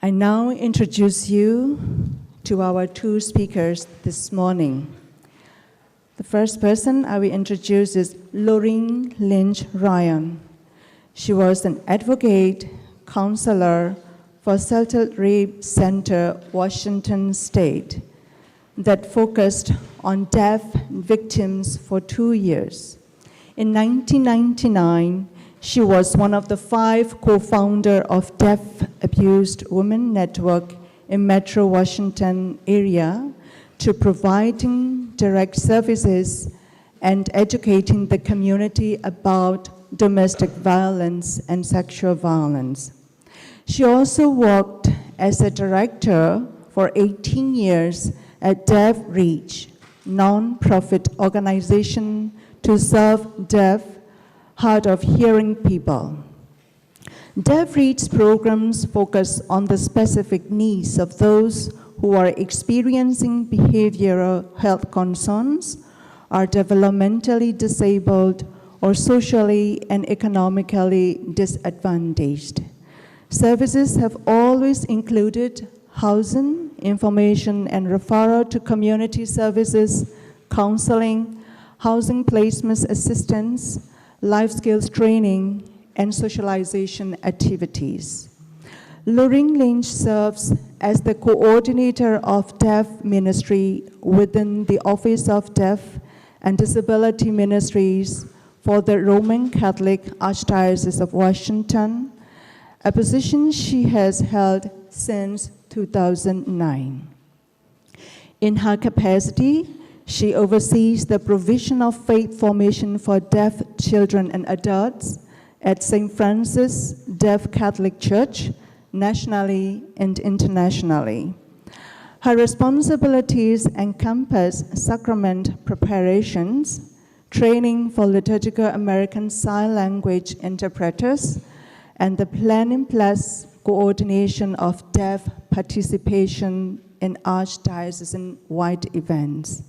I now introduce you to our two speakers this morning. The first person I will introduce is Laureen Lynch-Ryan. She was an advocate, counselor for Shelter Rape Center, Washington State, that focused on deaf victims for 2 years. In 1999, she was one of the 5 co-founders of Deaf Abused Women Network in Metro Washington area to providing direct services and educating the community about domestic violence and sexual violence. She also worked as a director for 18 years at Deaf Reach, non-profit organization to serve deaf, hard of hearing people. Deaf Reach programs focus on the specific needs of those who are experiencing behavioral health concerns, are developmentally disabled, or socially and economically disadvantaged. Services have always included housing, information and referral to community services, counseling, housing placement assistance, life skills training, and socialization activities. Laureen Lynch serves as the coordinator of Deaf Ministry within the Office of Deaf and Disability Ministries for the Roman Catholic Archdiocese of Washington, a position she has held since 2009. In her capacity, she oversees the provision of faith formation for deaf children and adults at St. Francis Deaf Catholic Church, nationally and internationally. Her responsibilities encompass sacrament preparations, training for liturgical American Sign Language interpreters, and the planning plus coordination of deaf participation in Archdiocesan-wide events.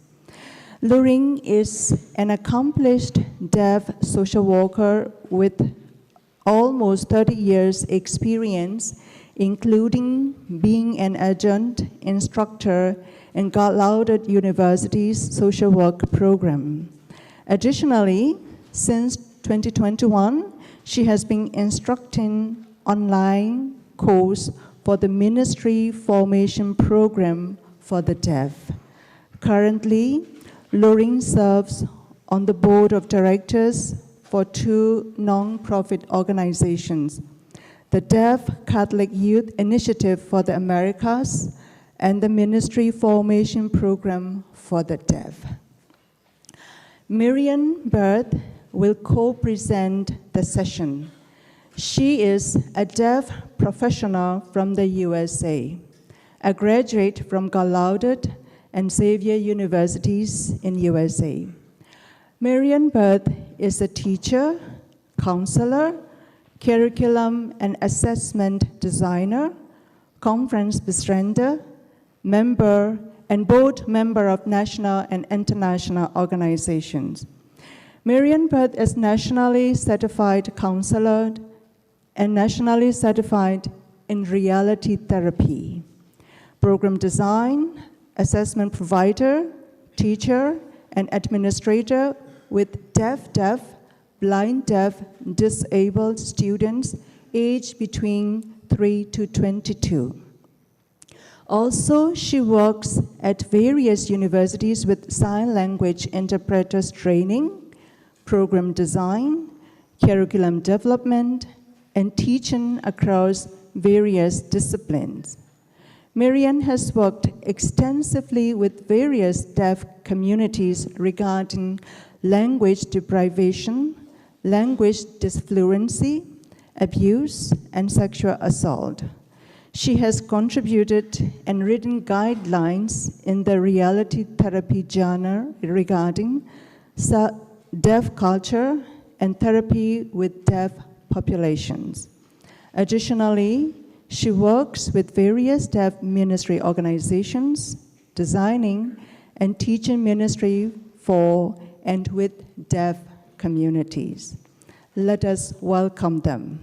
Laureen is an accomplished deaf social worker with almost 30 years experience, including being an adjunct instructor in Gallaudet University's social work program. Additionally, since 2021, she has been instructing online course for the Ministry Formation Program for the Deaf. Currently, Laureen serves on the board of directors for 2 non-profit organizations, the Deaf Catholic Youth Initiative for the Americas and the Ministry Formation Program for the Deaf. Maryann Barth will co-present the session. She is a deaf professional from the USA, a graduate from Gallaudet and Xavier Universities in USA. Maryann Barth is a teacher, counselor, curriculum and assessment designer, conference presenter, member, and board member of national and international organizations. Maryann Barth is nationally certified counselor and nationally certified in reality therapy, program design, assessment provider, teacher, and administrator with deaf, blind, deaf, disabled students aged between 3 to 22. Also, she works at various universities with sign language interpreters training, program design, curriculum development, and teaching across various disciplines. Maryann has worked extensively with various deaf communities regarding language deprivation, language disfluency, abuse, and sexual assault. She has contributed and written guidelines in the reality therapy journal regarding deaf culture and therapy with deaf populations. Additionally, she works with various deaf ministry organizations, designing and teaching ministry for and with deaf communities. Let us welcome them.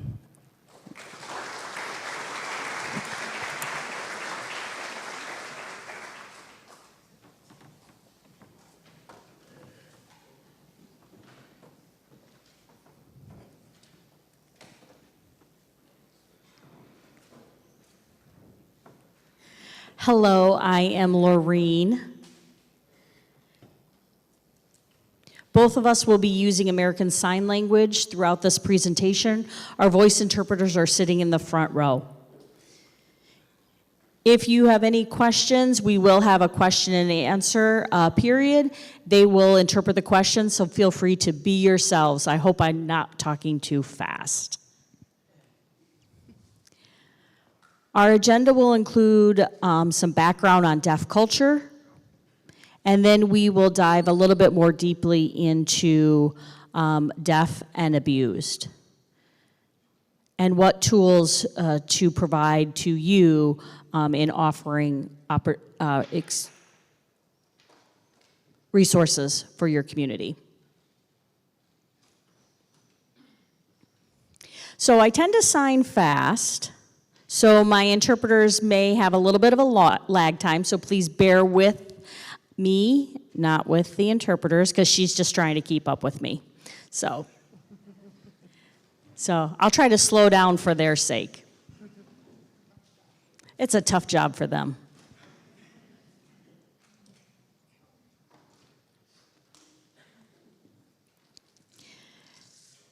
Hello, I am Laureen. Both of us will be using American Sign Language throughout this presentation. Our voice interpreters are sitting in the front row. If you have any questions, we will have a question and answer period. They will interpret the question, so feel free to be yourselves. I hope I'm not talking too fast. Our agenda will include some background on deaf culture, and then we will dive a little bit more deeply into deaf and abused, and what tools to provide to you in offering resources for your community. So I tend to sign fast, so my interpreters may have a little bit of a lag time, so please bear with me, not with the interpreters, because she's just trying to keep up with me. So I'll try to slow down for their sake. It's a tough job for them.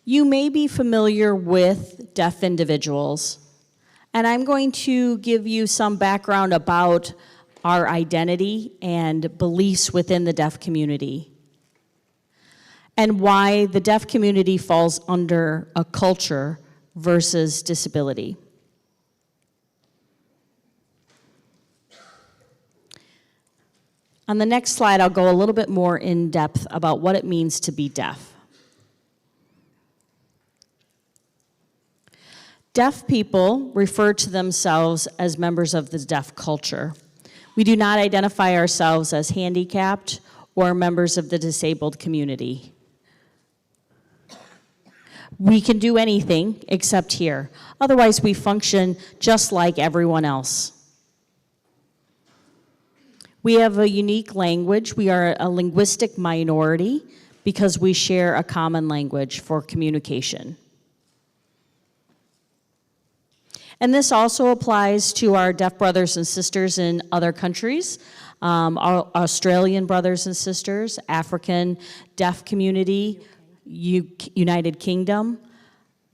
You may be familiar with deaf individuals, and I'm going to give you some background about our identity and beliefs within the deaf community, and why the deaf community falls under a culture versus disability. On the next slide, I'll go a little bit more in depth about what it means to be deaf. Deaf people refer to themselves as members of the deaf culture. We do not identify ourselves as handicapped or members of the disabled community. We can do anything except hear. Otherwise, we function just like everyone else. We have a unique language. We are a linguistic minority because we share a common language for communication. And this also applies to our deaf brothers and sisters in other countries, our Australian brothers and sisters, African deaf community, United Kingdom.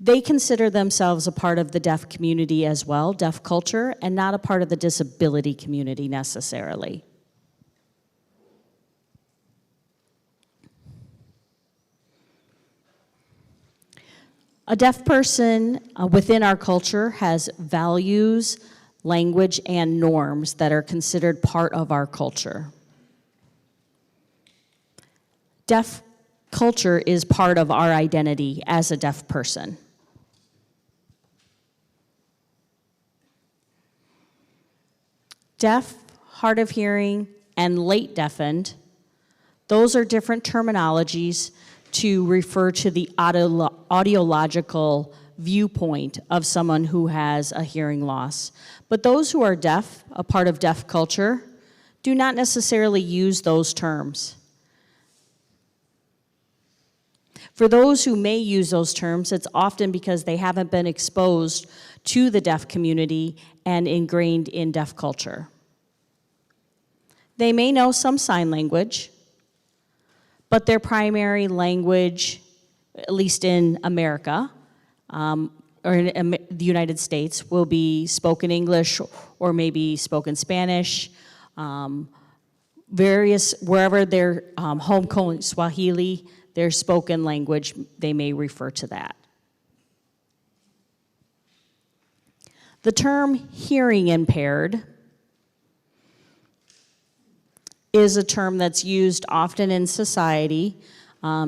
They consider themselves a part of the deaf community as well, deaf culture, and not a part of the disability community necessarily. A deaf person within our culture has values, language, and norms that are considered part of our culture. Deaf culture is part of our identity as a deaf person. Deaf, hard of hearing, and late deafened, those are different terminologies to refer to the audiological viewpoint of someone who has a hearing loss. But those who are deaf, a part of deaf culture, do not necessarily use those terms. For those who may use those terms, it's often because they haven't been exposed to the deaf community and ingrained in deaf culture. They may know some sign language, but their primary language, at least in America, or in the United States, will be spoken English or maybe spoken Spanish, wherever their home code, Swahili, their spoken language, they may refer to that. The term hearing impaired is a term that's used often in society,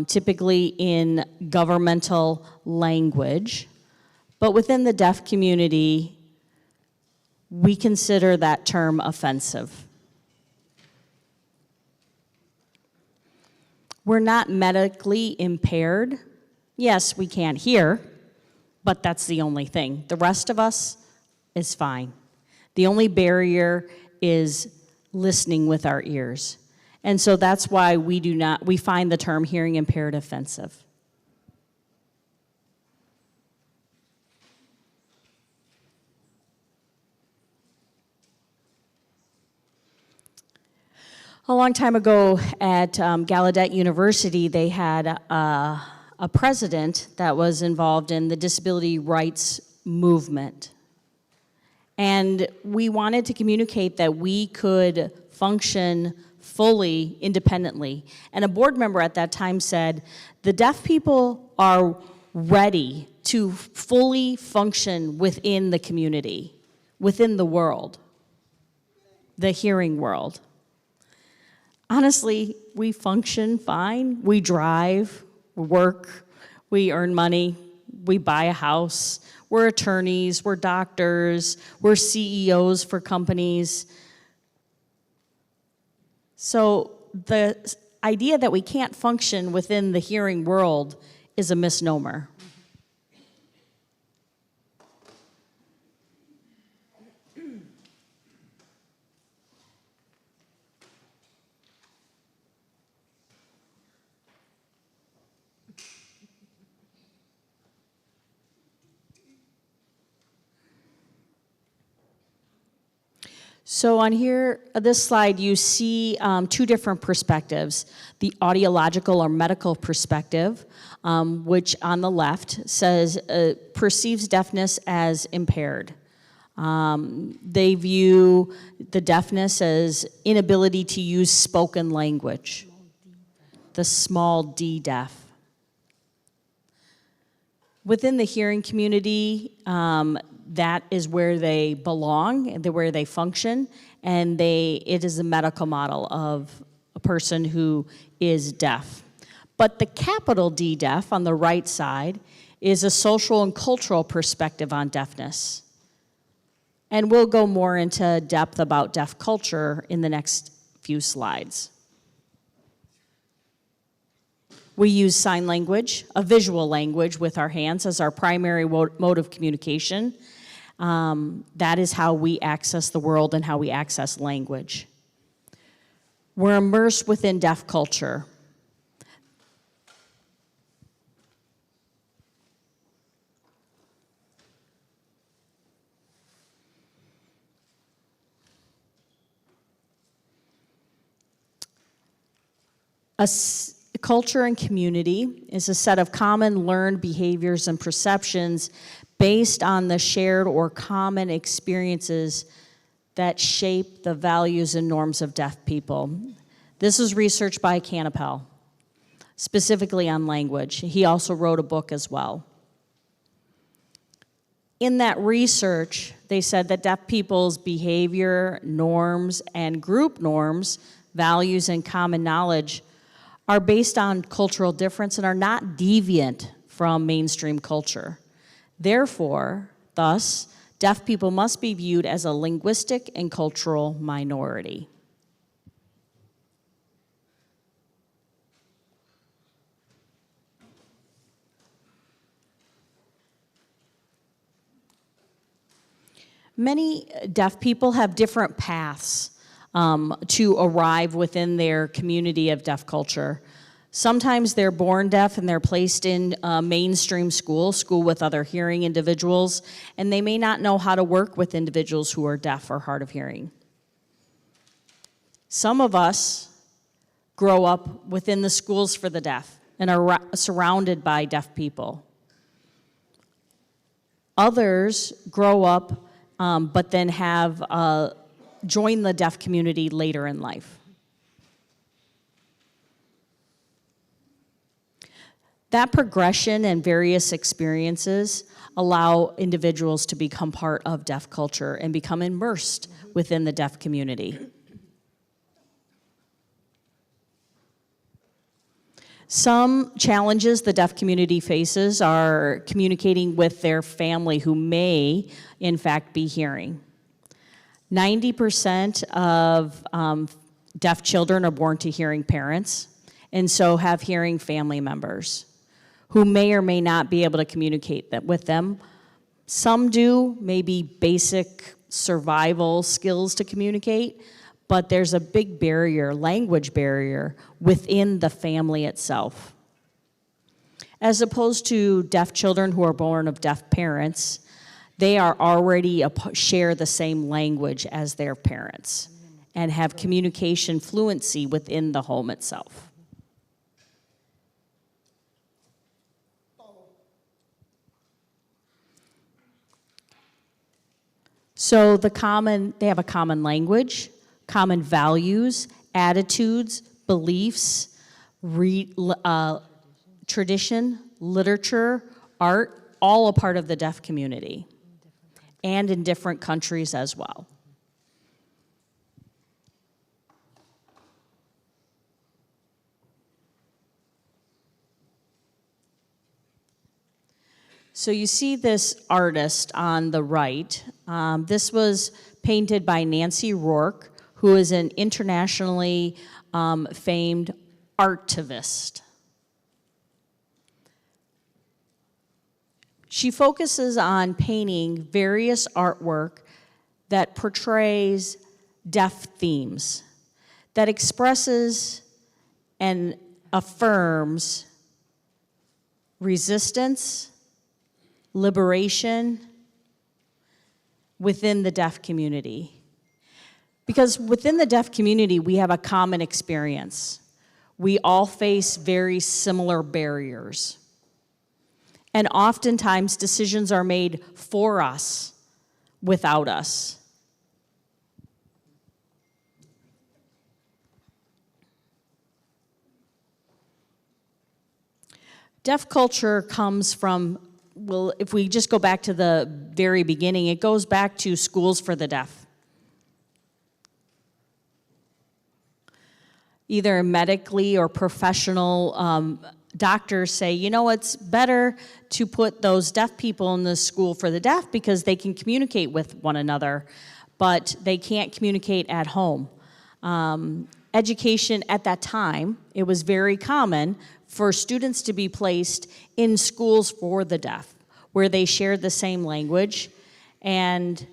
typically in governmental language. But within the deaf community, we consider that term offensive. We're not medically impaired. Yes, we can't hear, but that's the only thing. The rest of us is fine. The only barrier is listening with our ears. And so that's why we find the term hearing impaired offensive. A long time ago at Gallaudet University, they had a president that was involved in the disability rights movement. And we wanted to communicate that we could function fully independently. And a board member at that time said, the deaf people are ready to fully function within the community, within the world, the hearing world. Honestly, we function fine. We drive, we work, we earn money, we buy a house, we're attorneys, we're doctors, we're CEOs for companies. So the idea that we can't function within the hearing world is a misnomer. So on here, this slide, you see two different perspectives. The audiological or medical perspective, which on the left says, perceives deafness as impaired. They view the deafness as inability to use spoken language, the small d deaf. Within the hearing community, that is where they belong, and where they function, and it is a medical model of a person who is deaf. But the capital D deaf on the right side is a social and cultural perspective on deafness. And we'll go more into depth about deaf culture in the next few slides. We use sign language, a visual language with our hands as our primary mode of communication. That is how we access the world and how we access language. We're immersed within deaf culture. Culture and community is a set of common learned behaviors and perceptions based on the shared or common experiences that shape the values and norms of deaf people. This is research by Canapel, specifically on language. He also wrote a book as well. In that research, they said that deaf people's behavior, norms, and group norms, values, and common knowledge are based on cultural difference and are not deviant from mainstream culture. Therefore, thus, deaf people must be viewed as a linguistic and cultural minority. Many deaf people have different paths to arrive within their community of deaf culture. Sometimes they're born deaf and they're placed in mainstream school with other hearing individuals, and they may not know how to work with individuals who are deaf or hard of hearing. Some of us grow up within the schools for the deaf and are surrounded by deaf people. Others grow up but then have join the deaf community later in life. That progression and various experiences allow individuals to become part of deaf culture and become immersed within the deaf community. Some challenges the deaf community faces are communicating with their family who may, in fact, be hearing. 90% of deaf children are born to hearing parents, and so have hearing family members who may or may not be able to communicate with them. Some do, maybe basic survival skills to communicate, but there's a big barrier, language barrier, within the family itself. As opposed to deaf children who are born of deaf parents, they are already share the same language as their parents. and have communication fluency within the home itself. So they have a common language, common values, attitudes, beliefs, tradition, literature, art, all a part of the deaf community, and in different countries as well. So you see this artist on the right. This was painted by Nancy Rourke, who is an internationally famed artivist. She focuses on painting various artwork that portrays deaf themes, that expresses and affirms resistance, liberation within the deaf community. Because within the deaf community, we have a common experience. We all face very similar barriers. And oftentimes, decisions are made for us, without us. Deaf culture comes from, well, if we just go back to the very beginning, it goes back to schools for the deaf. Either medically or professional doctors say, you know, it's better to put those deaf people in the school for the deaf because they can communicate with one another, but they can't communicate at home. Education at that time, it was very common for students to be placed in schools for the deaf, where they shared the same language, and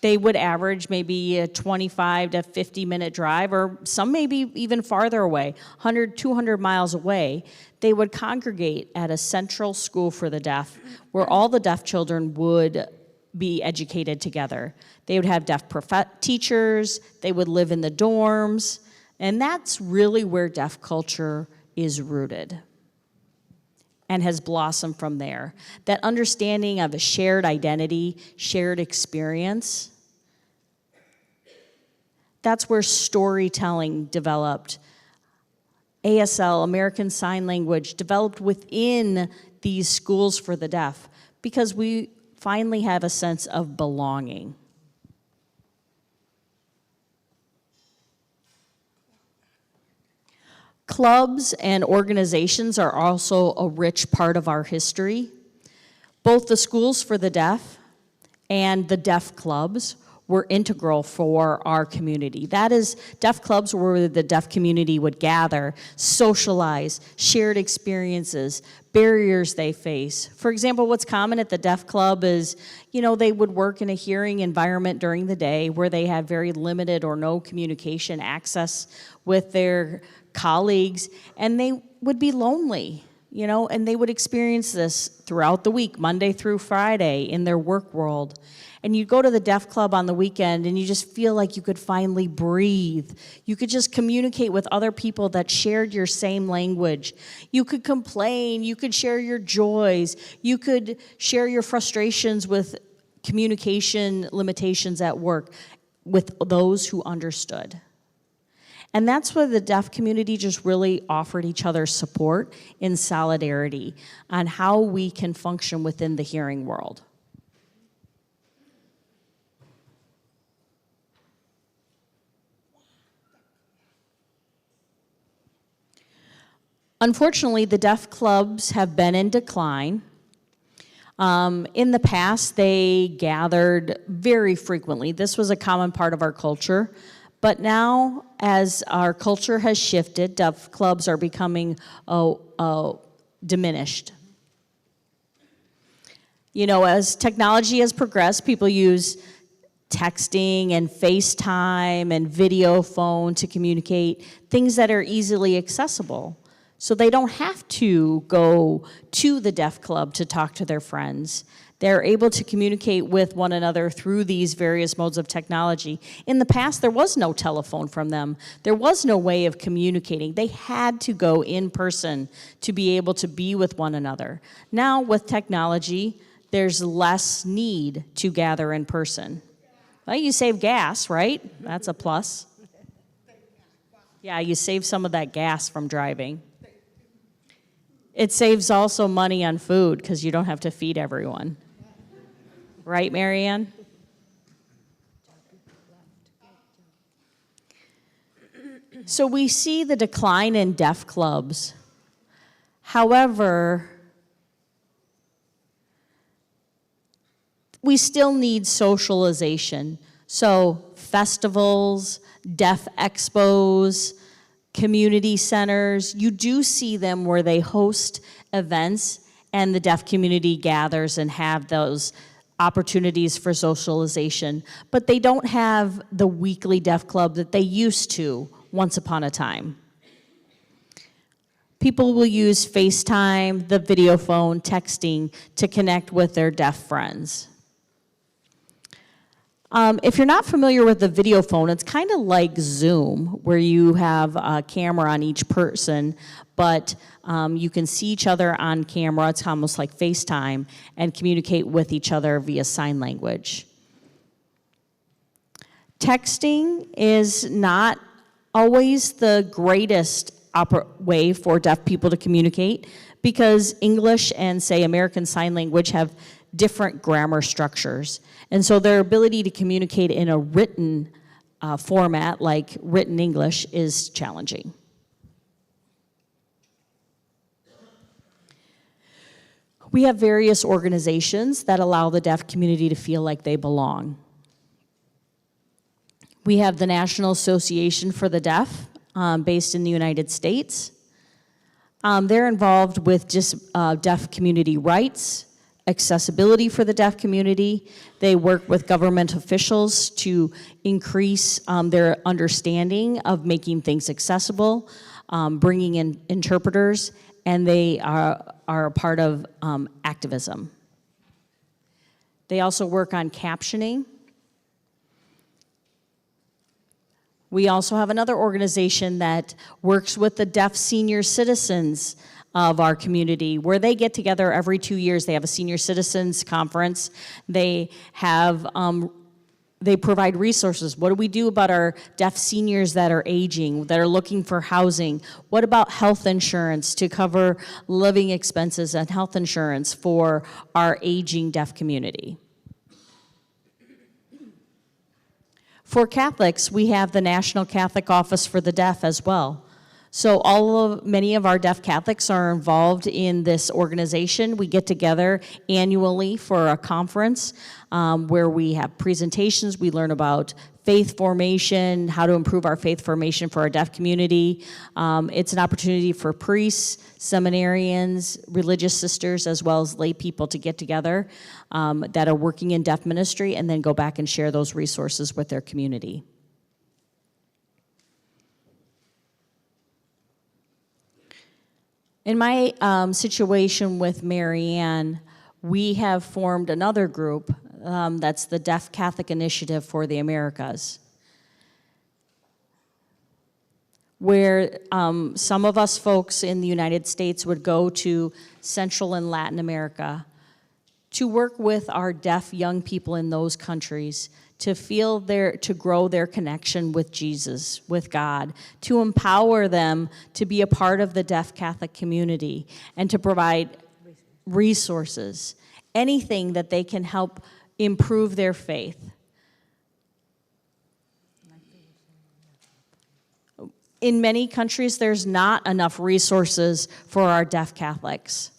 they would average maybe a 25 to 50-minute drive, or some maybe even farther away, 100, 200 miles away. They would congregate at a central school for the deaf, where all the deaf children would be educated together. They would have deaf teachers, they would live in the dorms, and that's really where deaf culture is rooted and has blossomed from there. That understanding of a shared identity, shared experience, that's where storytelling developed. ASL, American Sign Language, developed within these schools for the deaf because we finally have a sense of belonging. Clubs and organizations are also a rich part of our history. Both the schools for the deaf and the deaf clubs were integral for our community. That is, deaf clubs were where the deaf community would gather, socialize, shared experiences, barriers they face. For example, what's common at the deaf club is, you know, they would work in a hearing environment during the day where they had very limited or no communication access with their colleagues, and they would be lonely, you know, and they would experience this throughout the week, Monday through Friday, in their work world. And you go to the deaf club on the weekend and you just feel like you could finally breathe. You could just communicate with other people that shared your same language. You could complain, you could share your joys, you could share your frustrations with communication limitations at work with those who understood. And that's where the deaf community just really offered each other support in solidarity on how we can function within the hearing world. Unfortunately, the deaf clubs have been in decline. In the past, they gathered very frequently. This was a common part of our culture. But now, as our culture has shifted, deaf clubs are becoming diminished. You know, as technology has progressed, people use texting and FaceTime and video phone to communicate, things that are easily accessible. So they don't have to go to the deaf club to talk to their friends. They're able to communicate with one another through these various modes of technology. In the past, there was no telephone from them. There was no way of communicating. They had to go in person to be able to be with one another. Now, with technology, there's less need to gather in person. Well, you save gas, right? That's a plus. Yeah, you save some of that gas from driving. It saves also money on food because you don't have to feed everyone. Right, Maryann? So we see the decline in deaf clubs. However, we still need socialization. So festivals, deaf expos, community centers, you do see them where they host events and the deaf community gathers and have those opportunities for socialization, but they don't have the weekly deaf club that they used to once upon a time. People will use FaceTime, the video phone, texting to connect with their deaf friends. If you're not familiar with the video phone, it's kind of like Zoom, where you have a camera on each person, but you can see each other on camera. It's almost like FaceTime, and communicate with each other via sign language. Texting is not always the greatest way for deaf people to communicate, because English and, say, American Sign Language have different grammar structures. And so their ability to communicate in a written format, like written English, is challenging. We have various organizations that allow the deaf community to feel like they belong. We have the National Association for the Deaf, based in the United States. They're involved with just deaf community rights, accessibility for the deaf community. They work with government officials to increase their understanding of making things accessible, bringing in interpreters, and they are a part of activism. They also work on captioning. We also have another organization that works with the deaf senior citizens of our community, where they get together every 2 years. They have a senior citizens conference. They provide resources. What do we do about our deaf seniors that are aging, that are looking for housing? What about health insurance to cover living expenses and health insurance for our aging deaf community? For Catholics, we have the National Catholic Office for the Deaf as well. So many of our deaf Catholics are involved in this organization. We get together annually for a conference where we have presentations. We learn about faith formation, how to improve our faith formation for our deaf community. It's an opportunity for priests, seminarians, religious sisters, as well as lay people to get together that are working in deaf ministry and then go back and share those resources with their community. In my situation with Maryann, we have formed another group that's the Deaf Catholic Initiative for the Americas, where some of us folks in the United States would go to Central and Latin America to work with our deaf young people in those countries to grow their connection with Jesus, with God, to empower them to be a part of the deaf Catholic community, and to provide resources, anything that they can help improve their faith. In many countries, there's not enough resources for our deaf Catholics.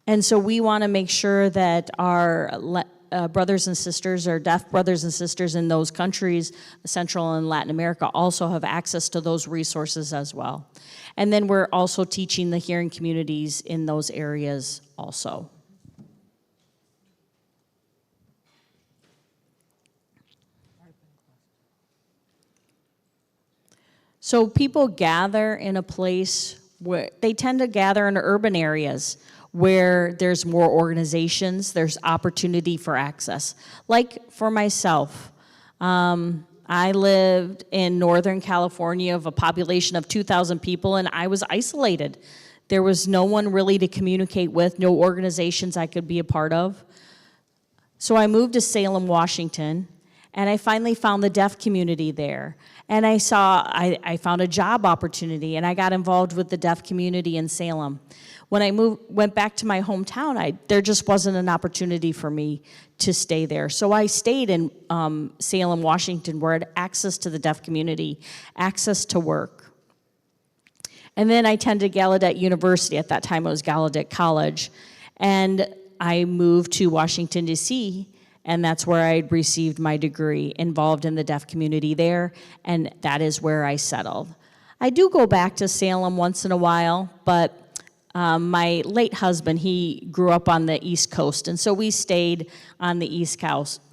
And so we want to make sure that our brothers and sisters, or deaf brothers and sisters in those countries, Central and Latin America, also have access to those resources as well. And then we're also teaching the hearing communities in those areas also. So people gather in a place where they tend to gather in urban areas where there's more organizations, there's opportunity for access. Like for myself, I lived in Northern California of a population of 2,000 people, and I was isolated. There was no one really to communicate with, no organizations I could be a part of. So I moved to Salem, Washington, and I finally found the deaf community there. And I found a job opportunity, and I got involved with the deaf community in Salem. When I went back to my hometown, there just wasn't an opportunity for me to stay there. So I stayed in Salem, Washington, where I had access to the deaf community, access to work. And then I attended Gallaudet University. At that time, it was Gallaudet College. And I moved to Washington, D.C., and that's where I received my degree, involved in the deaf community there, and that is where I settled. I do go back to Salem once in a while, but my late husband, he grew up on the East Coast, and so we stayed on the East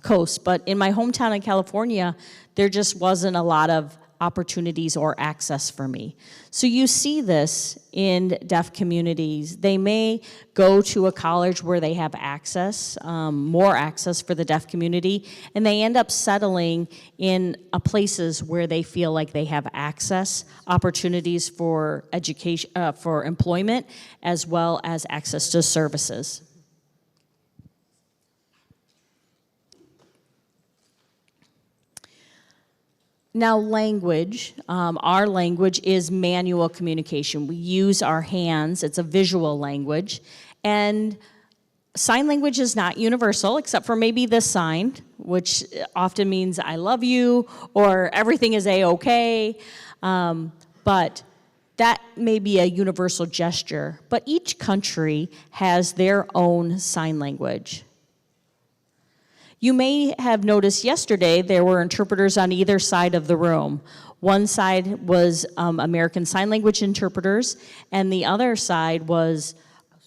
Coast. But in my hometown in California, there just wasn't a lot of opportunities or access for me. So you see this in deaf communities. They may go to a college where they have access, more access for the deaf community, and they end up settling in places where they feel like they have access, opportunities for education, for employment, as well as access to services. Now, language, our language is manual communication. We use our hands. It's a visual language. And sign language is not universal, except for maybe this sign, which often means I love you or everything is A-okay. But that may be a universal gesture. But each country has their own sign language. You may have noticed yesterday there were interpreters on either side of the room. One side was American Sign Language interpreters, and the other side was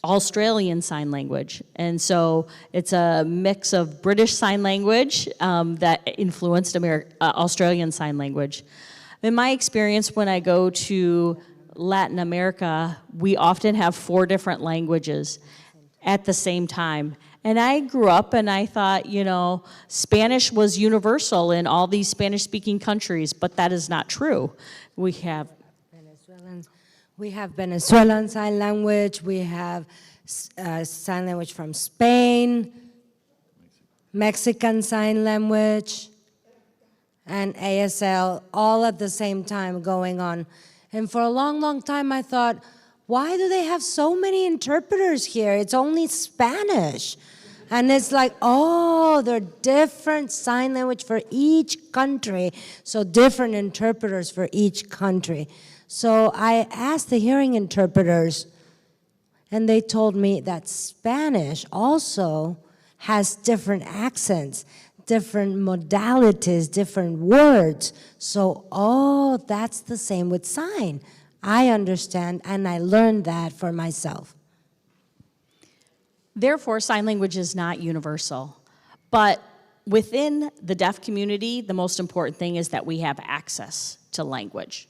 Australian Sign Language. And so it's a mix of British Sign Language that influenced Australian Sign Language. In my experience, when I go to Latin America, we often have 4 different languages at the same time. And I grew up and I thought, Spanish was universal in all these Spanish-speaking countries, but that is not true. We have Venezuelan Sign Language, we have sign language from Spain, Mexican Sign Language, and ASL, all at the same time going on. And for a long, long time I thought, why do they have so many interpreters here? It's only Spanish. And it's like, oh, there are different sign language for each country, so different interpreters for each country. So I asked the hearing interpreters, and they told me that Spanish also has different accents, different modalities, different words. So, oh, that's the same with sign. I understand, and I learned that for myself. Therefore, sign language is not universal. But within the deaf community, the most important thing is that we have access to language.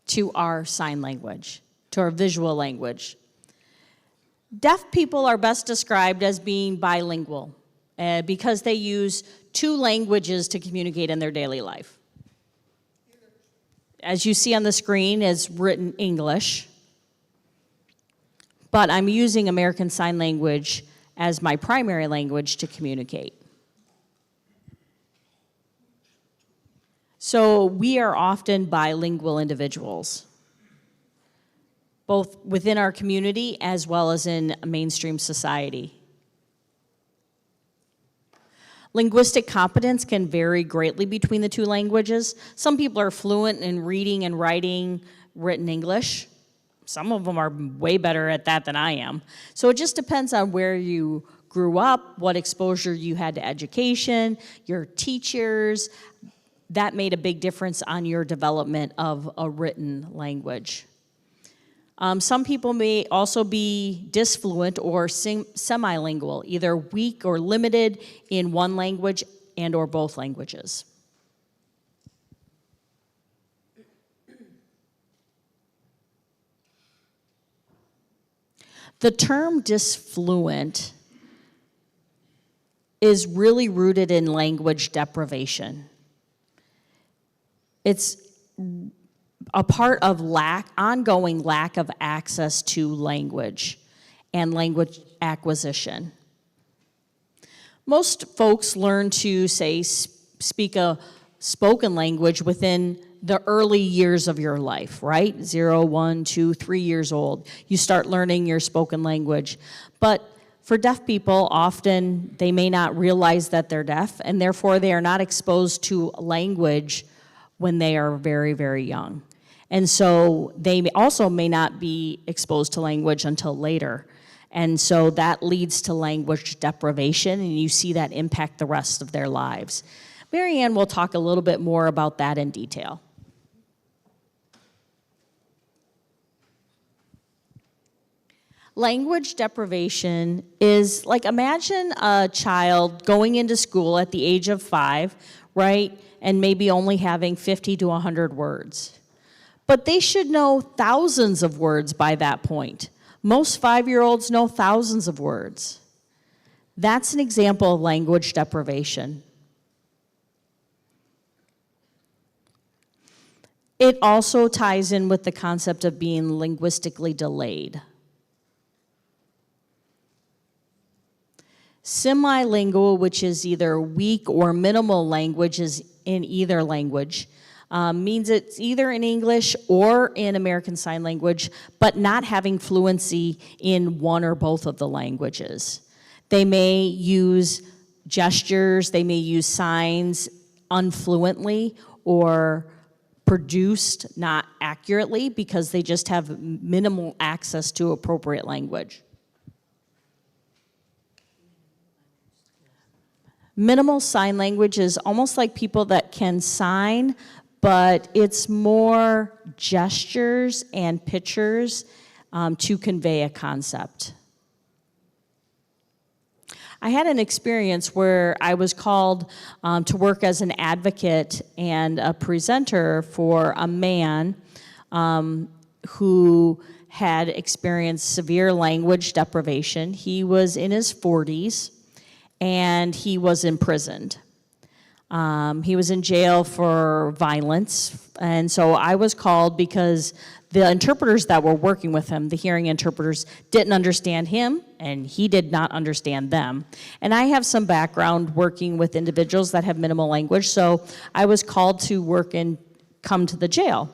To our sign language, to our visual language. Deaf people are best described as being bilingual because they use 2 languages to communicate in their daily life. As you see on the screen, is written English, but I'm using American Sign Language as my primary language to communicate. So we are often bilingual individuals, both within our community as well as in mainstream society. Linguistic competence can vary greatly between the 2 languages. Some people are fluent in reading and writing written English. Some of them are way better at that than I am. So it just depends on where you grew up, what exposure you had to education, your teachers. That made a big difference on your development of a written language. Some people may also be disfluent or semilingual, either weak or limited in one language and or both languages. The term disfluent is really rooted in language deprivation. It's a part of ongoing lack of access to language and language acquisition. Most folks learn to, say, speak a spoken language within the early years of your life, right? 0, 1, 2, 3 years old. You start learning your spoken language. But for deaf people, often they may not realize that they're deaf, and therefore they are not exposed to language when they are very, very young. And so they also may not be exposed to language until later. And so that leads to language deprivation, and you see that impact the rest of their lives. Maryann will talk a little bit more about that in detail. Language deprivation is like, imagine a child going into school at the age of 5, right, and maybe only having 50 to 100 words. But they should know thousands of words by that point. Most 5-year-olds know thousands of words. That's an example of language deprivation. It also ties in with the concept of being linguistically delayed. Semilingual, which is either weak or minimal languages in either language, means it's either in English or in American Sign Language, but not having fluency in one or both of the languages. They may use gestures, they may use signs unfluently or produced not accurately because they just have minimal access to appropriate language. Minimal sign language is almost like people that can sign, but it's more gestures and pictures to convey a concept. I had an experience where I was called to work as an advocate and a presenter for a man who had experienced severe language deprivation. He was in his 40s. And he was imprisoned. He was in jail for violence, and so I was called because the interpreters that were working with him, the hearing interpreters, didn't understand him, and he did not understand them. And I have some background working with individuals that have minimal language, so I was called to work and come to the jail.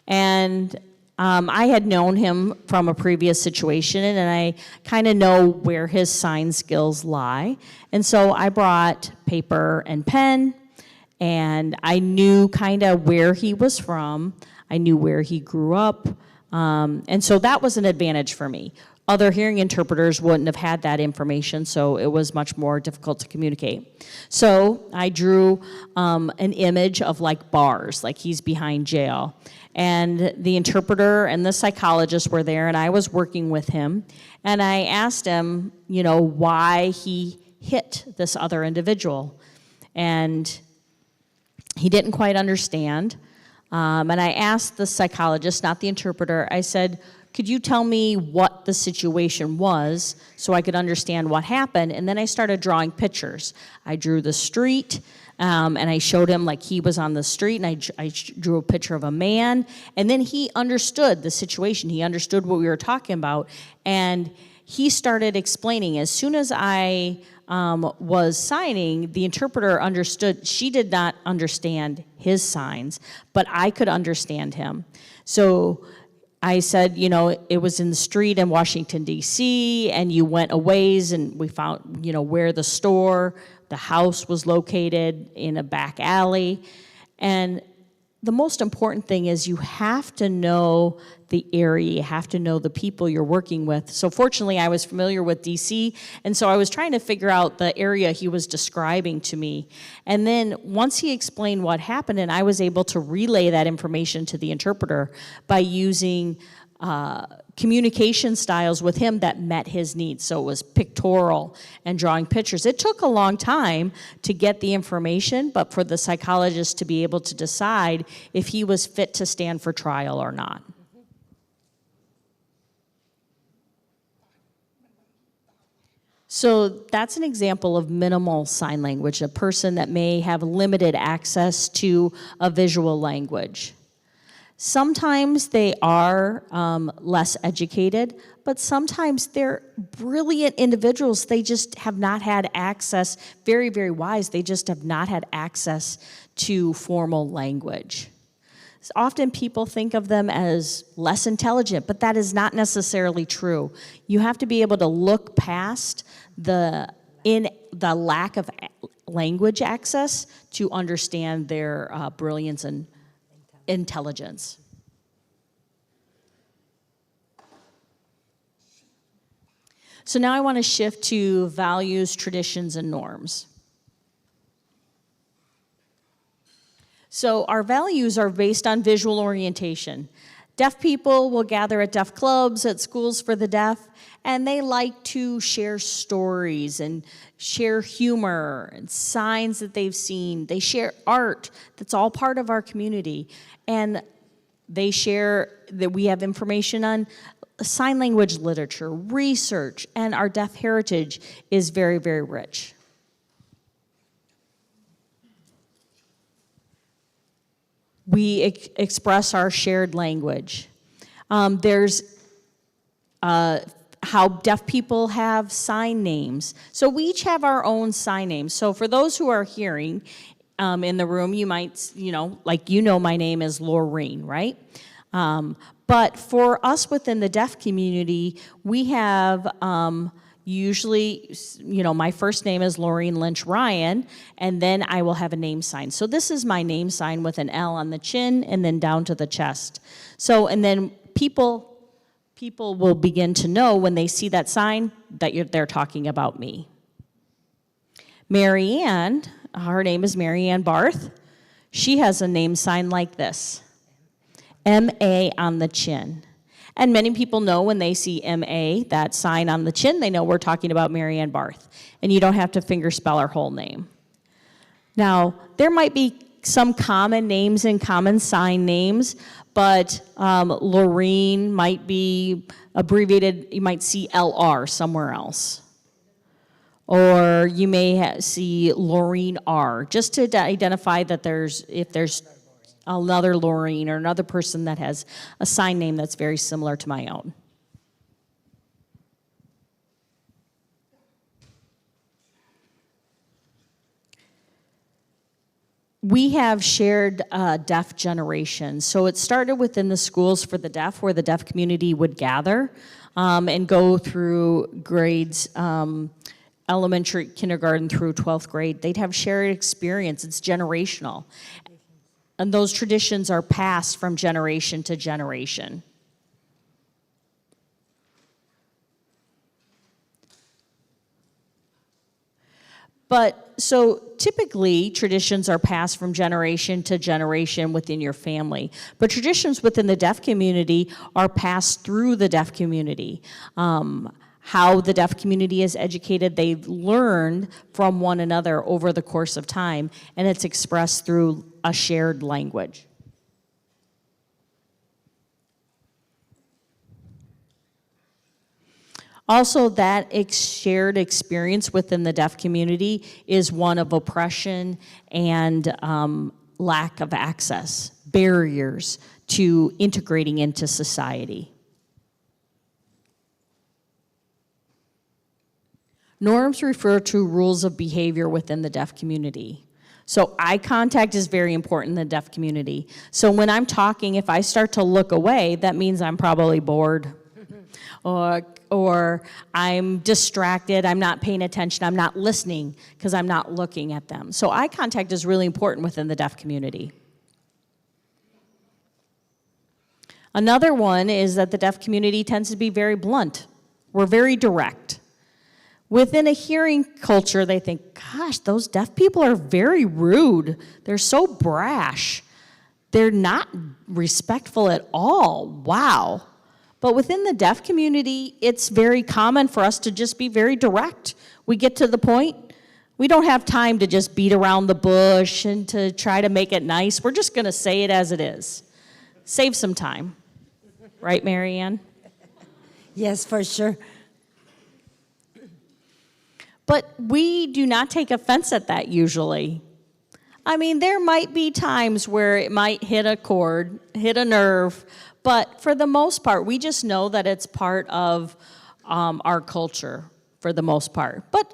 And I had known him from a previous situation, and I kind of know where his sign skills lie. And so I brought paper and pen, and I knew kind of where he was from. I knew where he grew up. And so that was an advantage for me. Other hearing interpreters wouldn't have had that information, so it was much more difficult to communicate. So I drew an image of like bars, like he's behind jail. And the interpreter and the psychologist were there, and I was working with him. And I asked him, why he hit this other individual. And he didn't quite understand. And I asked the psychologist, not the interpreter, I said, could you tell me what the situation was so I could understand what happened? And then I started drawing pictures. I drew the street, and I showed him like he was on the street, and I drew a picture of a man. And then he understood the situation. He understood what we were talking about. And he started explaining. As soon as I was signing, the interpreter understood. She did not understand his signs, but I could understand him. So I said, it was in the street in Washington, D.C., and you went a ways, and we found, where the house was located in a back alley. And the most important thing is you have to know the area, you have to know the people you're working with. So fortunately, I was familiar with D.C., and so I was trying to figure out the area he was describing to me. And then once he explained what happened, and I was able to relay that information to the interpreter by using communication styles with him that met his needs. So it was pictorial and drawing pictures. It took a long time to get the information, but for the psychologist to be able to decide if he was fit to stand for trial or not. So that's an example of minimal sign language, a person that may have limited access to a visual language. Sometimes they are less educated, but sometimes they're brilliant individuals. They just have not had access, very, very wise, they just have not had access to formal language. Often people think of them as less intelligent, but that is not necessarily true. You have to be able to look past the lack of language access to understand their brilliance and intelligence. So now I want to shift to values, traditions, and norms. So our values are based on visual orientation. Deaf people will gather at deaf clubs, at schools for the deaf, and they like to share stories and share humor and signs that they've seen. They share art that's all part of our community. And they share that we have information on sign language literature, research, and our deaf heritage is very, very rich. We express our shared language. There's how deaf people have sign names. So we each have our own sign names. So for those who are hearing in the room, you might, my name is Laureen, right? But for us within the deaf community, we have usually, my first name is Laureen Lynch-Ryan, and then I will have a name sign. So this is my name sign with an L on the chin and then down to the chest. So, and then people will begin to know when they see that sign that they're talking about me. Maryann, her name is Maryann Barth. She has a name sign like this, M-A on the chin. And many people know when they see M-A, that sign on the chin, they know we're talking about Maryann Barth. And you don't have to fingerspell her whole name. Now, there might be some common names and common sign names, but Laureen might be abbreviated, you might see LR somewhere else. Or you may see Laureen R, just to identify that if there's another Laureen or another person that has a sign name that's very similar to my own. We have shared deaf generations. So it started within the schools for the deaf, where the deaf community would gather and go through grades, elementary, kindergarten through 12th grade. They'd have shared experience. It's generational. And those traditions are passed from generation to generation. But so typically traditions are passed from generation to generation within your family. But traditions within the deaf community are passed through the deaf community. How the deaf community is educated, they've learned from one another over the course of time, and it's expressed through a shared language. Also, that shared experience within the deaf community is one of oppression and lack of access, barriers to integrating into society. Norms refer to rules of behavior within the deaf community. So eye contact is very important in the deaf community. So when I'm talking, if I start to look away, that means I'm probably bored. Or I'm distracted, I'm not paying attention, I'm not listening because I'm not looking at them. So eye contact is really important within the deaf community. Another one is that the deaf community tends to be very blunt. We're very direct. Within a hearing culture, they think, gosh, those deaf people are very rude. They're so brash. They're not respectful at all. Wow. But within the deaf community, it's very common for us to just be very direct. We get to the point. We don't have time to just beat around the bush and to try to make it nice. We're just going to say it as it is. Save some time. Right, Maryann? Yes, for sure. But we do not take offense at that usually. I mean, there might be times where it might hit a chord, hit a nerve, but for the most part, we just know that it's part of our culture for the most part. But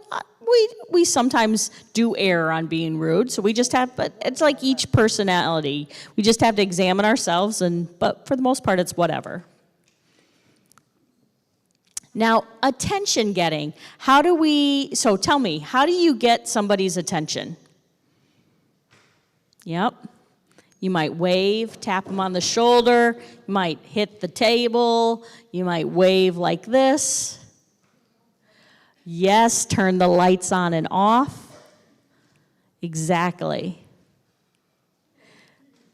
we sometimes do err on being rude, so we just have, but it's like each personality. We just have to examine ourselves, but for the most part, it's whatever. Now, attention getting. So tell me, how do you get somebody's attention? Yep. You might wave, tap them on the shoulder, you might hit the table, you might wave like this. Yes, turn the lights on and off. Exactly.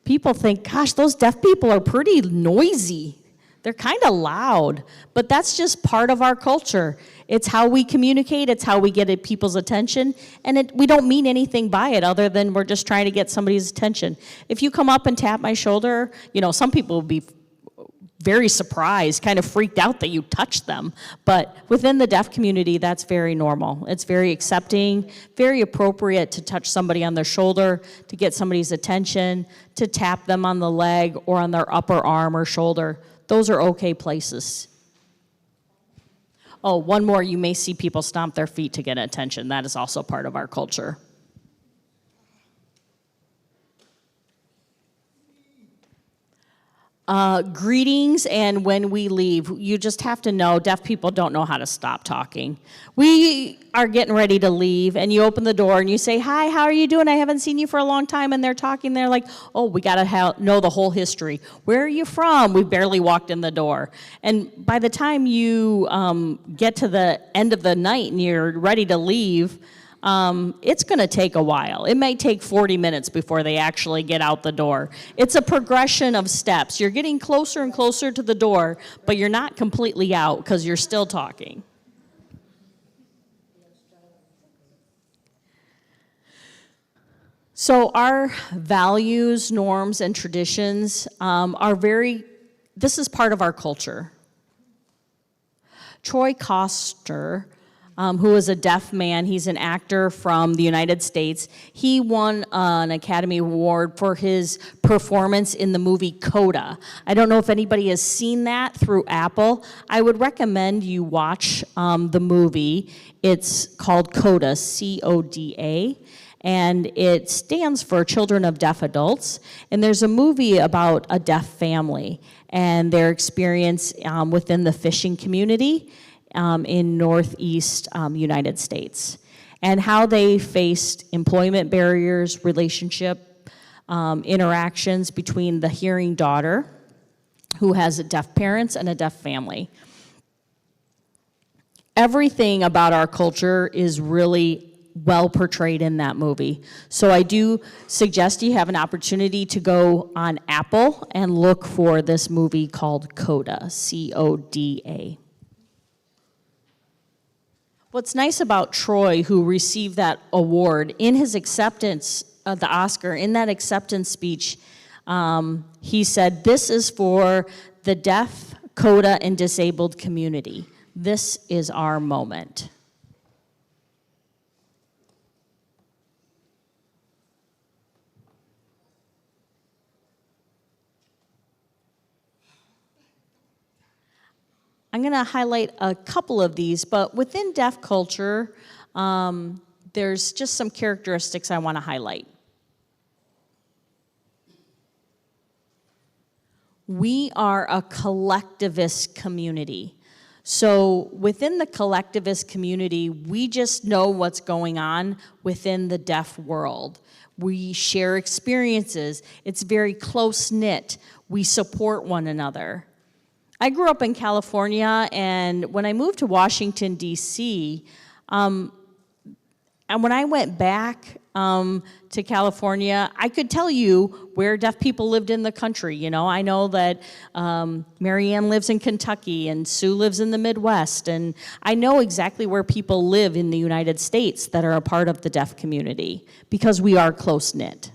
People think, gosh, those deaf people are pretty noisy. They're kind of loud, but that's just part of our culture. It's how we communicate, it's how we get people's attention, and we don't mean anything by it other than we're just trying to get somebody's attention. If you come up and tap my shoulder, some people will be very surprised, kind of freaked out that you touched them, but within the deaf community, that's very normal. It's very accepting, very appropriate to touch somebody on their shoulder, to get somebody's attention, to tap them on the leg or on their upper arm or shoulder. Those are okay places. Oh, one more, you may see people stomp their feet to get attention. That is also part of our culture. Greetings and when we leave, you just have to know deaf people don't know how to stop talking. We are getting ready to leave and you open the door and you say, hi, how are you doing? I haven't seen you for a long time. And they're talking, they're like, oh, we got to know the whole history. Where are you from? We barely walked in the door. And by the time you get to the end of the night and you're ready to leave, it's going to take a while. It may take 40 minutes before they actually get out the door. It's a progression of steps. You're getting closer and closer to the door, but you're not completely out because you're still talking. So our values, norms, and traditions this is part of our culture. Troy Koster, who is a deaf man. He's an actor from the United States. He won an Academy Award for his performance in the movie Coda. I don't know if anybody has seen that through Apple. I would recommend you watch the movie. It's called Coda, C-O-D-A, and it stands for Children of Deaf Adults. And there's a movie about a deaf family and their experience within the fishing community in Northeast United States, and how they faced employment barriers, relationship interactions between the hearing daughter, who has deaf parents and a deaf family. Everything about our culture is really well portrayed in that movie. So I do suggest you have an opportunity to go on Apple and look for this movie called Coda, C-O-D-A. What's nice about Troy, who received that award, in his acceptance of the Oscar, in that acceptance speech, he said, this is for the deaf, CODA, and disabled community. This is our moment. I'm going to highlight a couple of these, but within deaf culture, there's just some characteristics I want to highlight. We are a collectivist community. So within the collectivist community, we just know what's going on within the deaf world. We share experiences. It's very close-knit. We support one another. I grew up in California, and when I moved to Washington, D.C., and when I went back to California, I could tell you where deaf people lived in the country. You know, I know that Maryann lives in Kentucky, and Sue lives in the Midwest, and I know exactly where people live in the United States that are a part of the deaf community, because we are close-knit.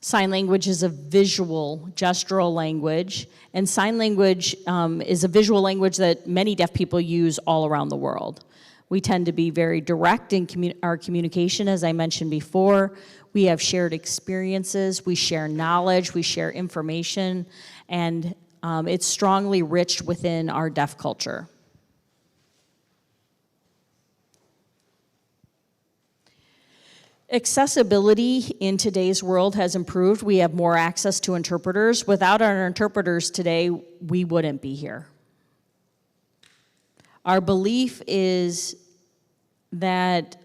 Sign language is a visual, gestural language, and sign language is a visual language that many deaf people use all around the world. We tend to be very direct in our communication, as I mentioned before. We have shared experiences, we share knowledge, we share information, and it's strongly rich within our deaf culture. Accessibility in today's world has improved. We have more access to interpreters. Without our interpreters today, we wouldn't be here. Our belief is that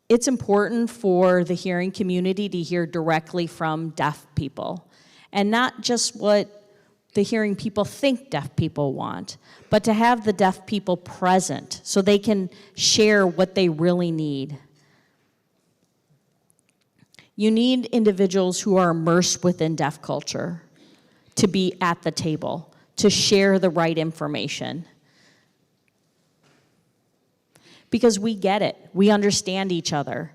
it's important for the hearing community to hear directly from deaf people, and not just what the hearing people think deaf people want, but to have the deaf people present so they can share what they really need. You need individuals who are immersed within deaf culture to be at the table, to share the right information. Because we get it, we understand each other.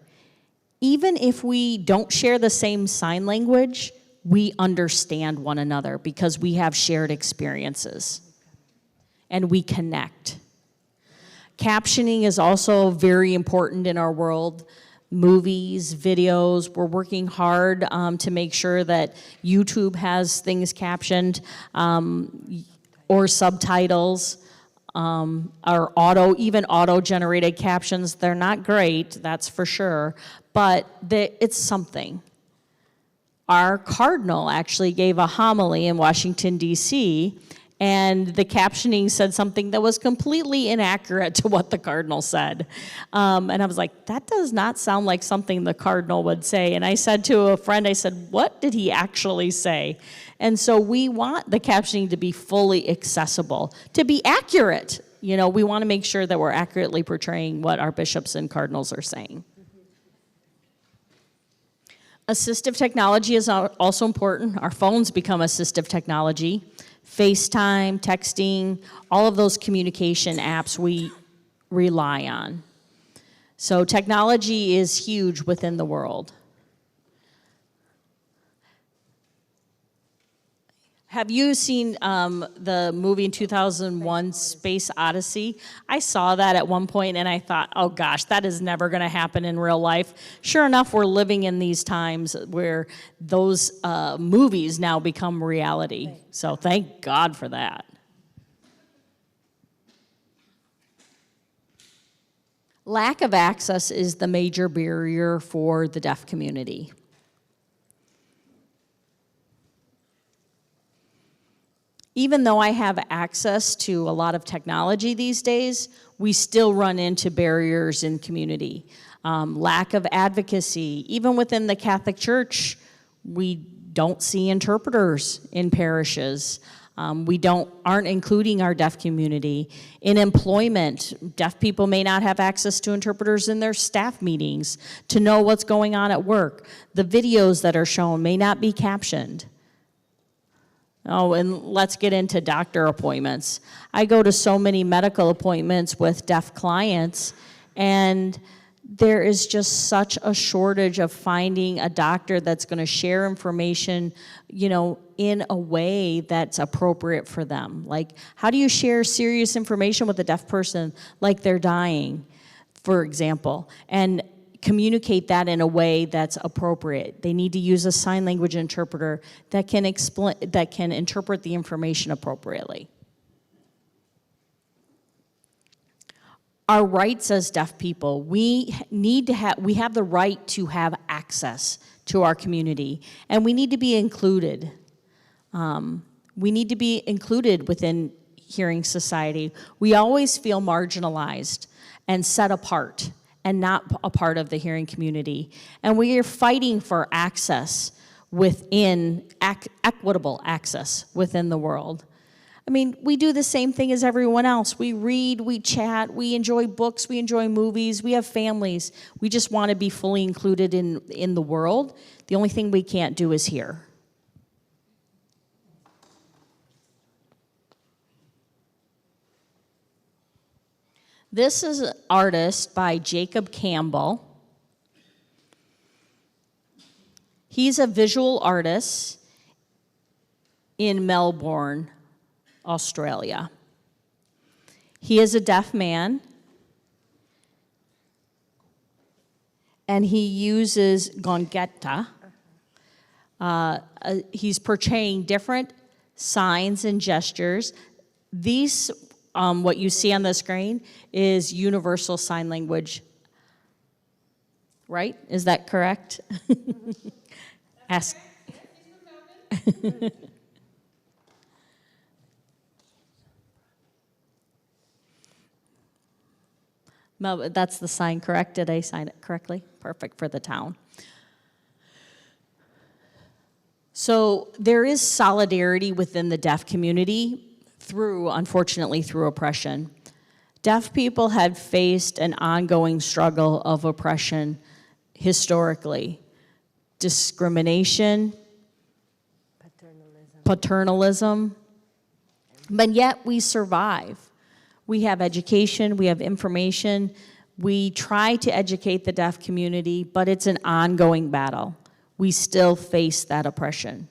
Even if we don't share the same sign language, we understand one another because we have shared experiences and we connect. Captioning is also very important in our world. Movies, videos, we're working hard to make sure that YouTube has things captioned or subtitles or even auto-generated captions. They're not great, that's for sure, but it's something. Our cardinal actually gave a homily in Washington, D.C., and the captioning said something that was completely inaccurate to what the cardinal said. And I was like, that does not sound like something the cardinal would say. And I said to a friend, I said, what did he actually say? And so we want the captioning to be fully accessible, to be accurate. You know, we want to make sure that we're accurately portraying what our bishops and cardinals are saying. Assistive technology is also important. Our phones become assistive technology. FaceTime, texting, all of those communication apps we rely on. So technology is huge within the world. Have you seen the movie in 2001, Space Odyssey? I saw that at one point and I thought, oh gosh, that is never gonna happen in real life. Sure enough, we're living in these times where those movies now become reality. So thank God for that. Lack of access is the major barrier for the deaf community. Even though I have access to a lot of technology these days, we still run into barriers in community. Lack of advocacy. Even within the Catholic Church, we don't see interpreters in parishes. We aren't including our deaf community. In employment, deaf people may not have access to interpreters in their staff meetings to know what's going on at work. The videos that are shown may not be captioned. Oh, and let's get into doctor appointments. I go to so many medical appointments with deaf clients, and there is just such a shortage of finding a doctor that's going to share information, you know, in a way that's appropriate for them. Like, how do you share serious information with a deaf person like they're dying, for example, and communicate that in a way that's appropriate? They need to use a sign language interpreter that can interpret the information appropriately. Our rights as deaf people, we have the right to have access to our community, and we need to be included. We need to be included within hearing society. We always feel marginalized and set apart and not a part of the hearing community. And we are fighting for access equitable access within the world. I mean, we do the same thing as everyone else. We read, we chat, we enjoy books, we enjoy movies, we have families. We just want to be fully included in the world. The only thing we can't do is hear. This is an artist by Jacob Campbell. He's a visual artist in Melbourne, Australia. He is a deaf man, and he uses gongetta. He's portraying different signs and gestures. These, what you see on the screen, is universal sign language. Right? Is that correct? Ask. Mel, that's the sign, correct? Did I sign it correctly? Perfect for the town. So there is solidarity within the deaf community unfortunately, through oppression. Deaf people have faced an ongoing struggle of oppression historically. Discrimination, paternalism, but yet we survive. We have education, we have information, we try to educate the deaf community, but it's an ongoing battle. We still face that oppression.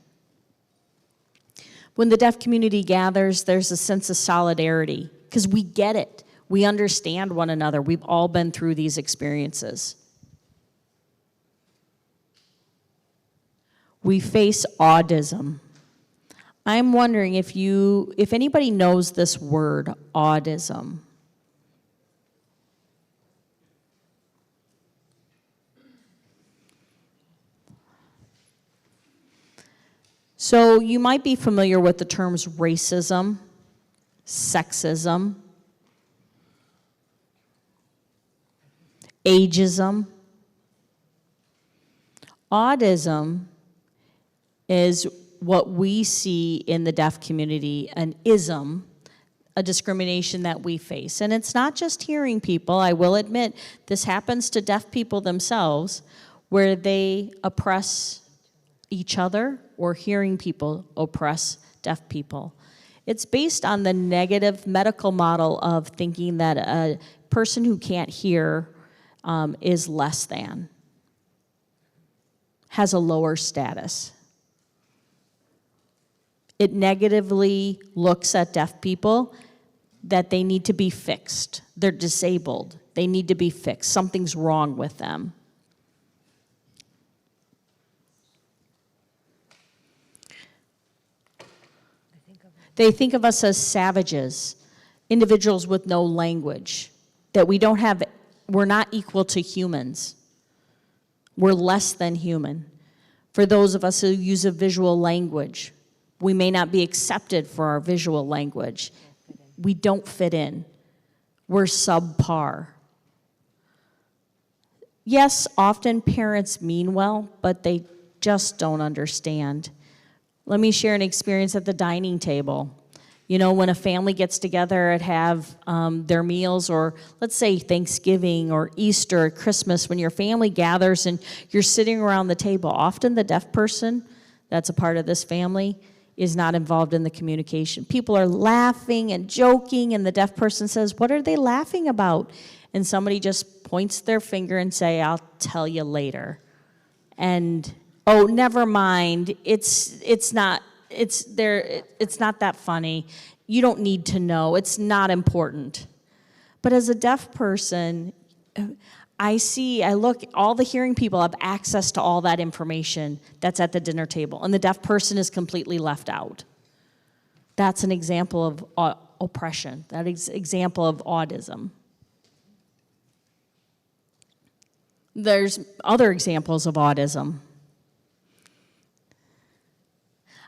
When the deaf community gathers, there's a sense of solidarity, because we get it. We understand one another. We've all been through these experiences. We face autism. I'm wondering if anybody knows this word, autism. So you might be familiar with the terms racism, sexism, ageism. Autism is what we see in the deaf community, an ism, a discrimination that we face. And it's not just hearing people. I will admit this happens to deaf people themselves, where they oppress each other, or hearing people oppress deaf people. It's based on the negative medical model of thinking that a person who can't hear is less than, has a lower status. It negatively looks at deaf people that they need to be fixed. They're disabled. They need to be fixed. Something's wrong with them. They think of us as savages, individuals with no language, that we're not equal to humans. We're less than human. For those of us who use a visual language, we may not be accepted for our visual language. We don't fit in. We're subpar. Yes, often parents mean well, but they just don't understand. Let me share an experience at the dining table. You know, when a family gets together and have their meals, or let's say Thanksgiving or Easter or Christmas, when your family gathers and you're sitting around the table, often the deaf person that's a part of this family is not involved in the communication. People are laughing and joking, and the deaf person says, "What are they laughing about?" And somebody just points their finger and say, "I'll tell you later." And oh, never mind. It's not that funny. You don't need to know. It's not important. But as a deaf person, I look, all the hearing people have access to all that information that's at the dinner table, and the deaf person is completely left out. That's an example of oppression. That is an example of autism. There's other examples of autism.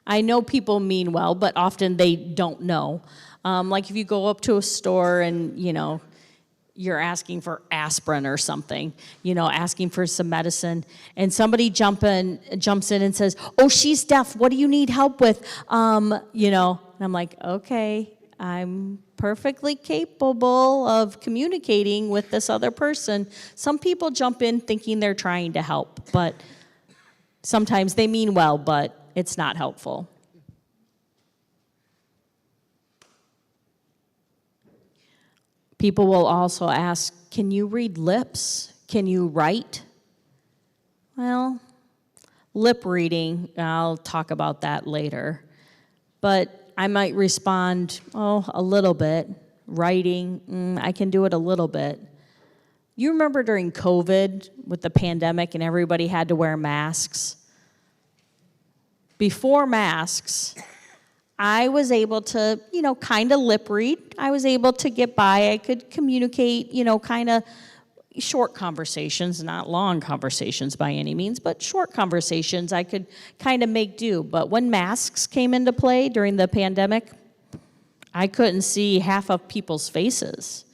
I know people mean well, but often they don't know. Like if you go up to a store and, you're asking for aspirin or something, asking for some medicine, and somebody jumps in and says, "Oh, she's deaf. What do you need help with?" And I'm like, okay, I'm perfectly capable of communicating with this other person. Some people jump in thinking they're trying to help, but sometimes they mean well, but it's not helpful. People will also ask, "Can you read lips? Can you write?" Well, Lip reading, I'll talk about that later. But I might respond, a little bit. Writing, I can do it a little bit. You remember during COVID with the pandemic and everybody had to wear masks? Before masks, I was able to, kind of lip read. I was able to get by. I could communicate, kind of short conversations, not long conversations by any means, but short conversations I could kind of make do. But when masks came into play during the pandemic, I couldn't see half of people's faces,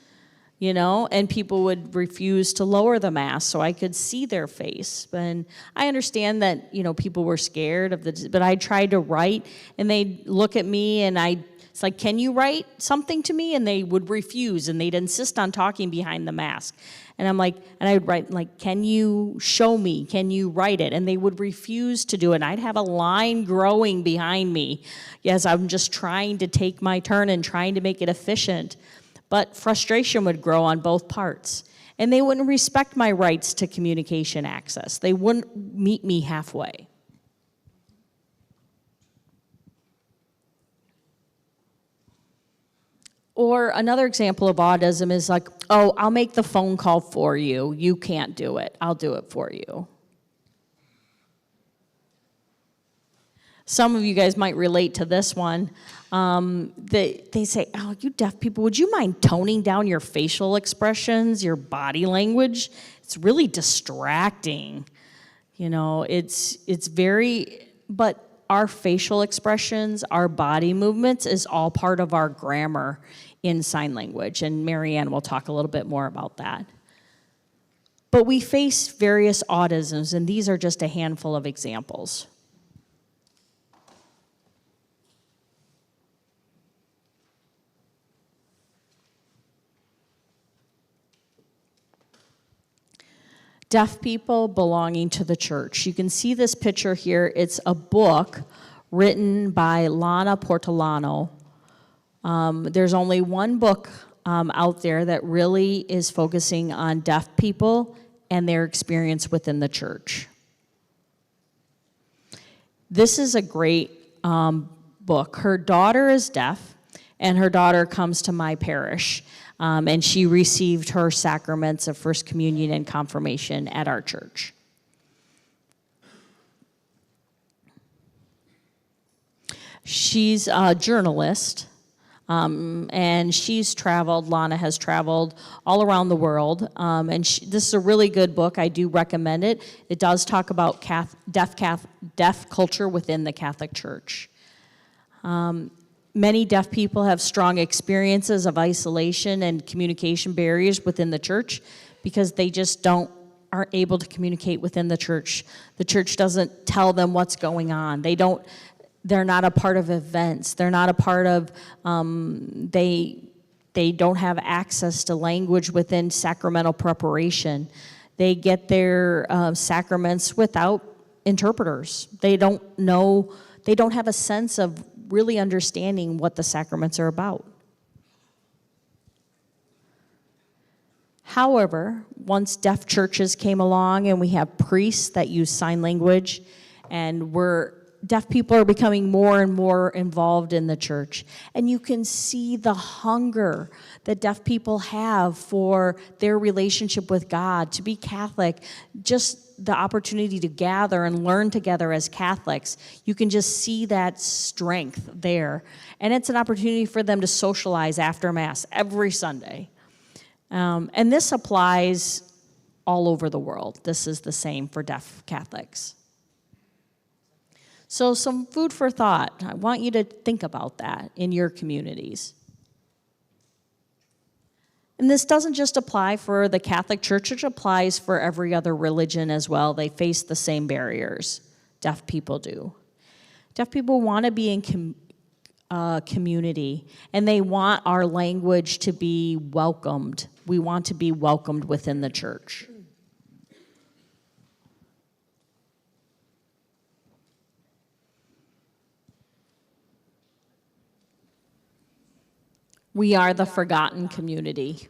and people would refuse to lower the mask so I could see their face. And I understand that, people were scared of but I tried to write, and they'd look at me, and it's like, can you write something to me? And they would refuse, and they'd insist on talking behind the mask. And I'm like, and I would write, like, can you show me? Can you write it? And they would refuse to do it. And I'd have a line growing behind me. Yes, I'm just trying to take my turn and trying to make it efficient. But frustration would grow on both parts. And they wouldn't respect my rights to communication access. They wouldn't meet me halfway. Or another example of autism is like, I'll make the phone call for you. You can't do it. I'll do it for you. Some of you guys might relate to this one. They say, you deaf people, would you mind toning down your facial expressions, your body language? It's really distracting. It's very, but our facial expressions, our body movements is all part of our grammar in sign language, and Maryann will talk a little bit more about that. But we face various autisms, and these are just a handful of examples. Deaf people belonging to the church. You can see this picture here. It's a book written by Lana Portolano. There's only one book out there that really is focusing on deaf people and their experience within the church. This is a great book. Her daughter is deaf, and her daughter comes to my parish. And she received her sacraments of First Communion and Confirmation at our church. She's a journalist, and Lana has traveled all around the world, and this is a really good book. I do recommend it. It does talk about deaf culture within the Catholic Church. Many deaf people have strong experiences of isolation and communication barriers within the church because they just aren't able to communicate within the church. The church doesn't tell them what's going on. They're not a part of events. They're not a part of, they don't have access to language within sacramental preparation. They get their sacraments without interpreters. They don't have a sense of really understanding what the sacraments are about. However, once deaf churches came along and we have priests that use sign language, and deaf people are becoming more and more involved in the church. And you can see the hunger that deaf people have for their relationship with God, to be Catholic, just the opportunity to gather and learn together as Catholics. You can just see that strength there. And it's an opportunity for them to socialize after Mass every Sunday. And this applies all over the world. This is the same for deaf Catholics. So some food for thought. I want you to think about that in your communities. And this doesn't just apply for the Catholic Church, it applies for every other religion as well. They face the same barriers. Deaf people do. Deaf people want to be in community, and they want our language to be welcomed. We want to be welcomed within the church. We are the forgotten community.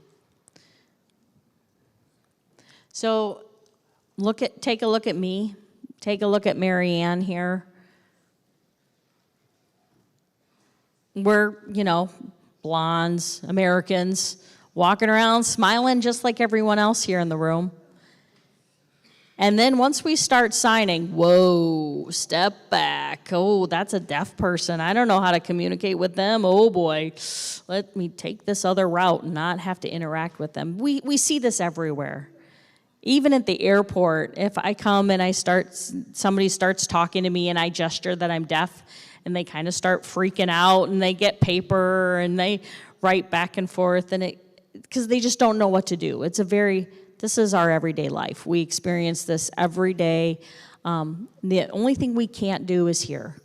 So take a look at me. Take a look at Maryann here. We're, blondes, Americans, walking around smiling just like everyone else here in the room. And then once we start signing, whoa, step back. Oh, that's a deaf person. I don't know how to communicate with them. Oh boy, let me take this other route and not have to interact with them. We see this everywhere. Even at the airport, if I come and somebody starts talking to me and I gesture that I'm deaf, and they kind of start freaking out and they get paper and they write back and forth, and because they just don't know what to do. This is our everyday life. We experience this every day. The only thing we can't do is hear.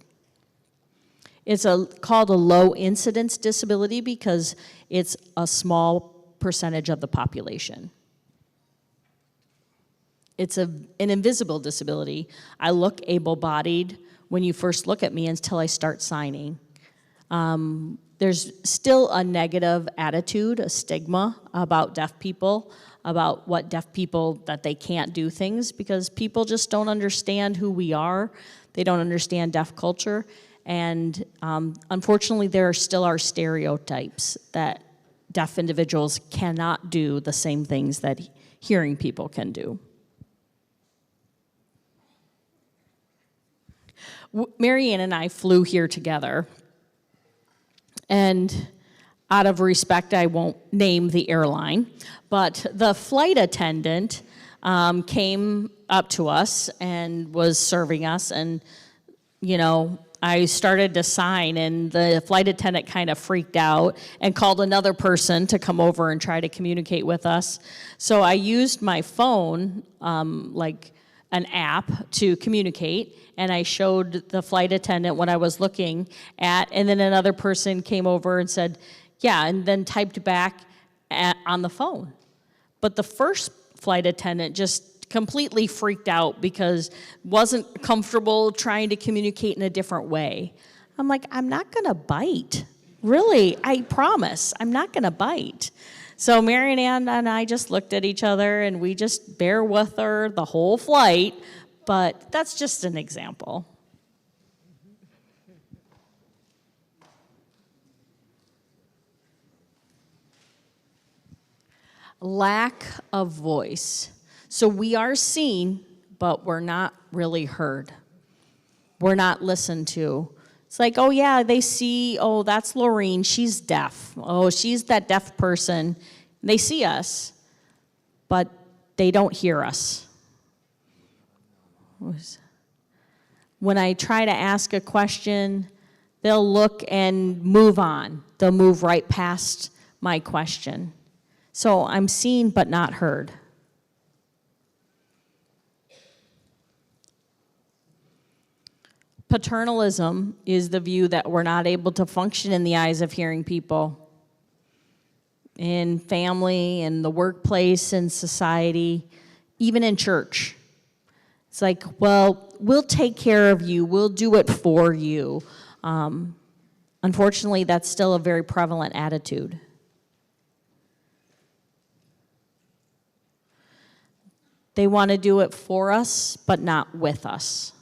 It's called a low incidence disability because it's a small percentage of the population. It's an invisible disability. I look able-bodied when you first look at me until I start signing. There's still a negative attitude, a stigma about deaf people, about what deaf people, that they can't do things because people just don't understand who we are. They don't understand deaf culture. And unfortunately, there still are stereotypes that deaf individuals cannot do the same things that hearing people can do. Maryann and I flew here together, and out of respect, I won't name the airline, but the flight attendant came up to us and was serving us, and, I started to sign, and the flight attendant kind of freaked out and called another person to come over and try to communicate with us. So I used my phone, like an app, to communicate, and I showed the flight attendant what I was looking at, and then another person came over and said, yeah, and then typed back on the phone. But the first flight attendant just completely freaked out because wasn't comfortable trying to communicate in a different way. I'm like, I'm not gonna bite. Really, I promise, I'm not gonna bite. So Maryann and I just looked at each other and we just bear with her the whole flight, but that's just an example. Lack of voice. So we are seen, but we're not really heard. We're not listened to. It's like, oh yeah, they see, oh, that's Laureen, she's deaf. Oh, she's that deaf person. They see us, but they don't hear us. When I try to ask a question, they'll look and move on. They'll move right past my question. So I'm seen but not heard. Paternalism is the view that we're not able to function in the eyes of hearing people. In family, in the workplace, in society, even in church. It's like, well, we'll take care of you, we'll do it for you. Unfortunately, that's still a very prevalent attitude. They want to do it for us, but not with us.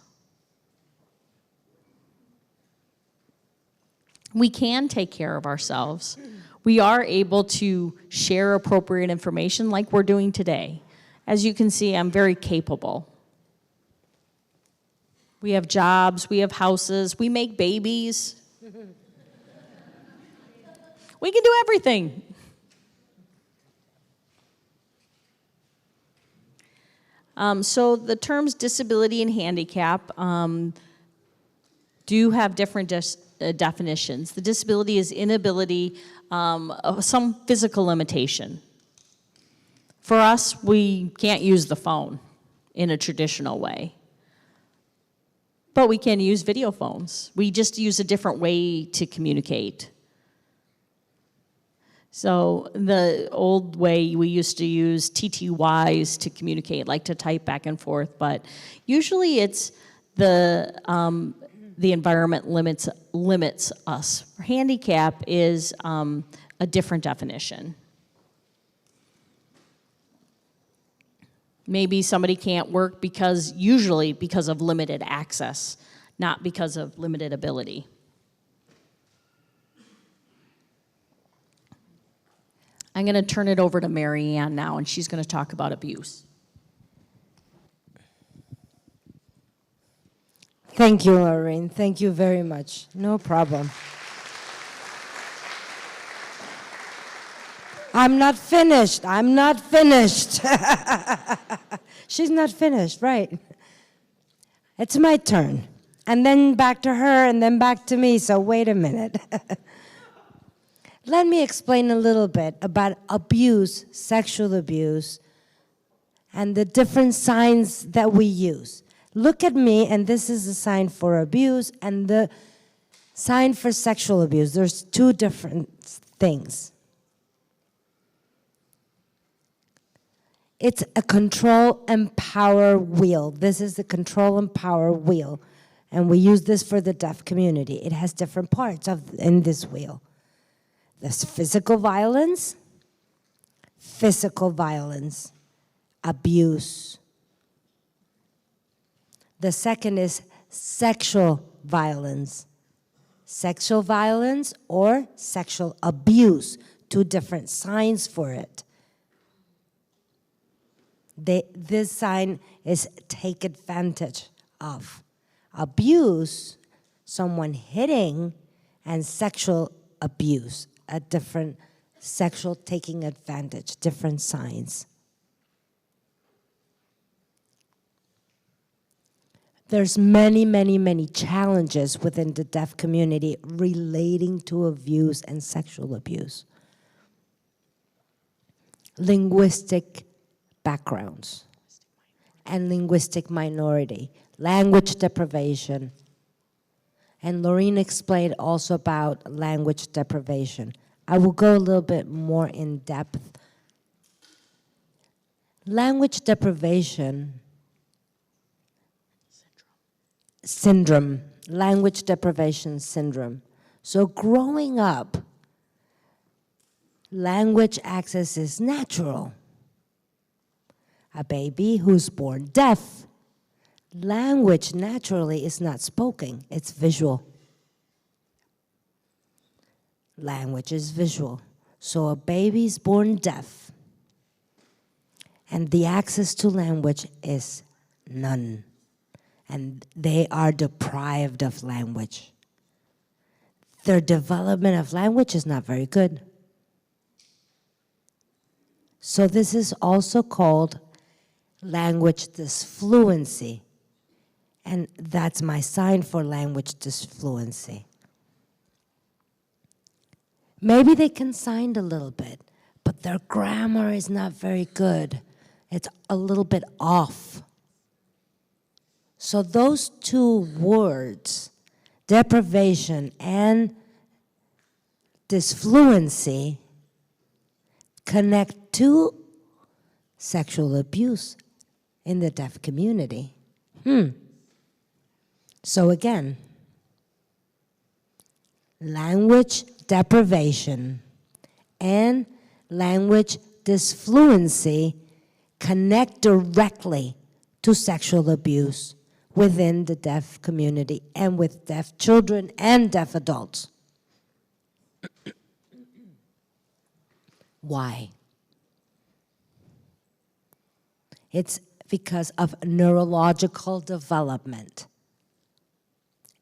We can take care of ourselves. We are able to share appropriate information like we're doing today. As you can see, I'm very capable. We have jobs, we have houses, we make babies. We can do everything. So the terms disability and handicap do have different definitions. The disability is inability, some physical limitation. For us, we can't use the phone in a traditional way. But we can use video phones. We just use a different way to communicate. So the old way, we used to use TTYs to communicate, like to type back and forth, but usually it's the environment limits us. Handicap is a different definition. Maybe somebody can't work usually because of limited access, not because of limited ability. I'm going to turn it over to Maryann now, and she's going to talk about abuse. Thank you, Laureen. Thank you very much. No problem. I'm not finished. I'm not finished. She's not finished, right? It's my turn. And then back to her, and then back to me, so wait a minute. Let me explain a little bit about abuse, sexual abuse, and the different signs that we use. Look at me, and this is the sign for abuse and the sign for sexual abuse. There's two different things. It's a control and power wheel. This is the control and power wheel. And we use this for the deaf community. It has different parts in this wheel. There's physical violence, abuse. The second is sexual violence or sexual abuse, two different signs for it. This sign is take advantage of. Abuse, someone hitting, and sexual abuse, a different sexual taking advantage, different signs. There's many challenges within the deaf community relating to abuse and sexual abuse. Linguistic backgrounds and linguistic minority, language deprivation. And Laureen explained also about language deprivation. I will go a little bit more in depth. Language deprivation syndrome, language deprivation syndrome. So growing up, language access is natural. A baby who's born deaf, language naturally is not spoken, it's visual. Language is visual. So a baby's born deaf, and the access to language is none. And they are deprived of language. Their development of language is not very good. So this is also called language disfluency. And that's my sign for language disfluency. Maybe they can sign a little bit, but their grammar is not very good. It's a little bit off. So those two words, deprivation and disfluency, connect to sexual abuse in the deaf community. So again, language deprivation and language disfluency connect directly to sexual abuse within the deaf community and with deaf children and deaf adults. Why? It's because of neurological development.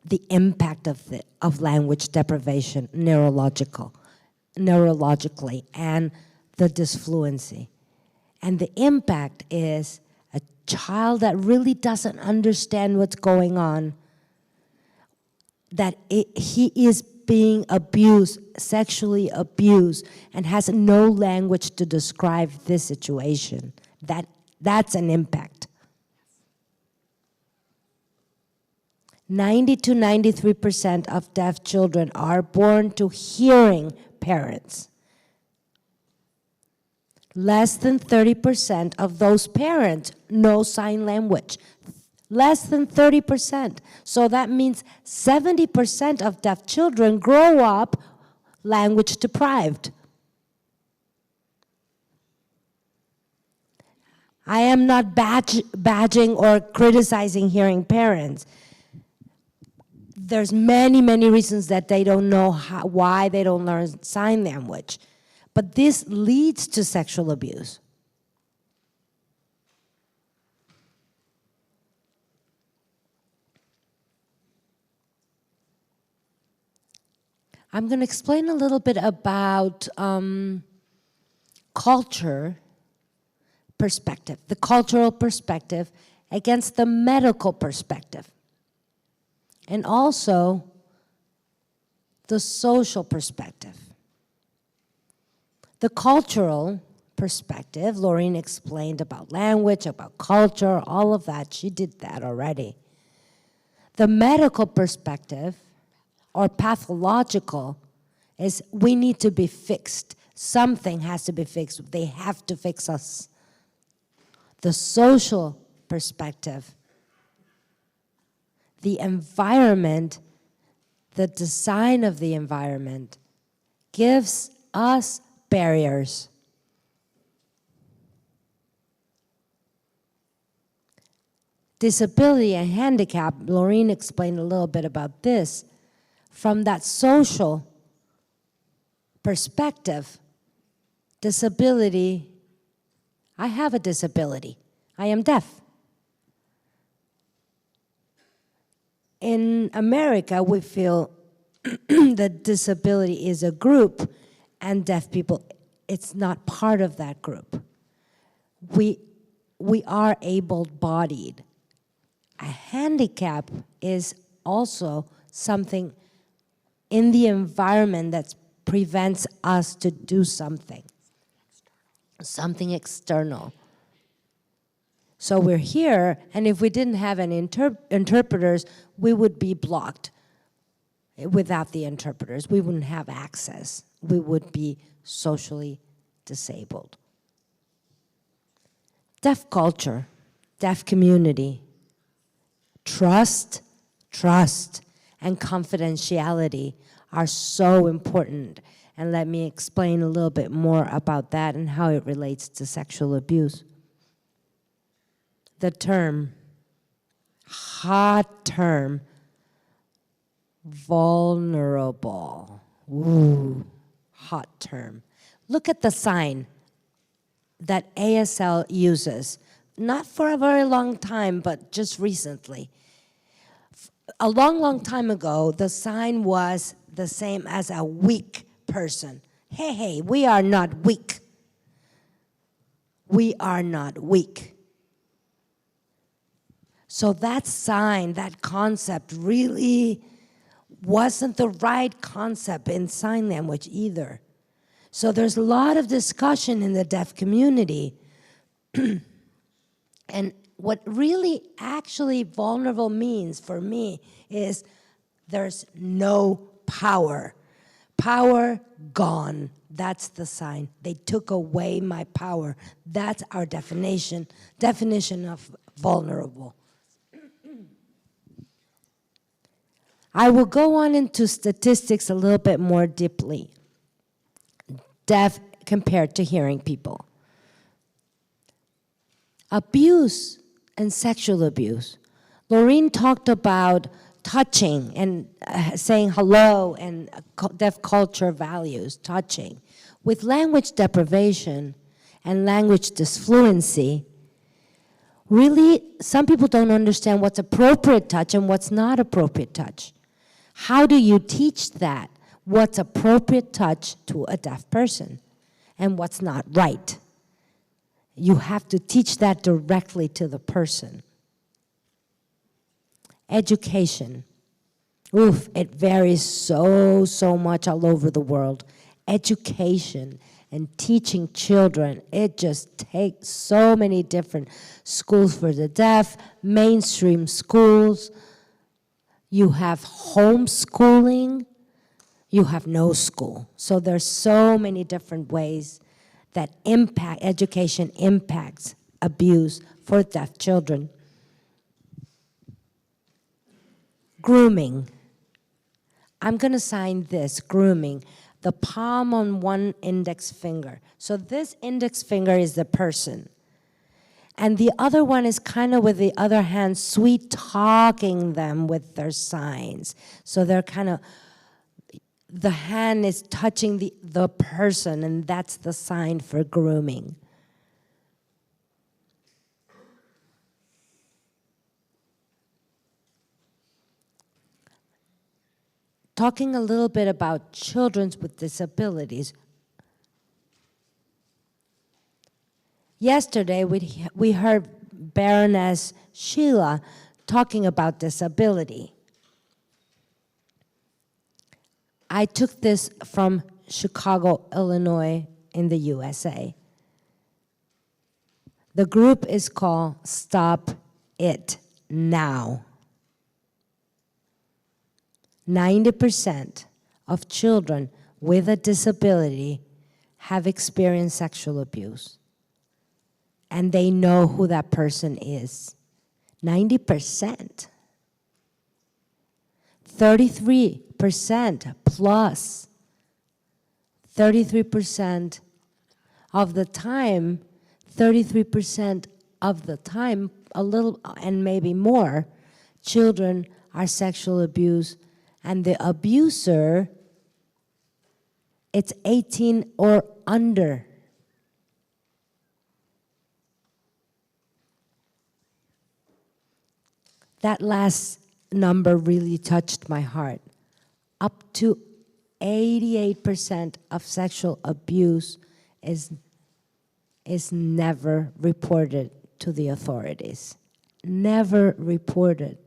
The impact of language deprivation neurologically and the disfluency. And the impact is a child that really doesn't understand what's going on, that he is being abused, sexually abused, and has no language to describe this situation. That's an impact. 90 to 93% of deaf children are born to hearing parents. Less than 30% of those parents know sign language. Less than 30%. So that means 70% of deaf children grow up language deprived. I am not badging or criticizing hearing parents. There's many, many reasons that they don't know why they don't learn sign language. But this leads to sexual abuse. I'm going to explain a little bit about culture perspective, the cultural perspective against the medical perspective, and also the social perspective. The cultural perspective, Laureen explained about language, about culture, all of that. She did that already. The medical perspective, or pathological, is we need to be fixed. Something has to be fixed. They have to fix us. The social perspective, the environment, the design of the environment gives us barriers. Disability and handicap, Laureen explained a little bit about this. From that social perspective, disability, I have a disability. I am deaf. In America, we feel that disability is a group, and deaf people, it's not part of that group. We are able-bodied. A handicap is also something in the environment that prevents us to do something external. So we're here, and if we didn't have any interpreters, we would be blocked. Without the interpreters, we wouldn't have access. We would be socially disabled. Deaf culture, deaf community, trust, and confidentiality are so important. And let me explain a little bit more about that and how it relates to sexual abuse. The term, hot term, vulnerable. Ooh, hot term. Look at the sign that ASL uses, not for a very long time, but just recently. A long, long time ago, the sign was the same as a weak person. Hey, we are not weak. We are not weak. So that sign, that concept really wasn't the right concept in sign language either. So there's a lot of discussion in the deaf community. And what really actually vulnerable means for me is there's no power. Power gone. That's the sign. They took away my power. That's our definition of vulnerable. I will go on into statistics a little bit more deeply. Deaf compared to hearing people. Abuse and sexual abuse. Laureen talked about touching and saying hello and deaf culture values, touching. With language deprivation and language disfluency, really, some people don't understand what's appropriate touch and what's not appropriate touch. How do you teach that? What's appropriate touch to a deaf person and what's not right? You have to teach that directly to the person. Education. Oof, it varies so much all over the world. Education and teaching children, it just takes so many different schools for the deaf, mainstream schools. You have homeschooling, you have no school. So there's so many different ways that education impacts abuse for deaf children. Grooming. I'm going to sign this, grooming, the palm on one index finger. So this index finger is the person. And the other one is kind of with the other hand, sweet talking them with their signs. So they're kind of, the hand is touching the person, and that's the sign for grooming. Talking a little bit about children with disabilities. Yesterday, we heard Baroness Sheila talking about disability. I took this from Chicago, Illinois, in the USA. The group is called Stop It Now. 90% of children with a disability have experienced sexual abuse. And they know who that person is. 90%. 33% plus. 33% of the time, 33% of the time, a little and maybe more, children are sexual abused, and the abuser, it's 18 or under. That last number really touched my heart. Up to 88% of sexual abuse is never reported to the authorities. Never reported.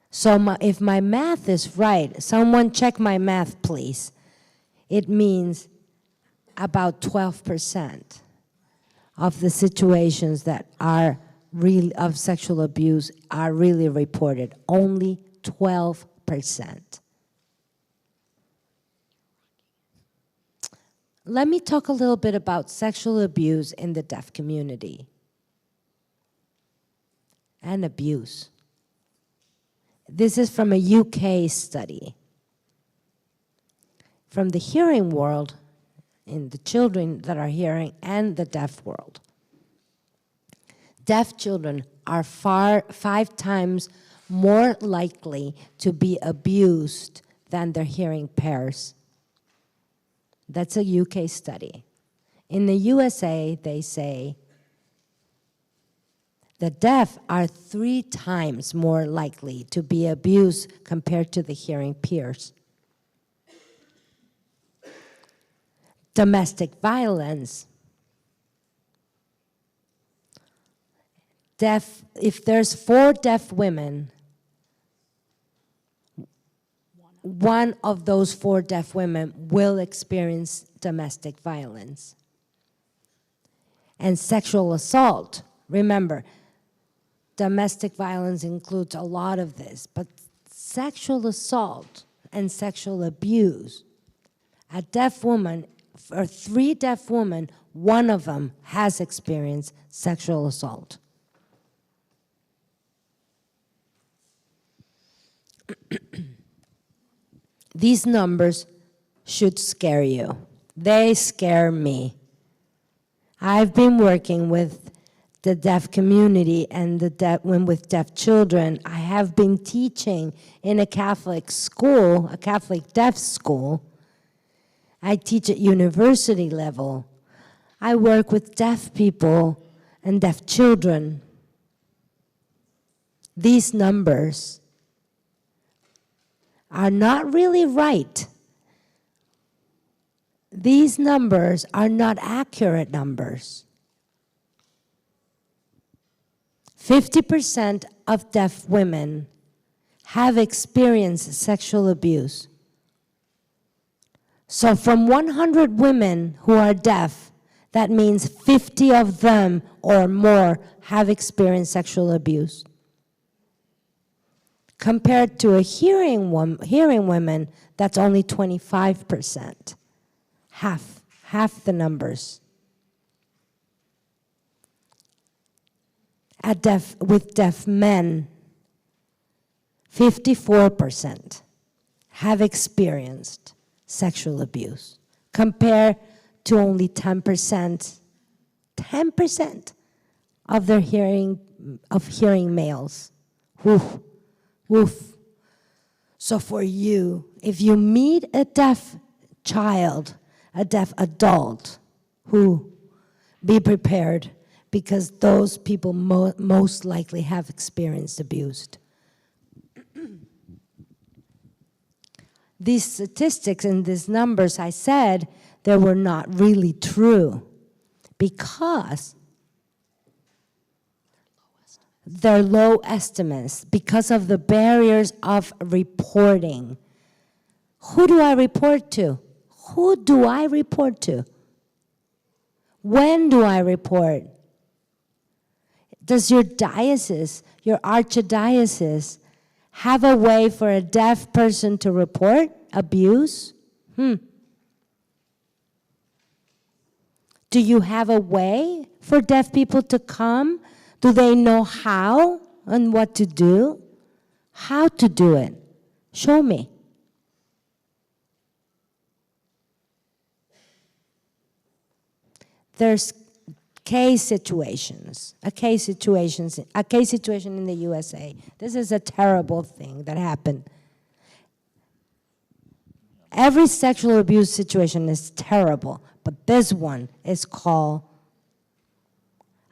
So if my math is right, someone check my math, please. It means about 12% of the situations that are really of sexual abuse are really reported. Only 12%. Let me talk a little bit about sexual abuse in the deaf community and abuse. This is from a UK study. From the hearing world, in the children that are hearing, and the deaf world. Deaf children are 5 times more likely to be abused than their hearing pairs. That's a UK study. In the USA, they say the deaf are 3 times more likely to be abused compared to the hearing peers. Domestic violence. If there's 4 deaf women, one of those 4 deaf women will experience domestic violence. And sexual assault. Remember, domestic violence includes a lot of this, but sexual assault and sexual abuse, a deaf woman, or 3 deaf women, one of them has experienced sexual assault. These numbers should scare you. They scare me. I've been working with the deaf community and with deaf children. I have been teaching in a Catholic school, a Catholic deaf school. I teach at university level. I work with deaf people and deaf children. These numbers are not really right. These numbers are not accurate numbers. 50% of deaf women have experienced sexual abuse. So from 100 women who are deaf, that means 50 of them or more have experienced sexual abuse. Compared to a hearing women, that's only 25%. Half the numbers. With deaf men, 54% have experienced sexual abuse, compared to only 10% 10% of their hearing males. Woof, woof. So for you, if you meet a deaf child, a deaf adult, be prepared, because those people most likely have experienced abuse. These statistics and these numbers I said, they were not really true, because they're low estimates because of the barriers of reporting. Who do I report to? Who do I report to? When do I report? Does your diocese, your archdiocese, have a way for a deaf person to report abuse? Do you have a way for deaf people to come? Do they know how and what to do? How to do it? Show me. There's a case situation in the USA. This is a terrible thing that happened. Every sexual abuse situation is terrible, but this one is called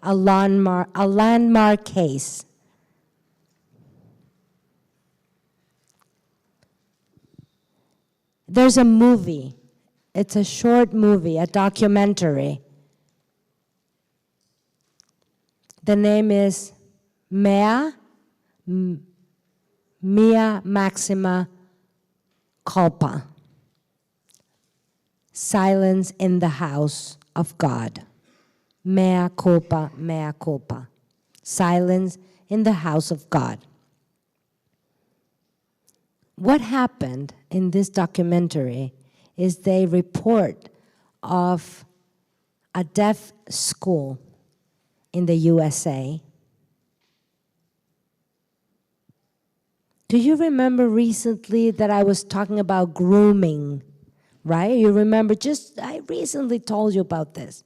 a landmark case. There's a movie. It's a short movie, a documentary. The name is Mea Maxima Culpa. Silence in the house of God. Mea culpa, mea culpa. Silence in the house of God. What happened in this documentary is they report of a deaf school in the USA. Do you remember recently that I was talking about grooming, right? You remember, I recently told you about this.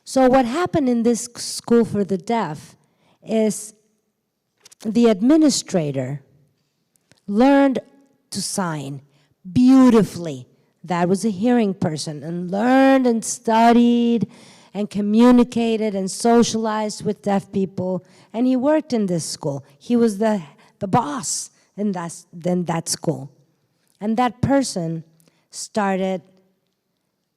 So what happened in this school for the deaf is the administrator learned to sign beautifully. That was a hearing person, and learned and studied and communicated and socialized with deaf people, and he worked in this school. He was the boss in that school. And that person started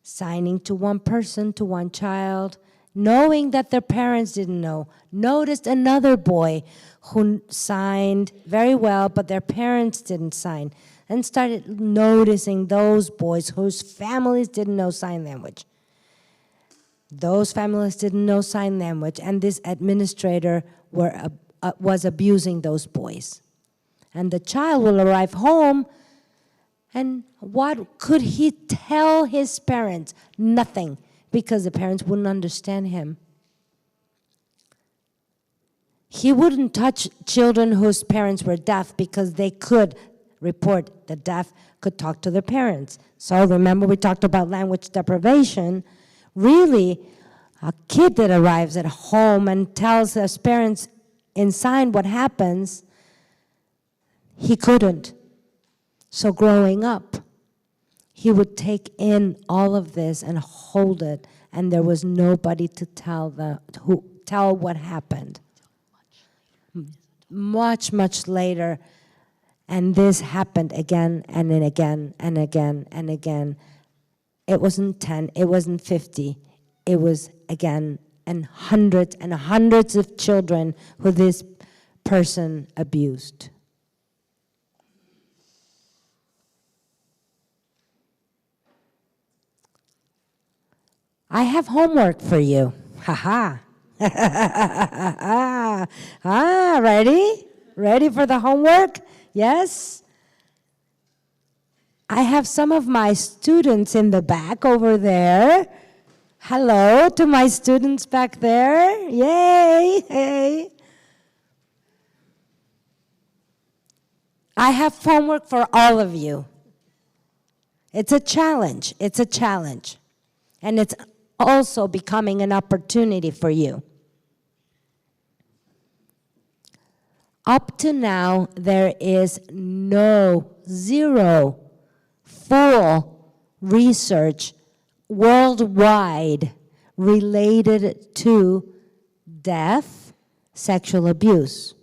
signing to one person, to one child, knowing that their parents didn't know. Noticed another boy who signed very well, but their parents didn't sign, and started noticing those boys whose families didn't know sign language. Those families didn't know sign language, and this administrator was abusing those boys. And the child will arrive home, and what could he tell his parents? Nothing, because the parents wouldn't understand him. He wouldn't touch children whose parents were deaf, because they could report the deaf, could talk to their parents. So remember, we talked about language deprivation. Really, a kid that arrives at home and tells his parents in sign what happens, he couldn't. So growing up, he would take in all of this and hold it, and there was nobody to tell what happened. Much, much later, and this happened again and then again and again and again. It wasn't 10, it wasn't 50, it was again and hundreds of children who this person abused. I have homework for you. Ha ha. Ready? Ready for the homework? Yes? I have some of my students in the back over there. Hello to my students back there. Yay! Hey. I have homework for all of you. It's a challenge. It's a challenge. And it's also becoming an opportunity for you. Up to now, there is zero full research worldwide related to deaf sexual abuse.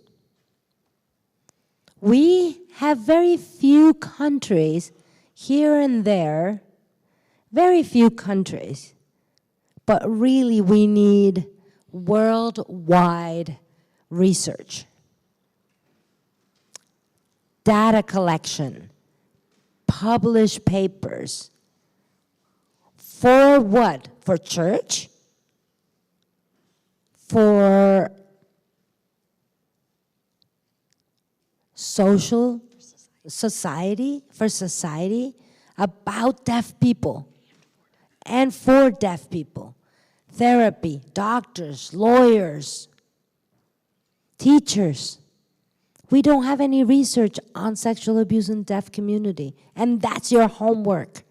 We have very few countries here and there, very few countries, but really we need worldwide research. Data collection, publish papers. For what? For church? For social society? For society? About deaf people and for deaf people. Therapy, doctors, lawyers, teachers. We don't have any research on sexual abuse in deaf community, and that's your homework.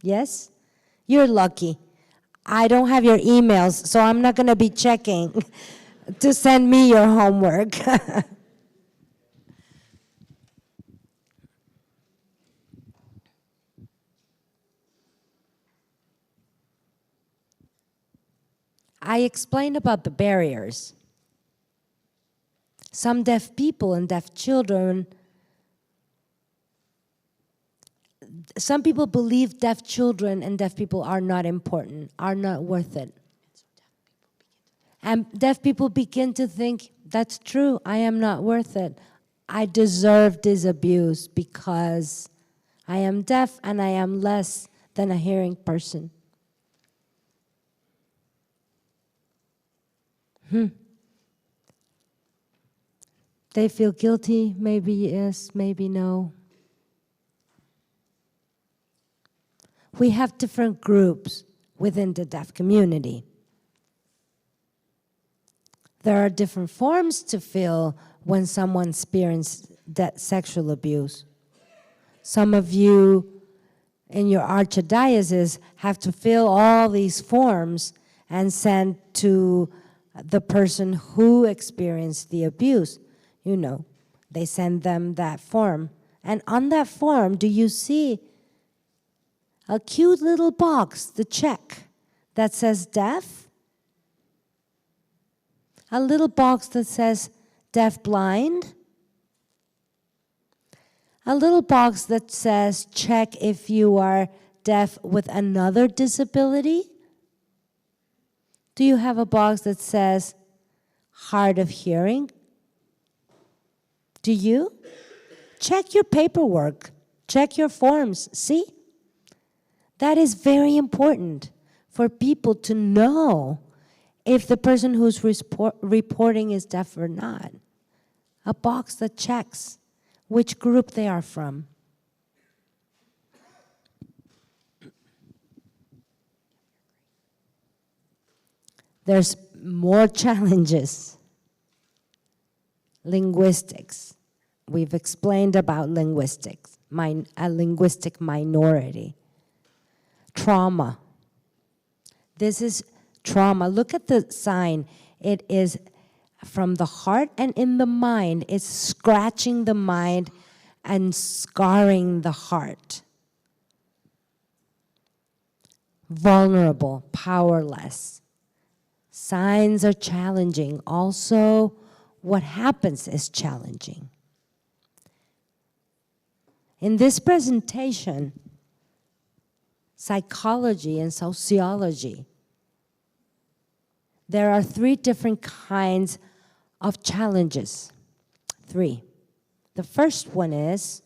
Yes? You're lucky. I don't have your emails, so I'm not going to be checking to send me your homework. I explained about the barriers. Some deaf people and deaf children, some people believe deaf children and deaf people are not important, are not worth it. And deaf people begin to think, that's true, I am not worth it. I deserve this abuse because I am deaf and I am less than a hearing person. They feel guilty, maybe yes, maybe no. We have different groups within the deaf community. There are different forms to feel when someone experiences that sexual abuse. Some of you in your Archdiocese have to fill all these forms and send to the person who experienced the abuse. You know, they send them that form. And on that form, do you see a cute little box, the check, that says deaf? A little box that says deaf-blind? A little box that says check if you are deaf with another disability? Do you have a box that says hard of hearing? Do you? Check your paperwork. Check your forms. See? That is very important for people to know if the person who's reporting is deaf or not. A box that checks which group they are from. There's more challenges. Linguistics. We've explained about linguistics, a linguistic minority. Trauma. This is trauma. Look at the sign. It is from the heart and in the mind. It's scratching the mind and scarring the heart. Vulnerable, powerless. Signs are challenging. Also, what happens is challenging. In this presentation, psychology and sociology, there are 3 different kinds of challenges. 3. The first one is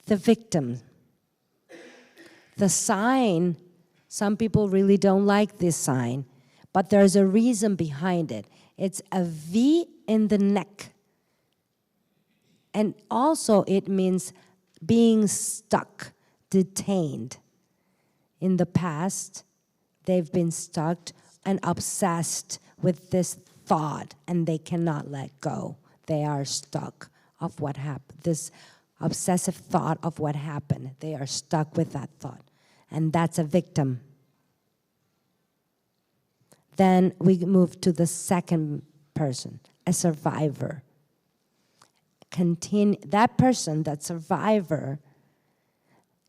the victim. The sign, some people really don't like this sign, but there's a reason behind it. It's a V in the neck. And also it means being stuck, detained. In the past, they've been stuck and obsessed with this thought, and they cannot let go. They are stuck of what happened, this obsessive thought of what happened. They are stuck with that thought, and that's a victim. Then we move to the second person, a survivor. That person, that survivor,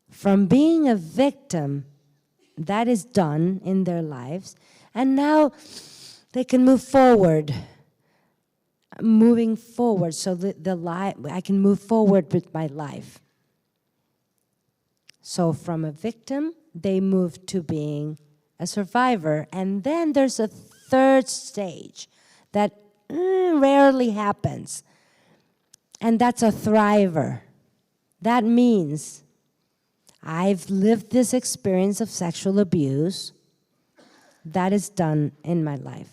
from being a victim, that is done in their lives, and now they can move forward. Moving forward, so I can move forward with my life. So from a victim, they move to being a survivor. And then there's a third stage that rarely happens. And that's a thriver. That means I've lived this experience of sexual abuse. That is done in my life.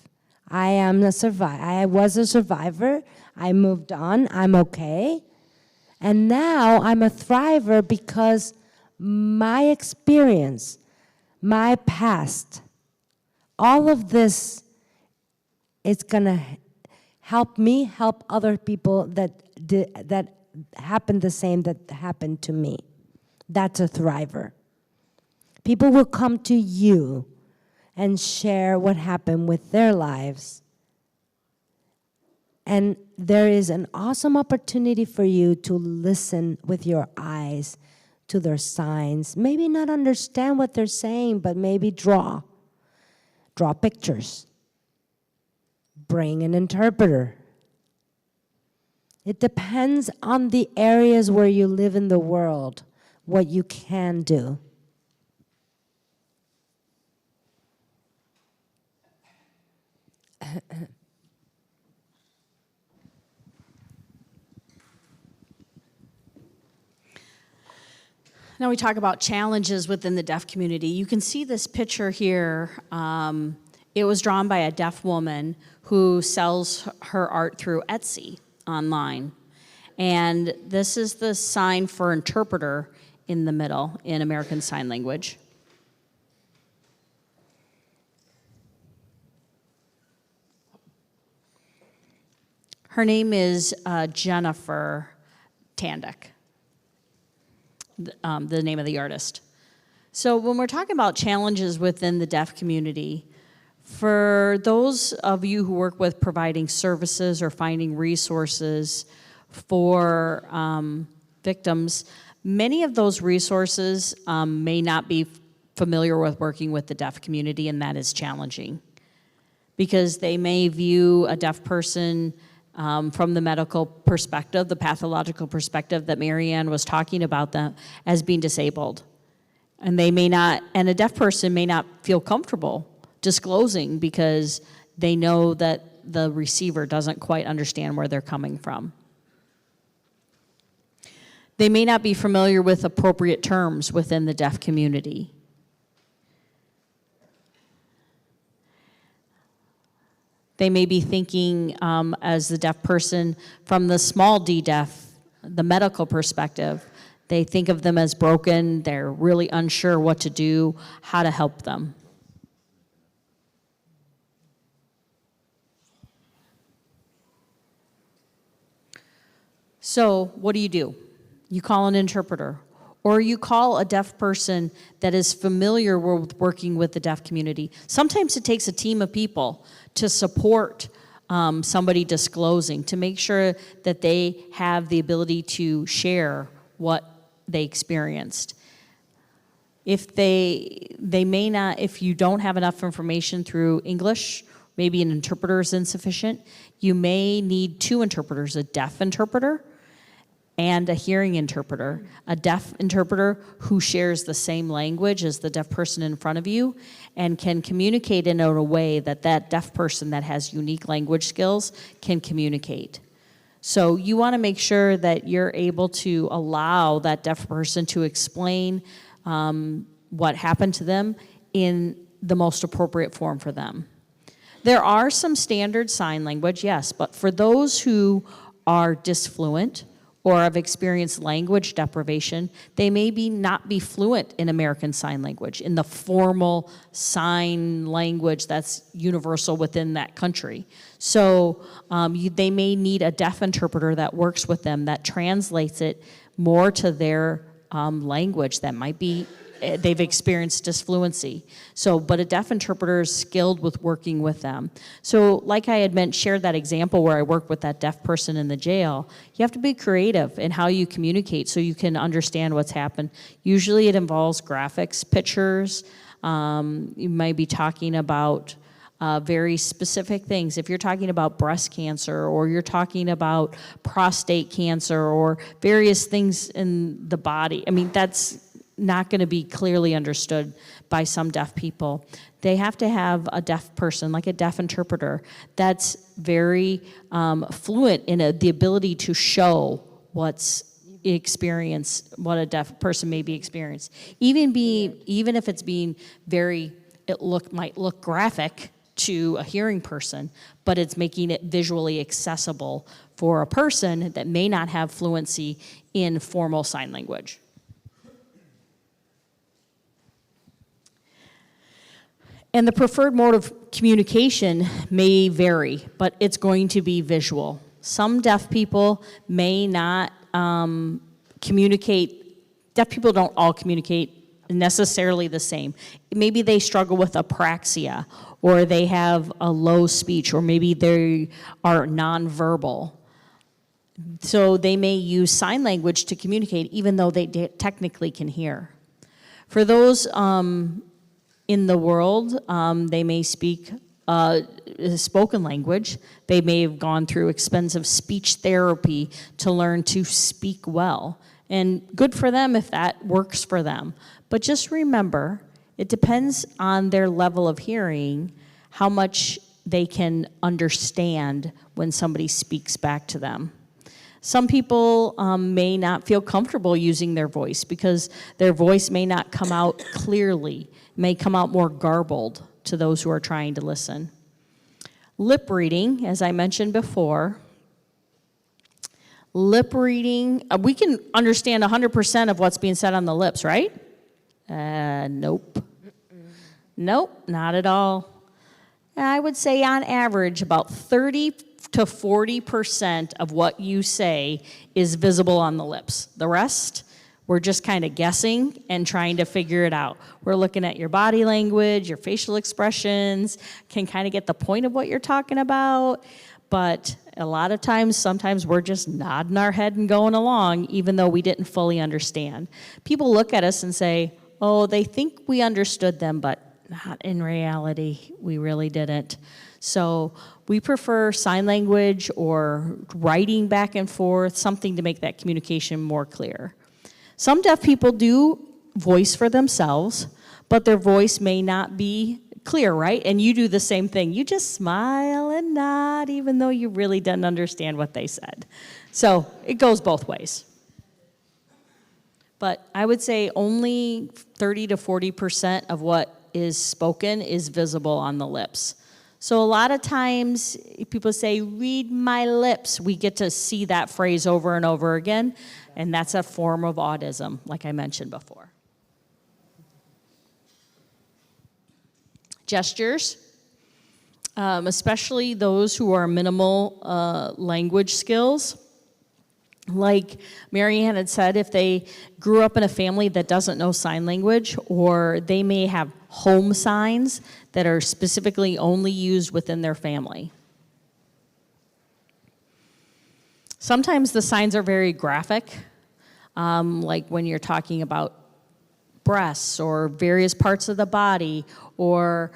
I am a survivor. I was a survivor. I moved on. I'm okay. And now I'm a thriver because my experience, my past, all of this is going to help me help other people that happened the same that happened to me. That's a thriver. People will come to you and share what happened with their lives. And there is an awesome opportunity for you to listen with your eyes to their signs. Maybe not understand what they're saying, but maybe draw pictures. Bring an interpreter. It depends on the areas where you live in the world, what you can do. Now we talk about challenges within the deaf community. You can see this picture here. It was drawn by a deaf woman who sells her art through Etsy online. And this is the sign for interpreter in the middle in American Sign Language. Her name is Jennifer Tandick, the name of the artist. So when we're talking about challenges within the deaf community, for those of you who work with providing services or finding resources for victims, many of those resources may not be familiar with working with the deaf community, and that is challenging because they may view a deaf person from the medical perspective, the pathological perspective that Maryann was talking about, them as being disabled. And they may not, and a deaf person may not feel comfortable disclosing because they know that the receiver doesn't quite understand where they're coming from. They may not be familiar with appropriate terms within the deaf community. They may be thinking as the deaf person from the small d deaf, the medical perspective. They think of them as broken. They're really unsure what to do, how to help them. So what do? You call an interpreter, or you call a deaf person that is familiar with working with the deaf community. Sometimes it takes a team of people to support somebody disclosing, to make sure that they have the ability to share what they experienced. If they may not, if you don't have enough information through English, maybe an interpreter is insufficient, you may need two interpreters, a deaf interpreter and a hearing interpreter. A deaf interpreter who shares the same language as the deaf person in front of you and can communicate in a way that that deaf person that has unique language skills can communicate. So you want to make sure that you're able to allow that deaf person to explain what happened to them in the most appropriate form for them. There are some standard sign language, yes, but for those who are disfluent or have experienced language deprivation, they may not be fluent in American Sign Language, in the formal sign language that's universal within that country. So they may need a deaf interpreter that works with them, that translates it more to their language that might be they've experienced disfluency. So, but a deaf interpreter is skilled with working with them. So like I had shared that example where I worked with that deaf person in the jail, you have to be creative in how you communicate so you can understand what's happened. Usually it involves graphics, pictures. You might be talking about very specific things. If you're talking about breast cancer, or you're talking about prostate cancer, or various things in the body, I mean, that's not going to be clearly understood by some deaf people. They have to have a deaf person, like a deaf interpreter, that's very fluent in the ability to show what a deaf person may be experiencing. Even if it's being might look graphic to a hearing person, but it's making it visually accessible for a person that may not have fluency in formal sign language. And the preferred mode of communication may vary, but it's going to be visual. Some deaf people may not communicate. Deaf people don't all communicate necessarily the same. Maybe they struggle with apraxia, or they have a low speech, or maybe they are nonverbal. So they may use sign language to communicate even though they technically can hear. For those in the world, they may speak spoken language. They may have gone through expensive speech therapy to learn to speak well. And good for them if that works for them. But just remember, it depends on their level of hearing, how much they can understand when somebody speaks back to them. Some people may not feel comfortable using their voice because their voice may not come out clearly, may come out more garbled to those who are trying to listen. Lip reading, as I mentioned before, lip reading, we can understand 100% of what's being said on the lips, right? Nope. Nope, not at all. I would say on average about 30 to 40% of what you say is visible on the lips. The rest, we're just kind of guessing and trying to figure it out. We're looking at your body language, your facial expressions, can kind of get the point of what you're talking about, but a lot of times, sometimes we're just nodding our head and going along even though we didn't fully understand. People look at us and say, oh, they think we understood them, but not in reality, we really didn't. So we prefer sign language or writing back and forth, something to make that communication more clear. Some deaf people do voice for themselves, but their voice may not be clear, right? And you do the same thing. You just smile and nod even though you really didn't understand what they said. So it goes both ways. But I would say only 30 to 40% of what is spoken is visible on the lips. So a lot of times people say, read my lips. We get to see that phrase over and over again, and that's a form of autism, like I mentioned before. Gestures, especially those who are minimal language skills. Like Maryann had said, if they grew up in a family that doesn't know sign language, or they may have home signs that are specifically only used within their family. Sometimes the signs are very graphic, like when you're talking about breasts or various parts of the body, or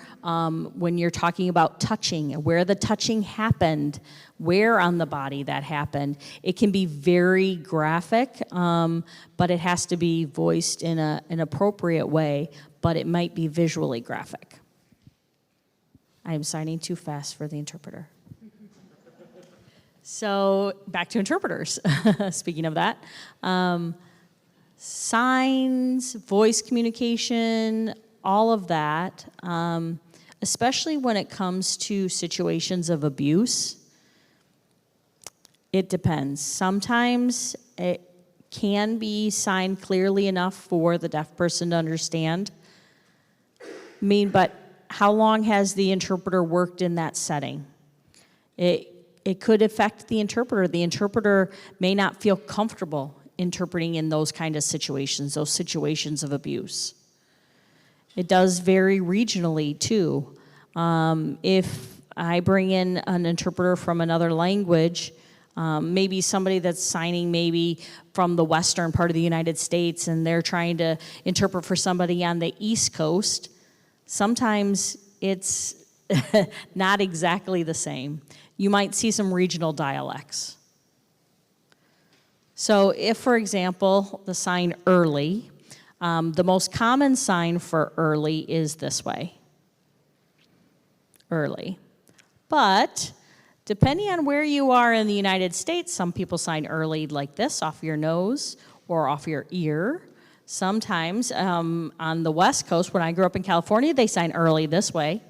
when you're talking about touching, where the touching happened, where on the body that happened. It can be very graphic, but it has to be voiced in an appropriate way, but it might be visually graphic. I am signing too fast for the interpreter. So back to interpreters, speaking of that. Signs, voice communication, all of that, especially when it comes to situations of abuse, it depends. Sometimes it can be signed clearly enough for the deaf person to understand. But how long has the interpreter worked in that setting? It could affect the interpreter. The interpreter may not feel comfortable interpreting in those kind of situations, those situations of abuse. It does vary regionally too. If I bring in an interpreter from another language, maybe somebody that's signing maybe from the western part of the United States and they're trying to interpret for somebody on the East Coast, sometimes it's not exactly the same. You might see some regional dialects. So if, for example, the sign early, the most common sign for early is this way, early. But depending on where you are in the United States, some people sign early like this, off your nose or off your ear. Sometimes on the West Coast, when I grew up in California, they sign early this way,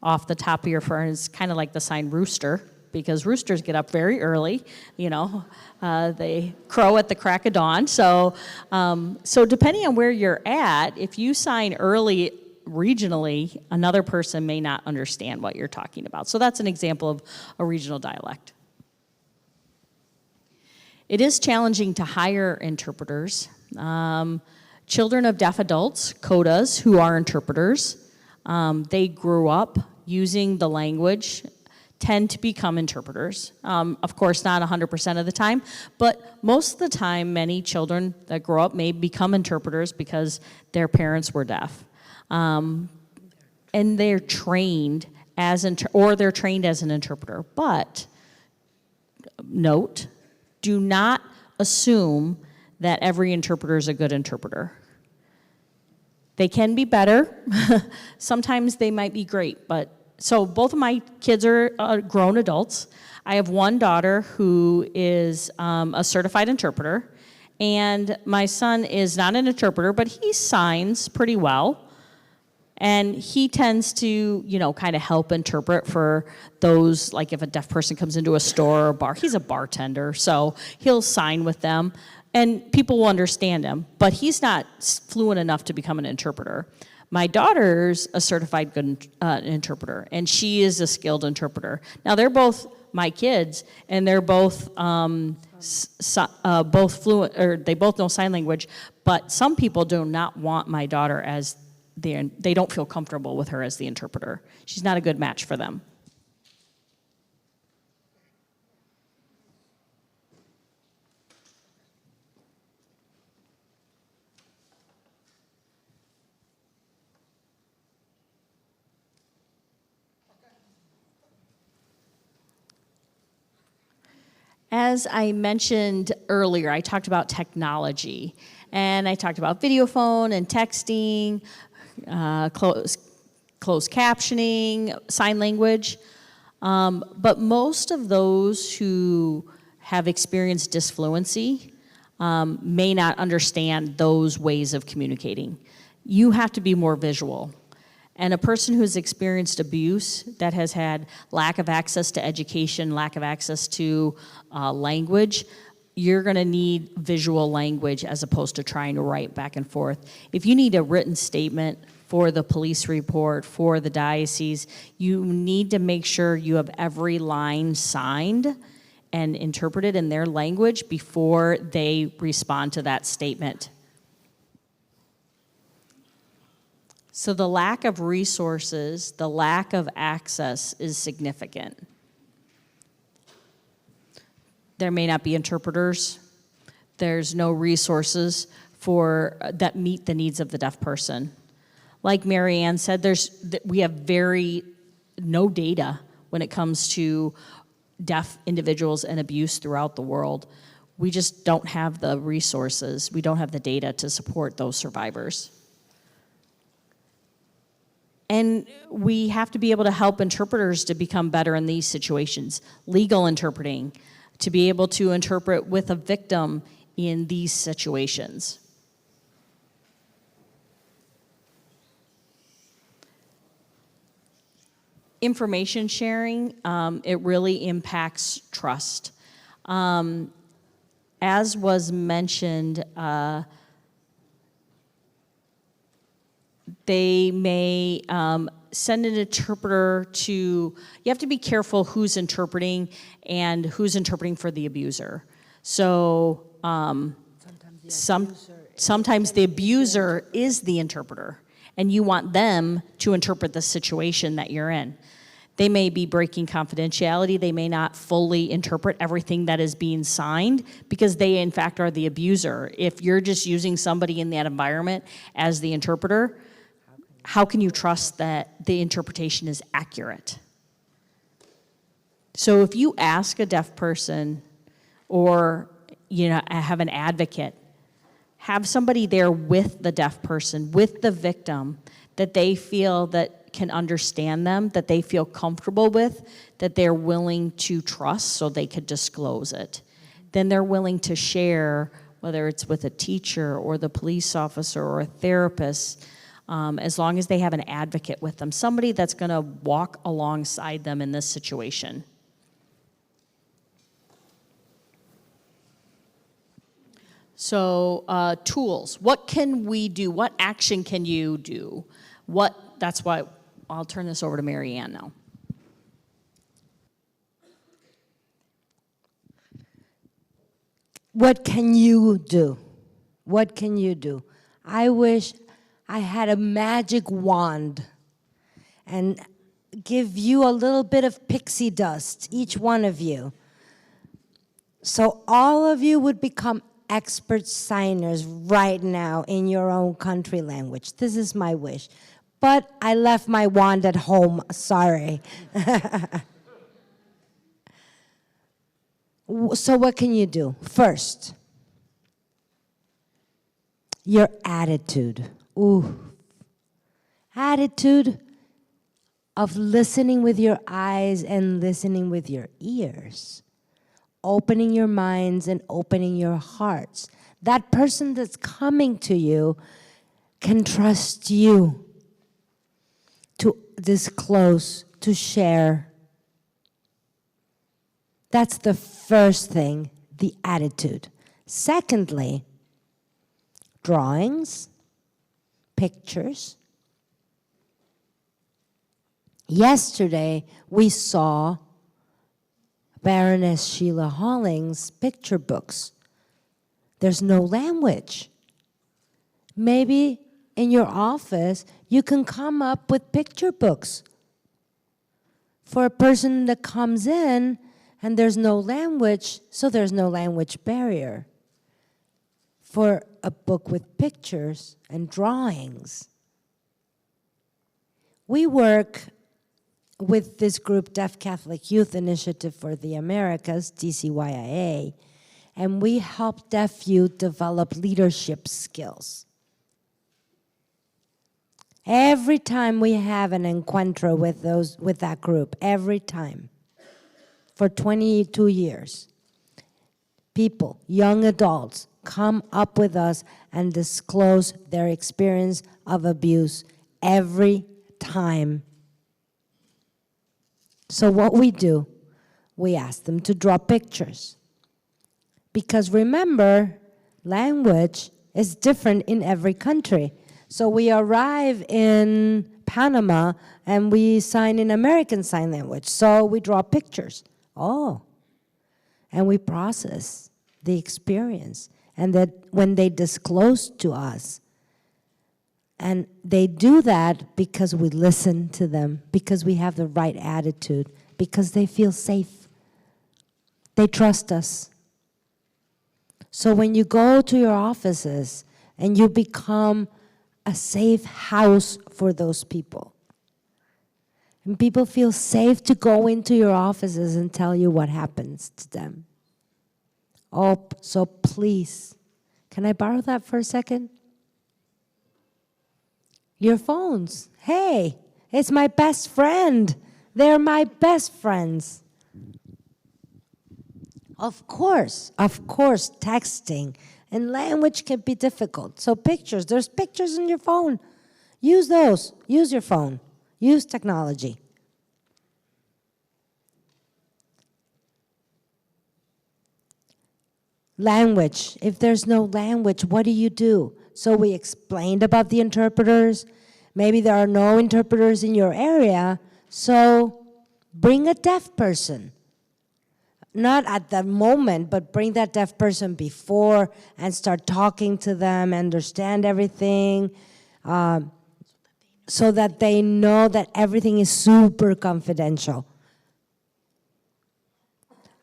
off the top of your fur. It's kind of like the sign rooster, because roosters get up very early, you know. They crow at the crack of dawn. So depending on where you're at, if you sign early regionally, another person may not understand what you're talking about. So that's an example of a regional dialect. It is challenging to hire interpreters. Children of deaf adults, CODAs, who are interpreters, they grew up using the language, tend to become interpreters. Of course, not 100% of the time, but most of the time, many children that grow up may become interpreters because their parents were deaf. And they're trained as, or they're trained as an interpreter. But note, do not assume that every interpreter is a good interpreter. They can be better. Sometimes they might be great, but so both of my kids are grown adults. I have one daughter who is a certified interpreter, and my son is not an interpreter, but he signs pretty well. And he tends to, you know, kind of help interpret for those, like if a deaf person comes into a store or a bar. He's a bartender, so he'll sign with them, and people will understand him. But he's not fluent enough to become an interpreter. My daughter's a certified good interpreter, and she is a skilled interpreter. Now, they're both my kids, and they're both both fluent, or they both know sign language, but some people do not want my daughter as they don't feel comfortable with her as the interpreter. She's not a good match for them. As I mentioned earlier, I talked about technology, and I talked about video phone and texting, closed captioning, sign language. But most of those who have experienced disfluency may not understand those ways of communicating. You have to be more visual. And a person who's experienced abuse, that has had lack of access to education, lack of access to language, you're gonna need visual language as opposed to trying to write back and forth. If you need a written statement for the police report, for the diocese, you need to make sure you have every line signed and interpreted in their language before they respond to that statement. So the lack of resources, the lack of access is significant. There may not be interpreters. There's no resources that meet the needs of the deaf person. Like Maryann said, we have no data when it comes to deaf individuals and abuse throughout the world. We just don't have the resources. We don't have the data to support those survivors. And we have to be able to help interpreters to become better in these situations. Legal interpreting, to be able to interpret with a victim in these situations. Information sharing, it really impacts trust. As was mentioned, they may send an interpreter to, you have to be careful who's interpreting and who's interpreting for the abuser. So sometimes the abuser is the interpreter, and you want them to interpret the situation that you're in. They may be breaking confidentiality. They may not fully interpret everything that is being signed because they, in fact, are the abuser. If you're just using somebody in that environment as the interpreter, how can you trust that the interpretation is accurate? So if you ask a deaf person or have an advocate, have somebody there with the deaf person, with the victim, that they feel that can understand them, that they feel comfortable with, that they're willing to trust so they could disclose it. Then they're willing to share, whether it's with a teacher or the police officer or a therapist, as long as they have an advocate with them, somebody that's going to walk alongside them in this situation. So tools, what can we do? What action can you do? That's why I'll turn this over to Maryann now. What can you do? What can you do? I wish I had a magic wand and give you a little bit of pixie dust, each one of you. So all of you would become expert signers right now in your own country language. This is my wish. But I left my wand at home, sorry. So what can you do? First, your attitude. Ooh. Attitude of listening with your eyes and listening with your ears. Opening your minds and opening your hearts. That person that's coming to you can trust you to disclose, to share. That's the first thing, the attitude. Secondly, drawings, pictures. Yesterday, we saw Baroness Sheila Holling's picture books. There's no language. Maybe in your office, you can come up with picture books for a person that comes in and there's no language, so there's no language barrier. For a book with pictures and drawings. We work with this group, Deaf Catholic Youth Initiative for the Americas, DCYIA, and we help deaf youth develop leadership skills. Every time we have an encuentro with that group, every time, for 22 years, people, young adults, come up with us and disclose their experience of abuse every time. So what we do, we ask them to draw pictures. Because remember, language is different in every country. So we arrive in Panama and we sign in American Sign Language. So we draw pictures. Oh. And we process the experience. And that when they disclose to us, and they do that because we listen to them, because we have the right attitude, because they feel safe. They trust us. So when you go to your offices and you become a safe house for those people, and people feel safe to go into your offices and tell you what happens to them. Oh, so please, can I borrow that for a second? Your phones. Hey, it's my best friend. They're my best friends. Of course, texting and language can be difficult. So pictures, there's pictures in your phone. Use those. Use your phone. Use technology. Language. If there's no language, what do? So we explained about the interpreters. Maybe there are no interpreters in your area, so bring a deaf person. Not at the moment, but bring that deaf person before and start talking to them, understand everything. so that they know that everything is super confidential.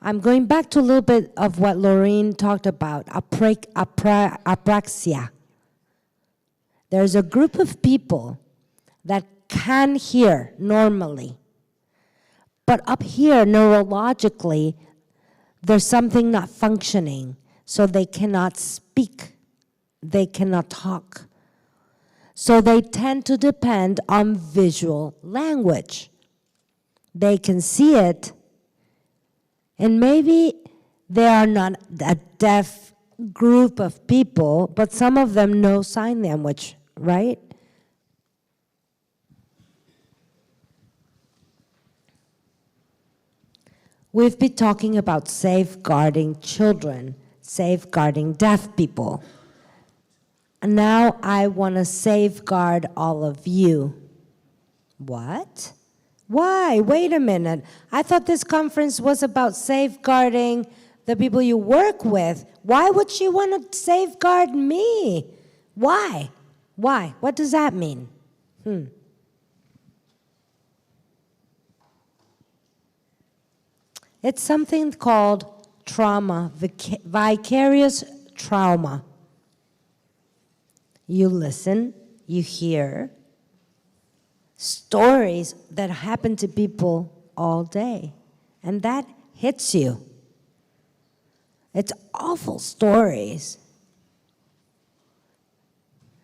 I'm going back to a little bit of what Laureen talked about, apraxia. There's a group of people that can hear normally, but up here, neurologically, there's something not functioning, so they cannot speak, they cannot talk. So they tend to depend on visual language. They can see it, and maybe they are not a deaf group of people, but some of them know sign language, right? We've been talking about safeguarding children, safeguarding deaf people. And now I want to safeguard all of you. What? Why? Wait a minute. I thought this conference was about safeguarding the people you work with. Why would she want to safeguard me? Why? Why? What does that mean? It's something called trauma, vicarious trauma. You listen, you hear stories that happen to people all day, and that hits you. It's awful stories.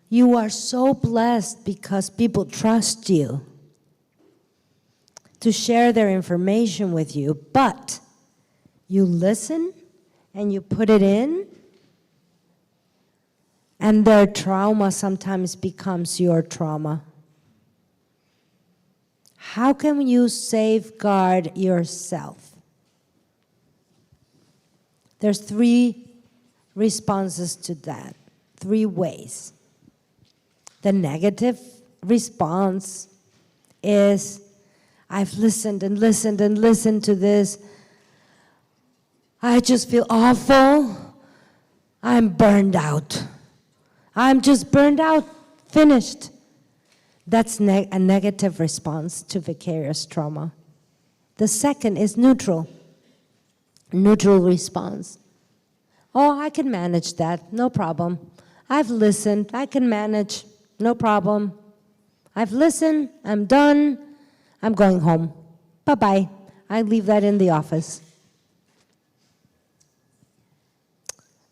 You are so blessed because people trust you to share their information with you, but you listen and you put it in, and their trauma sometimes becomes your trauma. How can you safeguard yourself? There's 3 responses to that, 3 ways. The negative response is, I've listened and listened and listened to this. I just feel awful. I'm burned out. I'm just burned out, finished. That's a negative response to vicarious trauma. The second is neutral response. Oh, I can manage that, no problem. I've listened, I can manage, no problem. I've listened, I'm done, I'm going home. Bye-bye. I leave that in the office.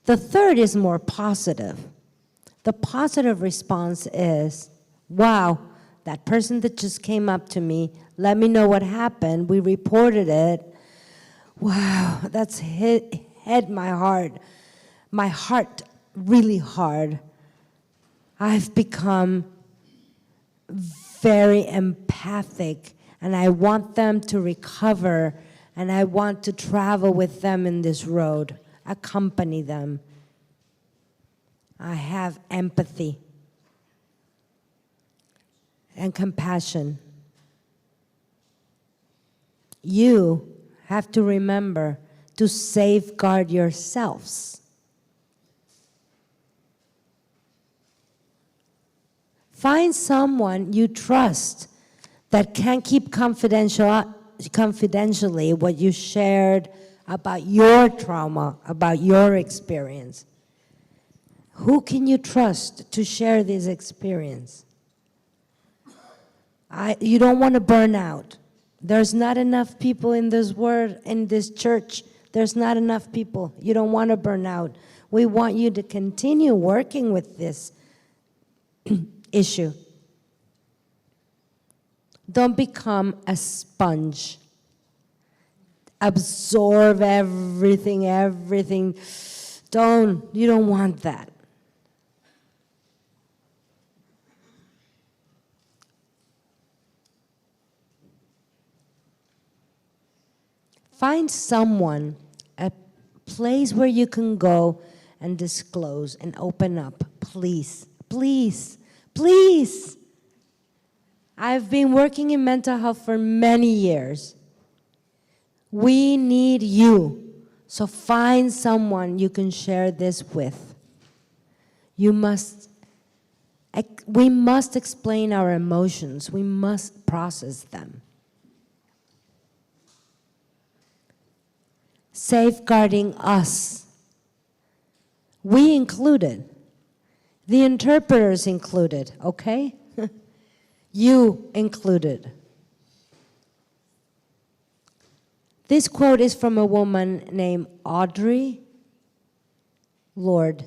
The third is more positive. The positive response is, wow, that person that just came up to me, let me know what happened, we reported it. Wow, that's hit my heart really hard. I've become very empathic, and I want them to recover, and I want to travel with them in this road, accompany them. I have empathy and compassion. You have to remember to safeguard yourselves. Find someone you trust that can keep confidentially what you shared about your trauma, about your experience. Who can you trust to share this experience? You don't want to burn out. There's not enough people in this world, in this church. There's not enough people. You don't want to burn out. We want you to continue working with this issue. Don't become a sponge. Absorb everything. You don't want that. Find someone, a place where you can go and disclose and open up. Please, please, please. I've been working in mental health for many years. We need you. So find someone you can share this with. You must We must explain our emotions. We must process them. Safeguarding us. We included. The interpreters included, okay? You included. This quote is from a woman named Audre Lorde.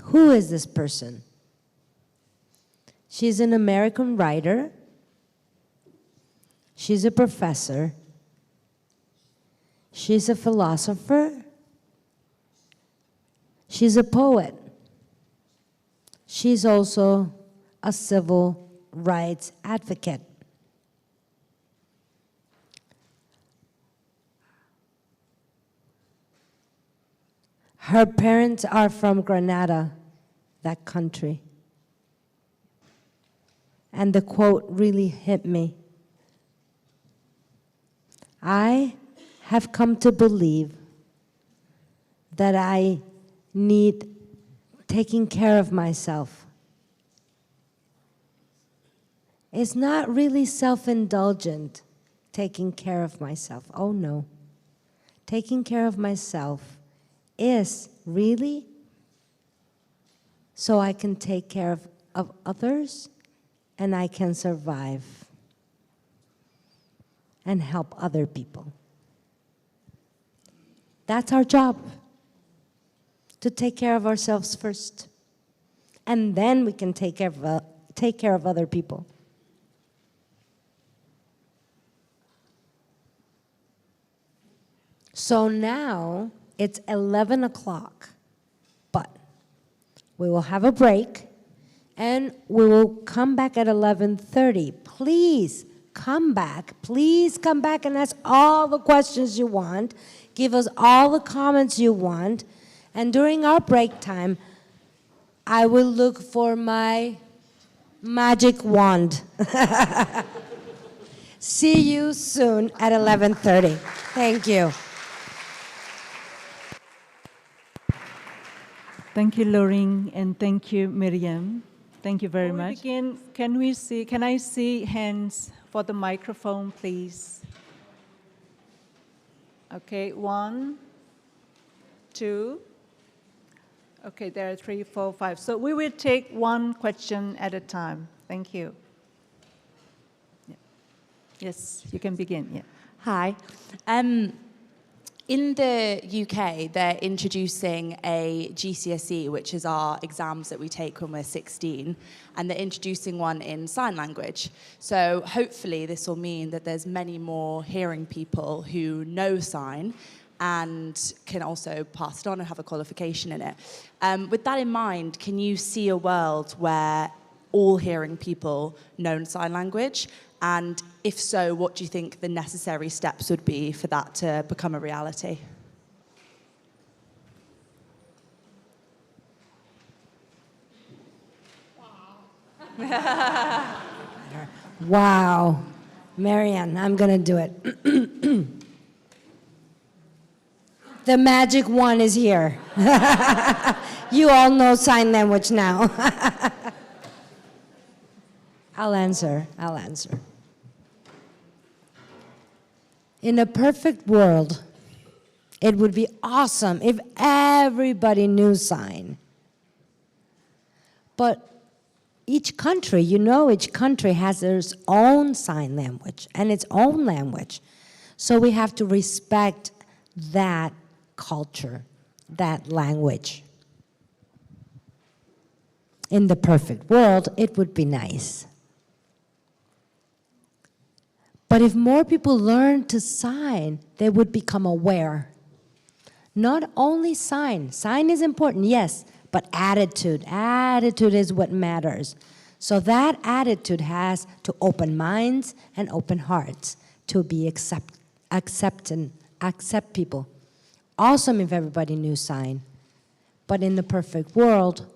Who is this person? She's an American writer. She's a professor. She's a philosopher. She's a poet. She's also a civil rights advocate. Her parents are from Grenada, that country. And the quote really hit me. I have come to believe that I need taking care of myself. It's not really self-indulgent, taking care of myself. Oh no. Taking care of myself is really so I can take care of others and I can survive and help other people. That's our job, to take care of ourselves first. And then we can take care of other people. So now it's 11 o'clock, but we will have a break and we will come back at 11:30. Please come back. Please come back and ask all the questions you want. Give us all the comments you want. And during our break time, I will look for my magic wand. See you soon at 11:30. Thank you. Thank you, Laureen, and thank you, Maryann. Thank you very much. Begin, can I see hands for the microphone, please? Okay, 1, 2. Okay, there are 3, 4, 5. So we will take one question at a time. Thank you. Yeah. Yes, you can begin. Yeah. Hi. In the UK, they're introducing a GCSE, which is our exams that we take when we're 16, and they're introducing one in sign language. So hopefully this will mean that there's many more hearing people who know sign and can also pass it on and have a qualification in it. With that in mind, can you see a world where all hearing people know sign language? And if so, what do you think the necessary steps would be for that to become a reality? Wow. Maryann, I'm going to do it. The magic one is here. You all know sign language now. I'll answer. In a perfect world, it would be awesome if everybody knew sign. But each country has its own sign language and its own language. So we have to respect that culture, that language. In the perfect world, it would be nice. But if more people learn to sign, they would become aware. Not only sign is important, yes, but attitude is what matters. So that attitude has to open minds and open hearts, to be accept people. Awesome if everybody knew sign. But in the perfect world,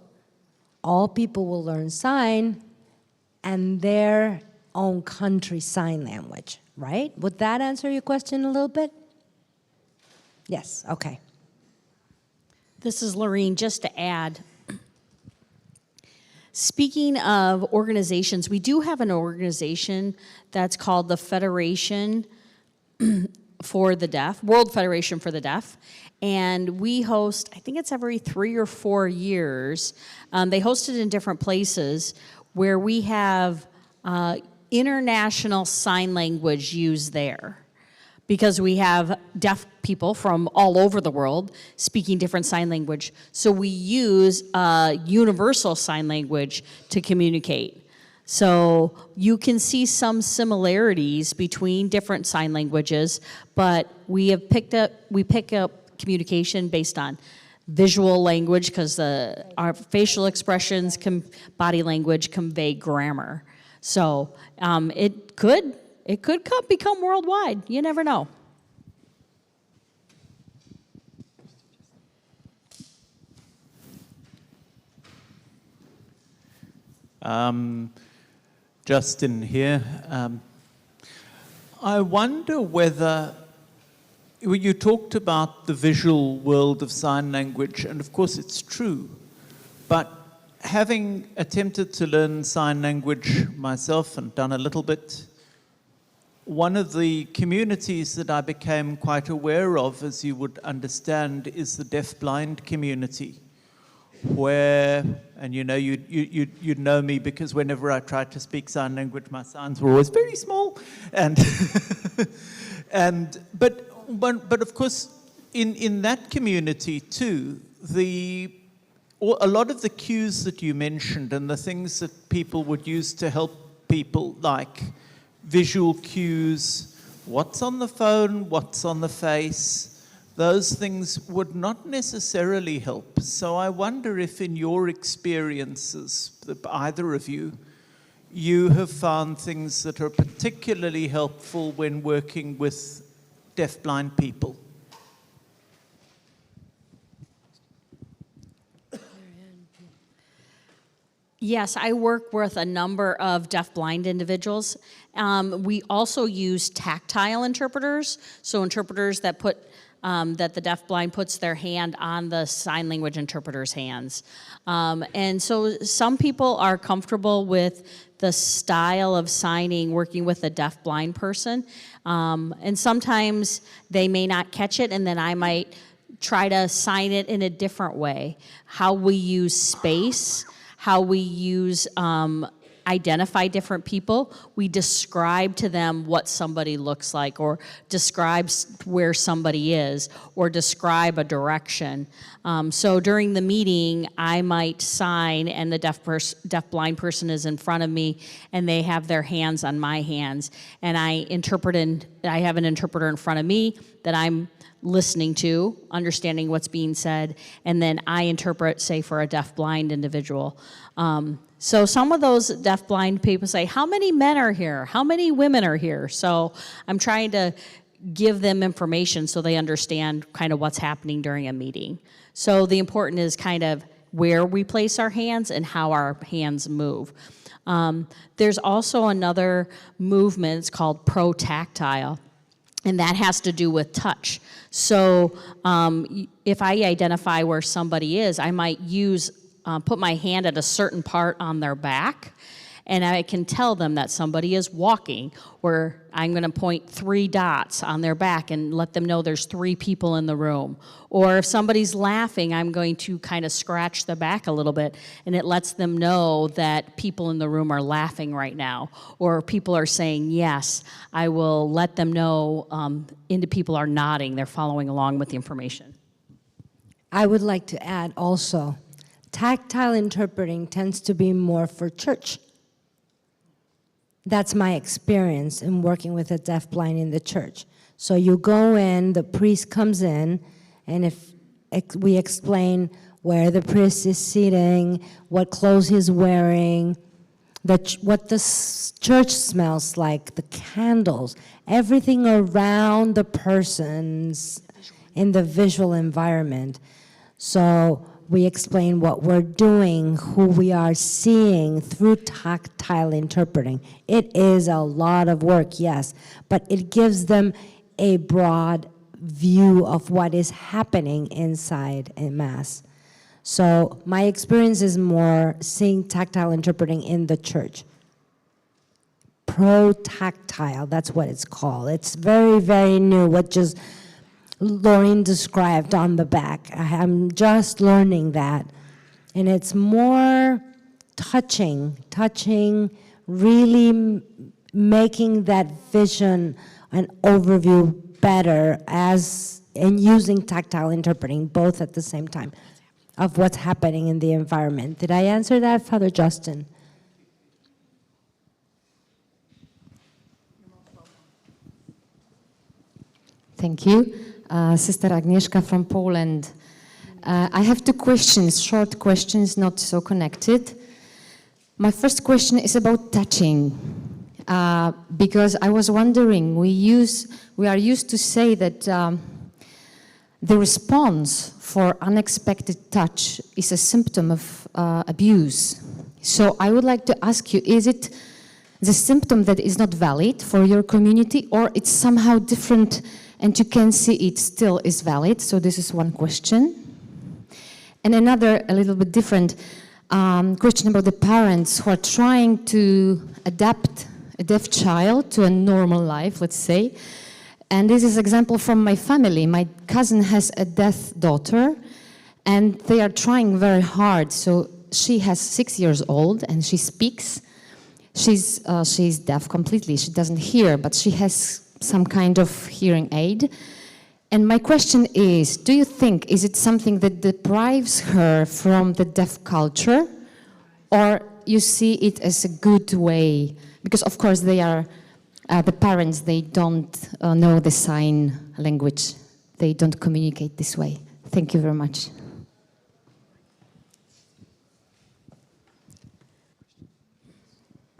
all people will learn sign and their own country sign language, right? Would that answer your question a little bit? Yes, okay. This is Laureen. Just to add, Speaking of organizations, we do have an organization that's called the Federation for the Deaf, World Federation for the Deaf. And we host, I think it's every 3 or 4 years, they host it in different places where we have international sign language used there. Because we have deaf people from all over the world speaking different sign language. So we use universal sign language to communicate. So you can see some similarities between different sign languages, but we pick up communication based on visual language because our facial expressions, body language convey grammar. So it could become worldwide. You never know. Justin here. I wonder whether you talked about the visual world of sign language, and of course it's true, but having attempted to learn sign language myself and done a little bit, one of the communities that I became quite aware of, as you would understand, is the deaf-blind community, where, and you know me because whenever I tried to speak sign language, my signs were always very small, and but of course, in that community too, a lot of the cues that you mentioned and the things that people would use to help people, like visual cues, what's on the phone, what's on the face, those things would not necessarily help. So I wonder if in your experiences, either of you, you have found things that are particularly helpful when working with deaf-blind people. Yes, I work with a number of deaf-blind individuals. We also use tactile interpreters, so interpreters that that the deaf-blind puts their hand on the sign language interpreter's hands. And so some people are comfortable with the style of signing working with a deaf-blind person, and sometimes they may not catch it, and then I might try to sign it in a different way. How we use space, how we use identify different people. We describe to them what somebody looks like, or describe where somebody is, or describe a direction. So during the meeting, I might sign, and the deaf-blind person is in front of me, and they have their hands on my hands, and I have an interpreter in front of me that I'm listening to, understanding what's being said, and then I interpret, say, for a deaf-blind individual. So some of those deaf-blind people say, how many men are here? How many women are here? So I'm trying to give them information so they understand kind of what's happening during a meeting. So the important is kind of where we place our hands and how our hands move. There's also another movement, it's called pro-tactile, and that has to do with touch. So if I identify where somebody is, I might put my hand at a certain part on their back, and I can tell them that somebody is walking, or I'm going to point 3 dots on their back and let them know there's 3 people in the room. Or if somebody's laughing, I'm going to kind of scratch the back a little bit, and it lets them know that people in the room are laughing right now, or people are saying yes. I will let them know people are nodding, they're following along with the information. I would like to add also, tactile interpreting tends to be more for church. That's my experience in working with a deaf-blind in the church. So you go in, the priest comes in, and if we explain where the priest is sitting, what clothes he's wearing, what the church smells like, the candles, everything around the persons in the visual environment. So we explain what we're doing, who we are seeing through tactile interpreting. It is a lot of work, yes, but it gives them a broad view of what is happening inside a Mass. So my experience is more seeing tactile interpreting in the church. Pro-tactile, that's what it's called. It's very, very new, what just Laureen described on the back. I'm just learning that. And it's more touching, really making that vision and overview better and using tactile interpreting both at the same time of what's happening in the environment. Did I answer that, Father Justin? Thank you. Sister Agnieszka from Poland. I have two questions, short questions, not so connected. My first question is about touching, because I was wondering, we are used to say that the response for unexpected touch is a symptom of abuse. So I would like to ask you, is it the symptom that is not valid for your community, or it's somehow different and you can see it still is valid? So this is one question. And another, a little bit different question about the parents who are trying to adapt a deaf child to a normal life, let's say. And this is an example from my family. My cousin has a deaf daughter, and they are trying very hard. So she has 6 years old, and she speaks. She's deaf completely. She doesn't hear, but she has some kind of hearing aid. And my question is, do you think, is it something that deprives her from the deaf culture, or you see it as a good way? Because of course they are, the parents, they don't know the sign language. They don't communicate this way. Thank you very much.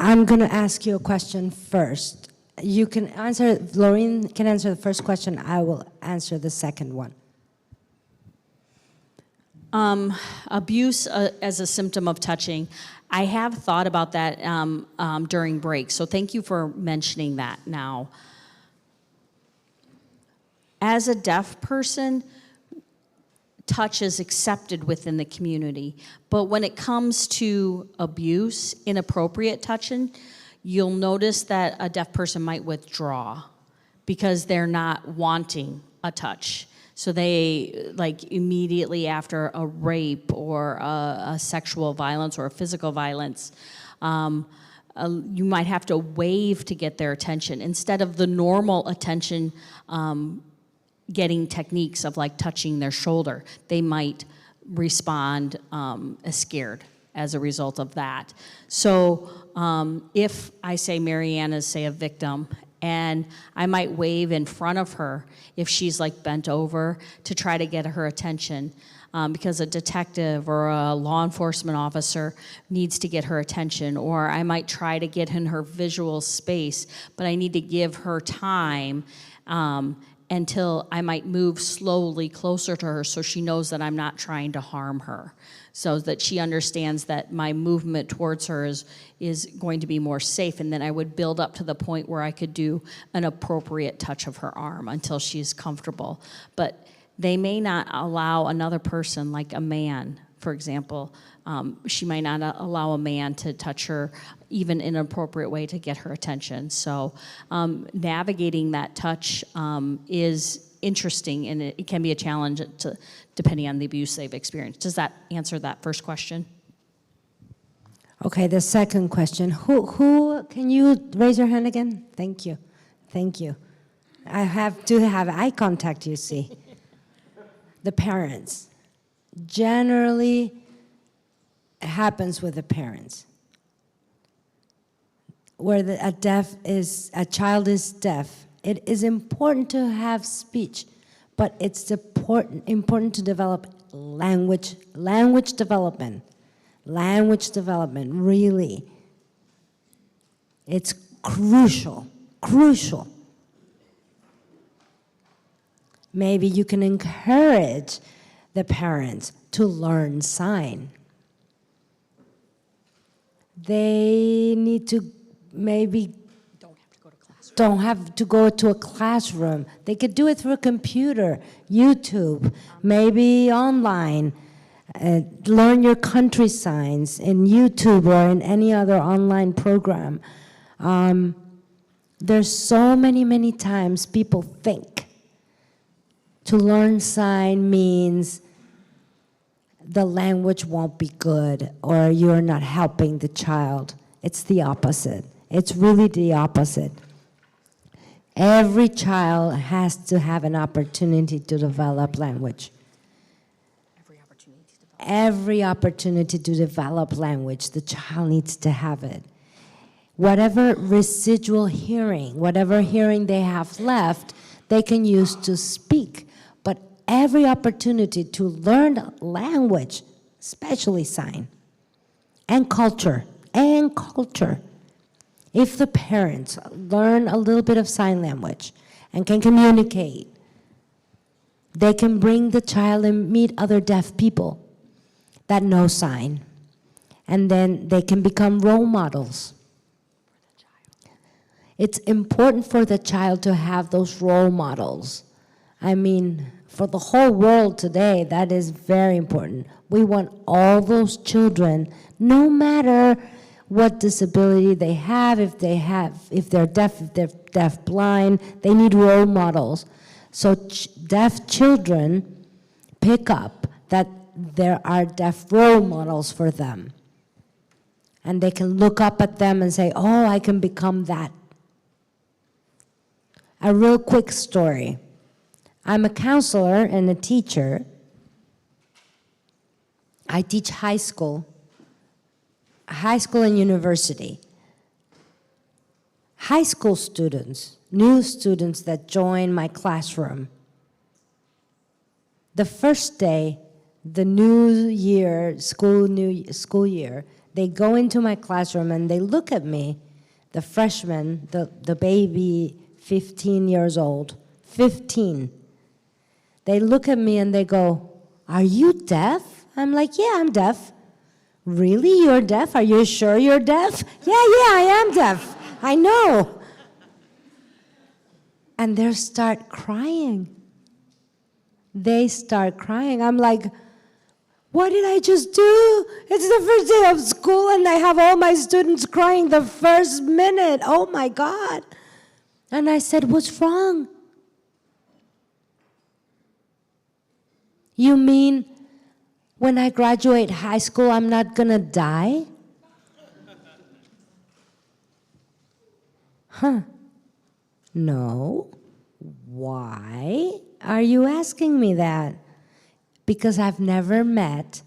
I'm going to ask you a question first. You can answer, Laureen can answer the first question. I will answer the second one. Abuse as a symptom of touching. I have thought about that during break, so thank you for mentioning that now. As a deaf person, touch is accepted within the community, but when it comes to abuse, inappropriate touching, you'll notice that a deaf person might withdraw because they're not wanting a touch. So they, like immediately after a rape or a sexual violence or a physical violence, you might have to wave to get their attention instead of the normal attention getting techniques of like touching their shoulder. They might respond as scared as a result of that. So if I say Maryann is, say, a victim, and I might wave in front of her if she's like bent over to try to get her attention, because a detective or a law enforcement officer needs to get her attention, or I might try to get in her visual space, but I need to give her time until I might move slowly closer to her so she knows that I'm not trying to harm her, so that she understands that my movement towards her is going to be more safe, and then I would build up to the point where I could do an appropriate touch of her arm until she's comfortable. But they may not allow another person, like a man, for example, she might not allow a man to touch her even in an appropriate way to get her attention. So navigating that touch is interesting, and it can be a challenge depending on the abuse they've experienced. Does that answer that first question? Okay, the second question. Who can you raise your hand again? Thank you. Thank you. I have to have eye contact, you see. The parents. Generally, it happens with the parents. Where a child is deaf, it is important to have speech, but it's important to develop language development, really. It's crucial. Maybe you can encourage the parents to learn sign. They need to maybe don't have to go to a classroom. They could do it through a computer, YouTube, maybe online. Learn your country signs in YouTube or in any other online program. There's so many times people think to learn sign means the language won't be good or you're not helping the child. It's the opposite. It's really the opposite. Every child has to have an opportunity to develop language. Every opportunity to develop language, the child needs to have it. Whatever residual hearing, whatever hearing they have left, they can use to speak. But every opportunity to learn language, especially sign, and culture. If the parents learn a little bit of sign language and can communicate, they can bring the child and meet other deaf people that know sign. And then they can become role models. It's important for the child to have those role models. I mean, for the whole world today, that is very important. We want all those children, no matter what disability they have, if they're deaf, blind, they need role models. So deaf children pick up that there are deaf role models for them. And they can look up at them and say, oh, I can become that. A real quick story. I'm a counselor and a teacher. I teach high school and university. High school students, new students that join my classroom. The first day, the new year, school year, they go into my classroom and they look at me, the freshman, the baby, 15 years old, 15. They look at me and they go, are you deaf? I'm like, yeah, I'm deaf. Really, you're deaf? Are you sure you're deaf? Yeah, I am deaf. I know. And they start crying. They start crying. I'm like, what did I just do? It's the first day of school and I have all my students crying the first minute. Oh my God. And I said, what's wrong? You mean when I graduate high school, I'm not gonna die? Huh. No. Why are you asking me that? Because I've never met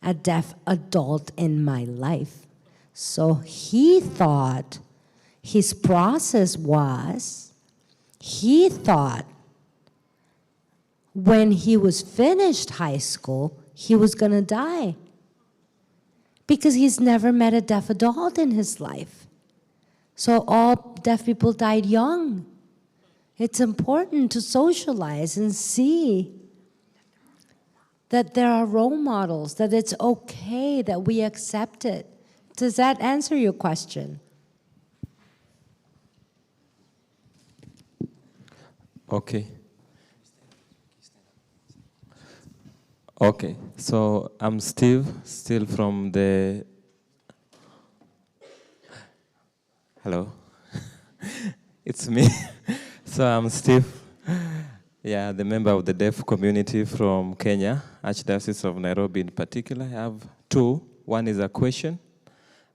a deaf adult in my life. So he thought his process was, he thought when he was finished high school, he was gonna die. Because he's never met a deaf adult in his life. So all deaf people died young. It's important to socialize and see that there are role models, that it's okay, that we accept it. Does that answer your question? Okay. Okay, so I'm Steve, still from the... Hello? It's me. So I'm Steve, yeah, the member of the deaf community from Kenya, Archdiocese of Nairobi in particular. I have two. One is a question,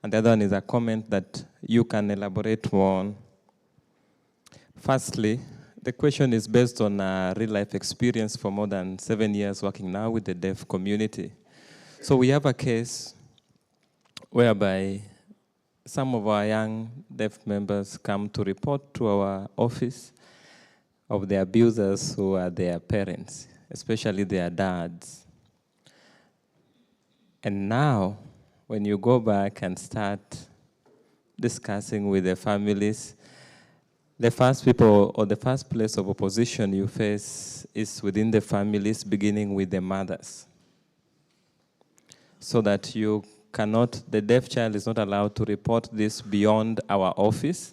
and the other one is a comment that you can elaborate more on. Firstly, the question is based on a real-life experience for more than 7 years working now with the deaf community. So we have a case whereby some of our young deaf members come to report to our office of the abusers who are their parents, especially their dads. And now, when you go back and start discussing with the families, the first people or the first place of opposition you face is within the families, beginning with the mothers. So that you cannot, the deaf child is not allowed to report this beyond our office,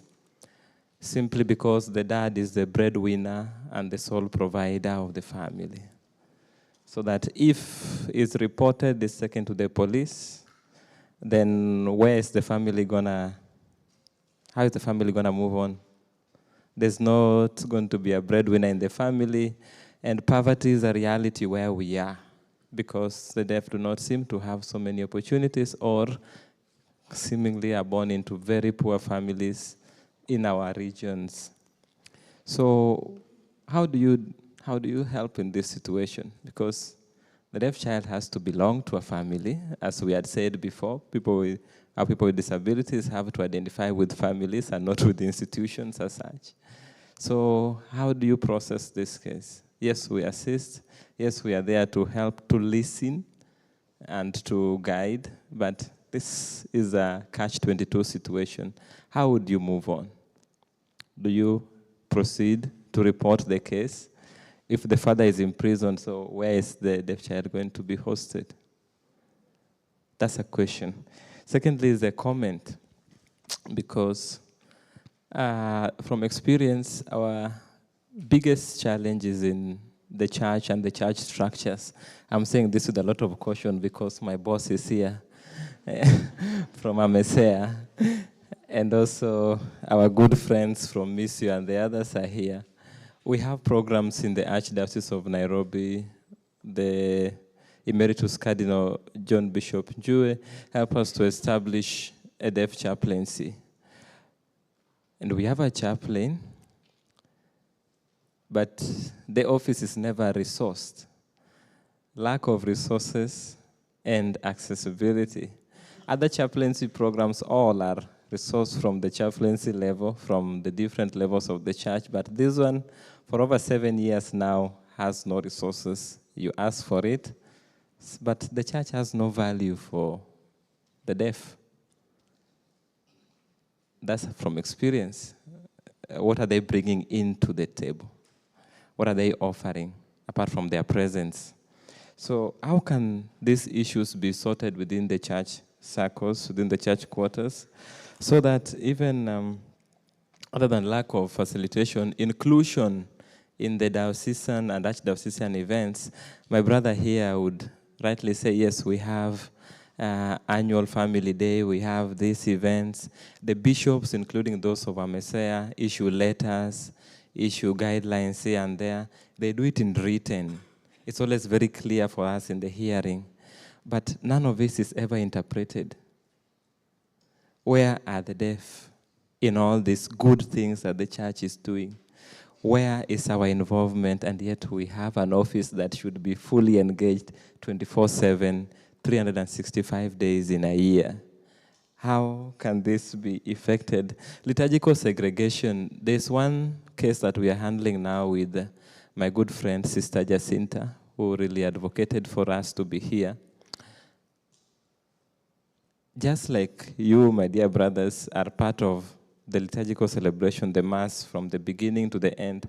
simply because the dad is the breadwinner and the sole provider of the family. so that if it's reported, it's taken to the police, then how is the family gonna move on? There's not going to be a breadwinner in the family, and poverty is a reality where we are, because the deaf do not seem to have so many opportunities, or seemingly are born into very poor families in our regions. So how do you help in this situation? Because the deaf child has to belong to a family, as we had said before. People with disabilities have to identify with families and not with institutions as such. So how do you process this case? Yes, we assist. Yes, we are there to help, to listen, and to guide. But this is a catch-22 situation. How would you move on? Do you proceed to report the case? If the father is in prison, so where is the deaf child going to be hosted? That's a question. Secondly is a comment, because from experience, our biggest challenge is in the church and the church structures. I'm saying this with a lot of caution because my boss is here from Amesea, and also our good friends from Missio and the others are here. We have programs in the Archdiocese of Nairobi. The Emeritus Cardinal John Bishop Njue helped us to establish a deaf chaplaincy. And we have a chaplain, but the office is never resourced. Lack of resources and accessibility. Other chaplaincy programs all are resourced from the chaplaincy level, from the different levels of the church, but this one, for over 7 years now, has no resources. You ask for it, but the church has no value for the deaf. That's from experience. What are they bringing into the table? What are they offering, apart from their presence? So how can these issues be sorted within the church circles, within the church quarters, so that even other than lack of facilitation, inclusion in the diocesan and archdiocesan events, my brother here would rightly say, yes, we have annual family day, we have these events. The bishops, including those of Amesea, issue letters, issue guidelines here and there. They do it in written. It's always very clear for us in the hearing. But none of this is ever interpreted. Where are the deaf in all these good things that the church is doing? Where is our involvement? And yet we have an office that should be fully engaged 24/7, 365 days in a year. How can this be effected? Liturgical segregation. There's one case that we are handling now with my good friend, Sister Jacinta, who really advocated for us to be here. Just like you, my dear brothers, are part of the liturgical celebration, the Mass, from the beginning to the end,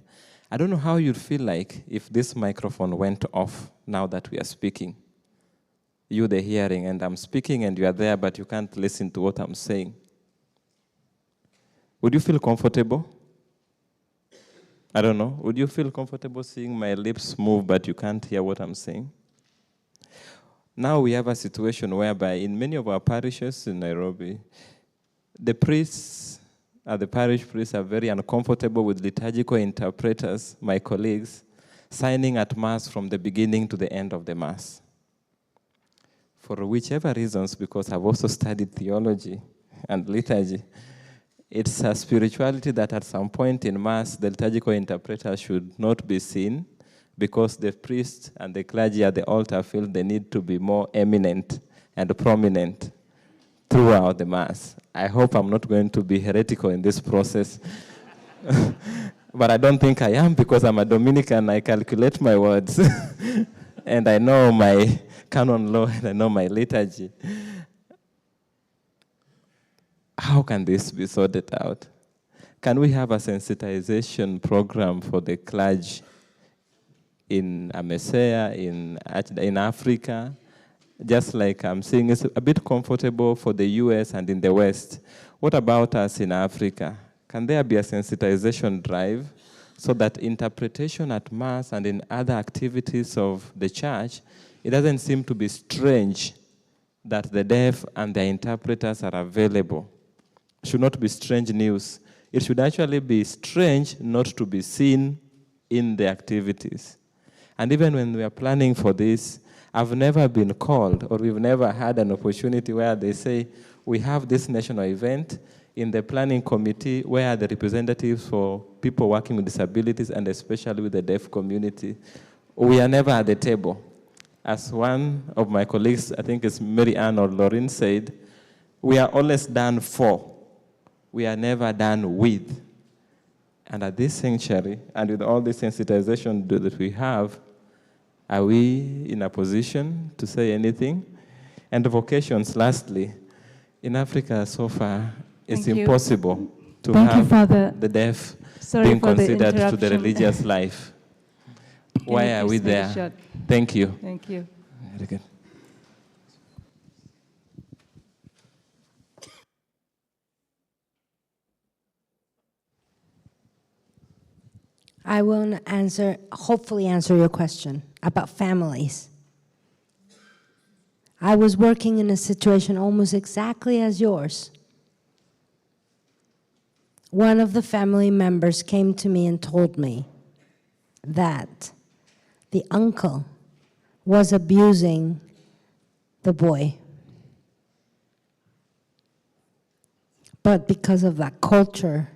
I don't know how you'd feel like if this microphone went off now that we are speaking. You, the hearing, and I'm speaking and you are there, but you can't listen to what I'm saying. Would you feel comfortable? I don't know. Would you feel comfortable seeing my lips move, but you can't hear what I'm saying? Now we have a situation whereby in many of our parishes in Nairobi, the priests, the parish priests are very uncomfortable with liturgical interpreters, my colleagues, signing at Mass from the beginning to the end of the Mass. For whichever reasons, because I've also studied theology and liturgy, it's a spirituality that at some point in Mass, the liturgical interpreter should not be seen, because the priest and the clergy at the altar feel they need to be more eminent and prominent throughout the Mass. I hope I'm not going to be heretical in this process. But I don't think I am, because I'm a Dominican. I calculate my words. And I know my canon law, and I know my liturgy. How can this be sorted out? Can we have a sensitization program for the clergy in Amesea, in Africa? Just like I'm saying, it's a bit comfortable for the US and in the West. What about us in Africa? Can there be a sensitization drive so that interpretation at Mass and in other activities of the church, it doesn't seem to be strange that the deaf and their interpreters are available. It should not be strange news. It should actually be strange not to be seen in the activities. And even when we are planning for this, I've never been called, or we've never had an opportunity where they say, we have this national event in the planning committee where the representatives for people working with disabilities and especially with the deaf community, we are never at the table. As one of my colleagues, I think it's Maryann or Laureen said, we are always done for. We are never done with. And at this sanctuary, and with all the sensitization that we have, are we in a position to say anything? And the vocations, lastly, in Africa so far, it's impossible to have the deaf being considered to the religious life. Why are we there? Thank you. Thank you. Very good. I will hopefully answer your question about families. I was working in a situation almost exactly as yours. One of the family members came to me and told me that the uncle was abusing the boy. But because of that culture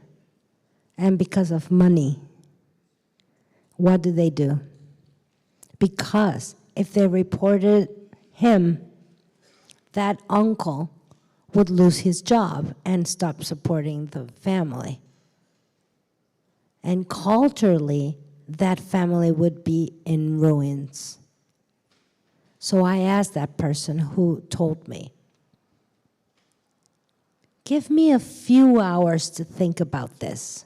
and because of money, what do? Because if they reported him, that uncle would lose his job and stop supporting the family. And culturally, that family would be in ruins. So I asked that person who told me, give me a few hours to think about this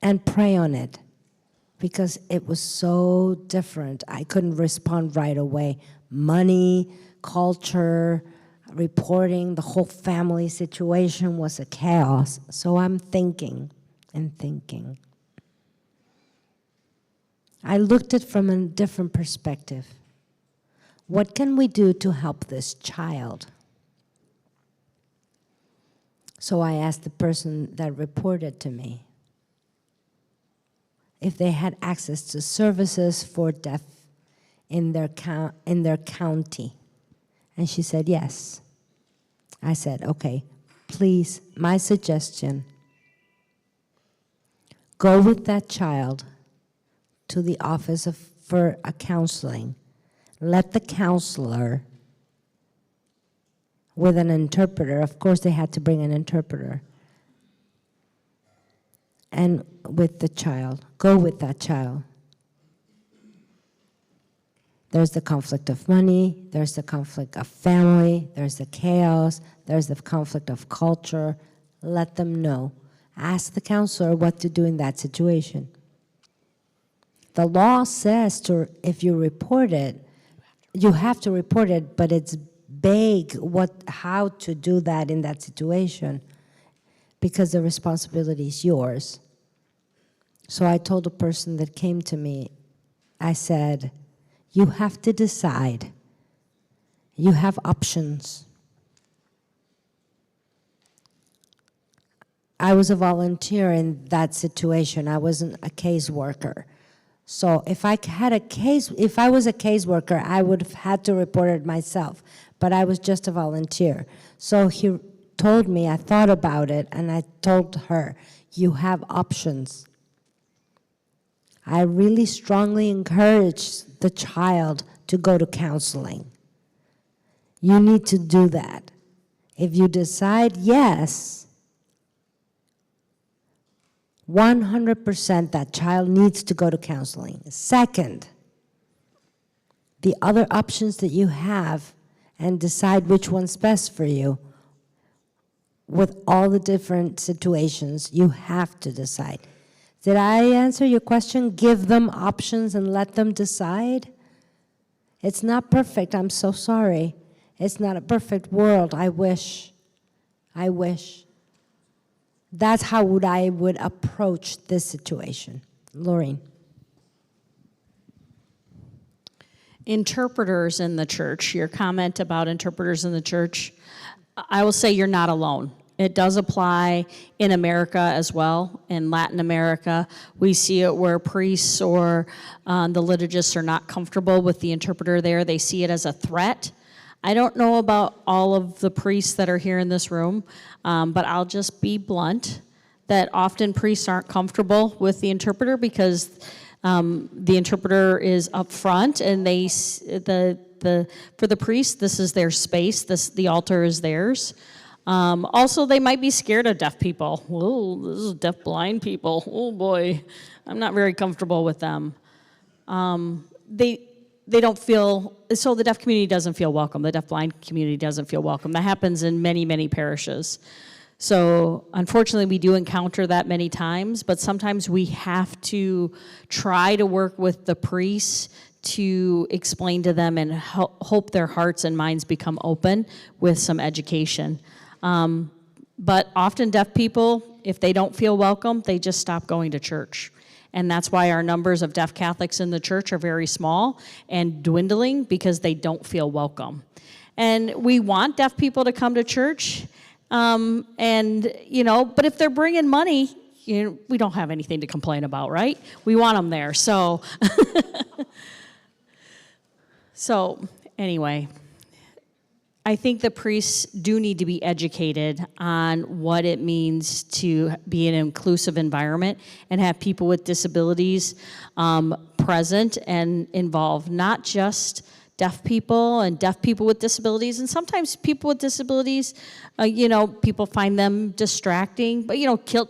and pray on it, because it was so different. I couldn't respond right away. Money, culture, reporting, the whole family situation was a chaos. So I'm thinking and thinking. I looked at it from a different perspective. What can we do to help this child? So I asked the person that reported to me if they had access to services for deaf in their county. And she said yes. I said, okay, please, my suggestion, go with that child to the office for a counseling. Let the counselor, with an interpreter, of course they had to bring an interpreter, and with the child, go with that child. There's the conflict of money, there's the conflict of family, there's the chaos, there's the conflict of culture. Let them know. Ask the counselor what to do in that situation. The law says if you report it, you have to report it, but it's vague how to do that in that situation, because the responsibility is yours. So I told the person that came to me, I said, you have to decide. You have options. I was a volunteer in that situation. I wasn't a caseworker. So if I was a caseworker, I would have had to report it myself, but I was just a volunteer. So he told me, I thought about it, and I told her, you have options. I really strongly encourage the child to go to counseling. You need to do that. If you decide yes, 100% that child needs to go to counseling. Second, the other options that you have, and decide which one's best for you. With all the different situations, you have to decide. Did I answer your question? Give them options and let them decide? It's not perfect, I'm so sorry. It's not a perfect world, I wish. That's how I would approach this situation. Laureen. Interpreters in the church, your comment about interpreters in the church, I will say you're not alone. It does apply in America as well. In Latin America, we see it where priests or the liturgists are not comfortable with the interpreter there. They see it as a threat. I don't know about all of the priests that are here in this room, but I'll just be blunt that often priests aren't comfortable with the interpreter because the interpreter is up front, and for the priest, this is their space. The altar is theirs. Also, they might be scared of deaf people. Oh, this is deaf blind people. Oh boy, I'm not very comfortable with them. They don't feel, so the deaf community doesn't feel welcome. The deaf blind community doesn't feel welcome. That happens in many, many parishes. So unfortunately, we do encounter that many times, but sometimes we have to try to work with the priests to explain to them and hope their hearts and minds become open with some education. But often deaf people, if they don't feel welcome, they just stop going to church. And that's why our numbers of deaf Catholics in the church are very small and dwindling, because they don't feel welcome. And we want deaf people to come to church, but if they're bringing money, we don't have anything to complain about, right? We want them there, so. So anyway, I think the priests do need to be educated on what it means to be an inclusive environment and have people with disabilities present and involved, not just deaf people and deaf people with disabilities. And sometimes people with disabilities, people find them distracting, but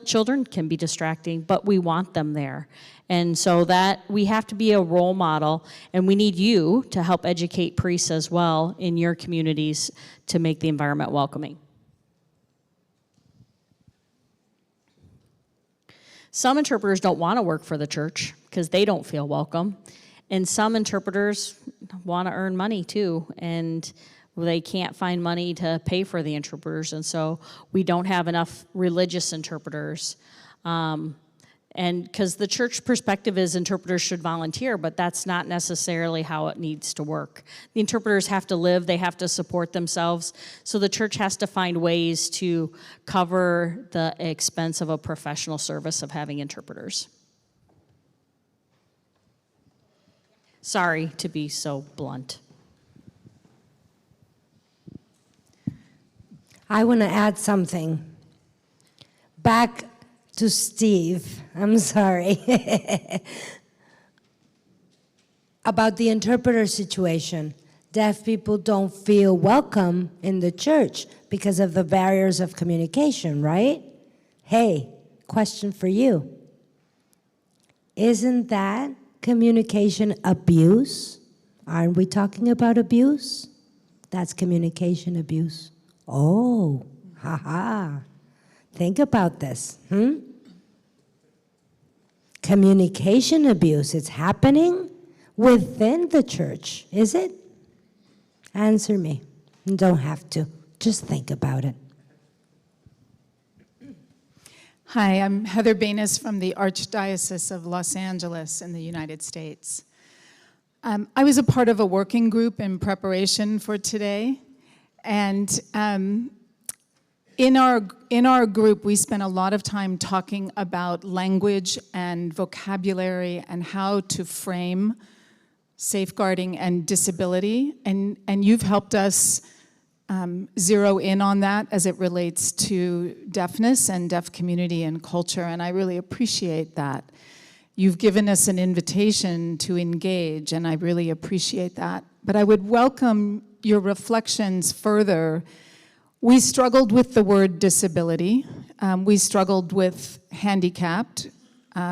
children can be distracting, but we want them there. And so that we have to be a role model, and we need you to help educate priests as well in your communities to make the environment welcoming. Some interpreters don't want to work for the church because they don't feel welcome. And some interpreters want to earn money too, and they can't find money to pay for the interpreters, and so we don't have enough religious interpreters. And because the church perspective is interpreters should volunteer, but that's not necessarily how it needs to work. The interpreters have to live, they have to support themselves, so the church has to find ways to cover the expense of a professional service of having interpreters. Sorry to be so blunt. I want to add something. Back to Steve, I'm sorry, about the interpreter situation. Deaf people don't feel welcome in the church because of the barriers of communication, right? Hey, question for you. Isn't that communication abuse? Aren't we talking about abuse? That's communication abuse. Oh, haha. Think about this. Communication abuse, it's happening within the church, is it? Answer me. You don't have to. Just think about it. Hi, I'm Heather Baines from the Archdiocese of Los Angeles in the United States. I was a part of a working group in preparation for today, and in our group, we spent a lot of time talking about language and vocabulary and how to frame safeguarding and disability, and you've helped us zero in on that as it relates to deafness and deaf community and culture, and I really appreciate that. You've given us an invitation to engage, and I really appreciate that. But I would welcome your reflections further. We struggled with the word disability. We struggled with handicapped.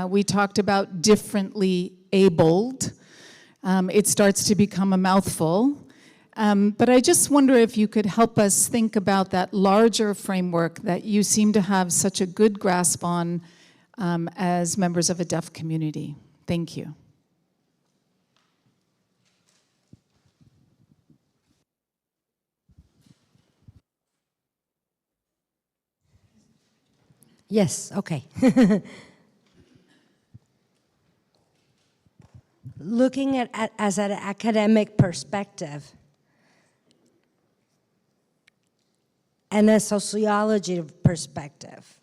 We talked about differently abled. It starts to become a mouthful. But I just wonder if you could help us think about that larger framework that you seem to have such a good grasp on as members of a deaf community. Thank you. Yes, okay. Looking at as an academic perspective and a sociology perspective,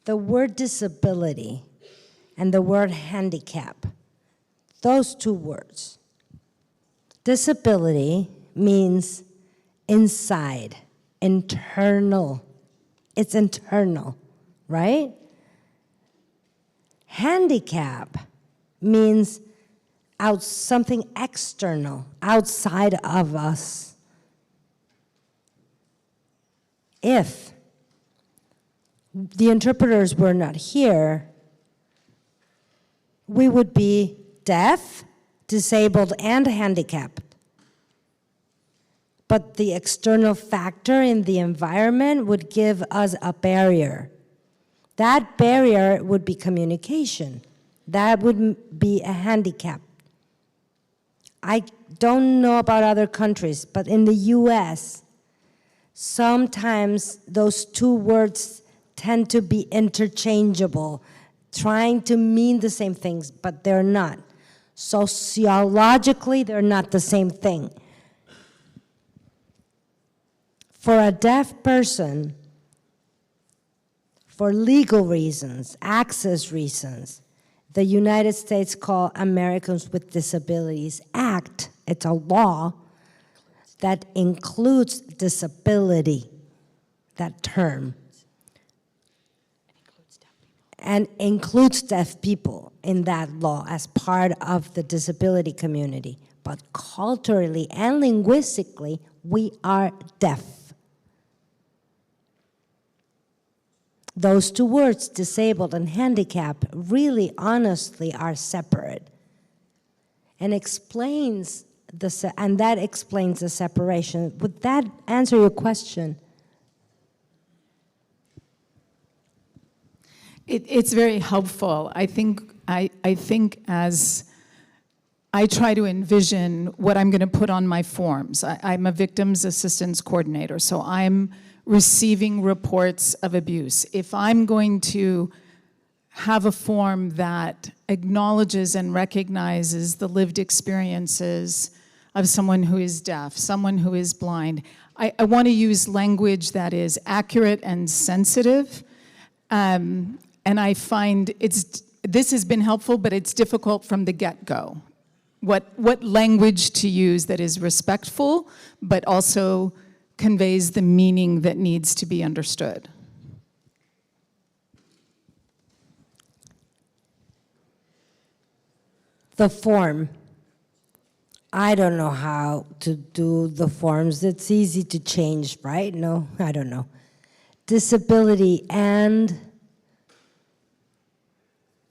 the word disability and the word handicap, those two words. Disability means inside, internal. It's internal, right? Handicap means something external, outside of us. If the interpreters were not here, we would be deaf, disabled, and handicapped. But the external factor in the environment would give us a barrier. That barrier would be communication. That would be a handicap. I don't know about other countries, but in the US, sometimes those two words tend to be interchangeable, trying to mean the same things, but they're not. Sociologically, they're not the same thing. For a deaf person, for legal reasons, access reasons, the United States call Americans with Disabilities Act, it's a law that includes disability, that term, and includes deaf people in that law as part of the disability community. But culturally and linguistically, we are deaf. Those two words, disabled and handicap, really honestly are separate. And that explains the separation. Would that answer your question? It's very helpful. I think as I try to envision what I'm going to put on my forms. I'm a victims assistance coordinator, so I'm receiving reports of abuse. If I'm going to have a form that acknowledges and recognizes the lived experiences of someone who is deaf, someone who is blind, I want to use language that is accurate and sensitive. And I find this has been helpful, but it's difficult from the get-go. What language to use that is respectful, but also conveys the meaning that needs to be understood. The form. I don't know how to do the forms. It's easy to change, right? No, I don't know. Disability, and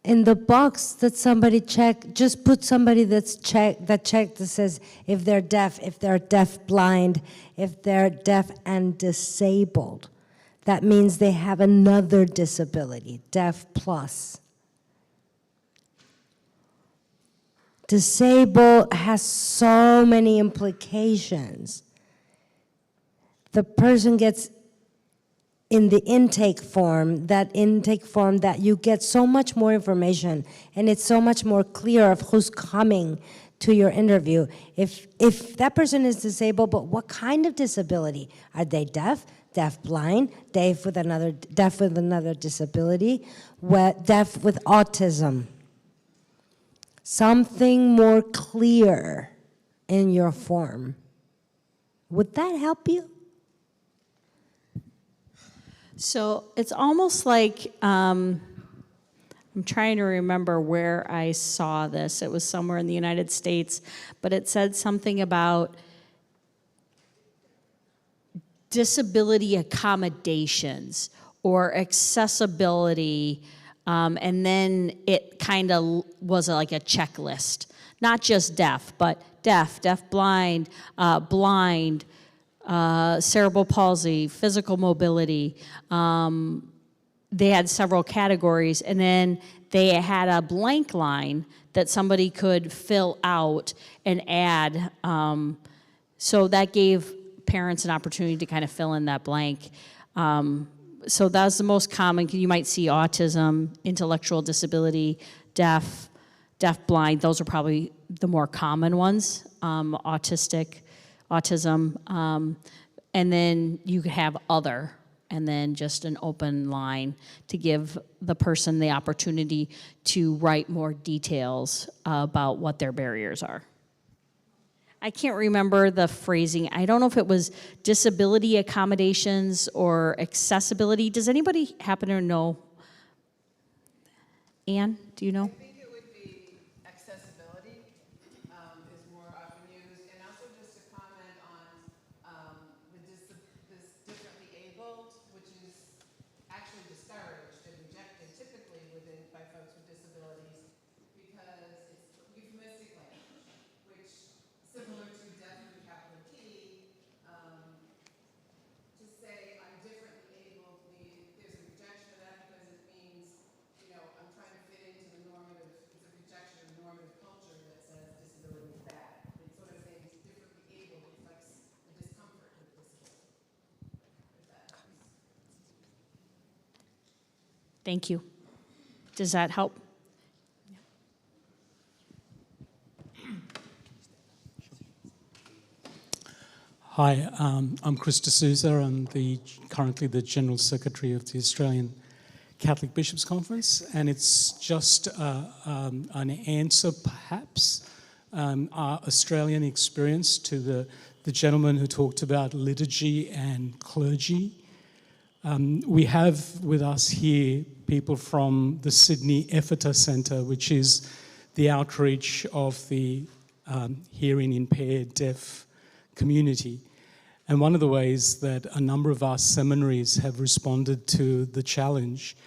in the box that somebody checked, just put somebody that says if they're deaf blind, if they're deaf and disabled. That means they have another disability, deaf plus. Disabled has so many implications. The person gets in the intake form that you get so much more information, and it's so much more clear of who's coming to your interview. If that person is disabled, but what kind of disability? Are they deaf, blind, deaf with another disability, deaf with autism? Something more clear in your form. Would that help you? So it's almost like, I'm trying to remember where I saw this. It was somewhere in the United States, but it said something about disability accommodations or accessibility, and then it kind of was like a checklist. Not just deaf, but deaf, blind, blind, cerebral palsy, physical mobility. They had several categories, and then they had a blank line that somebody could fill out and add. So that gave parents an opportunity to kind of fill in that blank. So that's the most common. You might see autism, intellectual disability, deaf, blind. Those are probably the more common ones. Autism, and then you could have other, and then just an open line to give the person the opportunity to write more details about what their barriers are. I can't remember the phrasing. I don't know if it was disability accommodations or accessibility. Does anybody happen to know? Anne, do you know? I think it would be accessibility is more often used, and also just to comment on this differently abled, which is actually discouraged and rejected typically by folks with disabilities because it's euphemistic language, which similar to deaf with a capital T, to say I'm differently able, there's a rejection of that because it means, I'm trying to fit into the normative, it's a rejection of normative culture that says disability is bad. It sort of saying differently able reflects the discomfort with disability. Thank you. Does that help? Hi, I'm Chris D'Souza. I'm currently the General Secretary of the Australian Catholic Bishops' Conference, and it's just an answer, perhaps, our Australian experience to the gentleman who talked about liturgy and clergy. We have with us here people from the Sydney Ephrata Centre, which is the outreach of the hearing impaired deaf community. And one of the ways that a number of our seminaries have responded to the challenge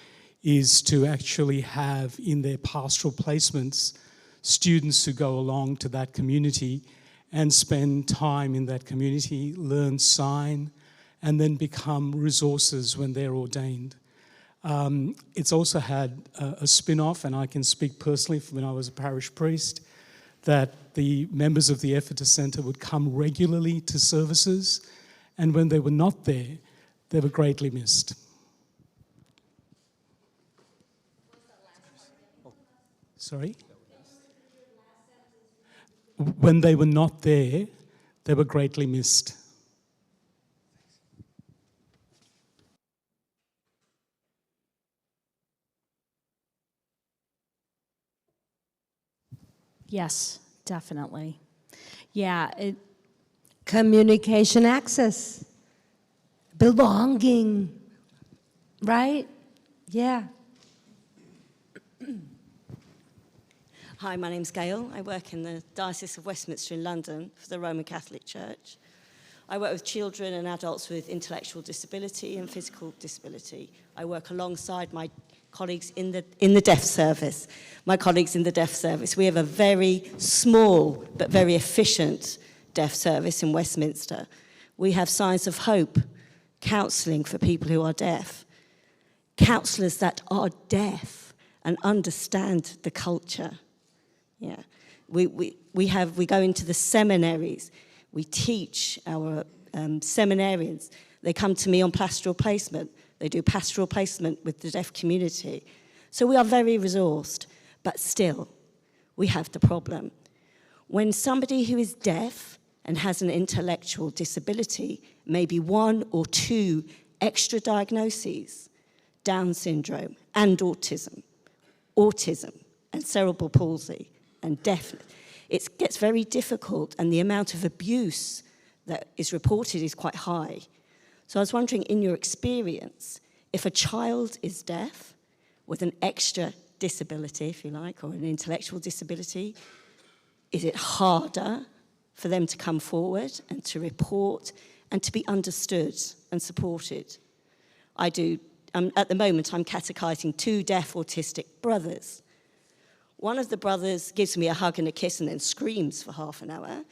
is to actually have in their pastoral placements students who go along to that community and spend time in that community, learn sign, and then become resources when they're ordained. It's also had a spin-off, and I can speak personally from when I was a parish priest, that the members of the Ephrata Centre would come regularly to services, and when they were not there, they were greatly missed. Sorry? When they were not there, they were greatly missed. Yes, definitely. Yeah. Communication access, belonging, right? Yeah. Hi, my name's Gail. I work in the Diocese of Westminster in London for the Roman Catholic Church. I work with children and adults with intellectual disability and physical disability. I work alongside my colleagues in the deaf service. My colleagues in the deaf service. We have a very small but very efficient deaf service in Westminster. We have signs of hope, counselling for people who are deaf, counsellors that are deaf and understand the culture. Yeah, we go into the seminaries. We teach our seminarians. They come to me on pastoral placement. They do pastoral placement with the deaf community. So we are very resourced, but still, we have the problem. When somebody who is deaf and has an intellectual disability, maybe 1 or 2 extra diagnoses, Down syndrome and autism and cerebral palsy and deafness, it gets very difficult, and the amount of abuse that is reported is quite high. So I was wondering, in your experience, if a child is deaf with an extra disability, if you like, or an intellectual disability, is it harder for them to come forward and to report and to be understood and supported? At the moment, I'm catechizing 2 deaf autistic brothers. One of the brothers gives me a hug and a kiss and then screams for half an hour.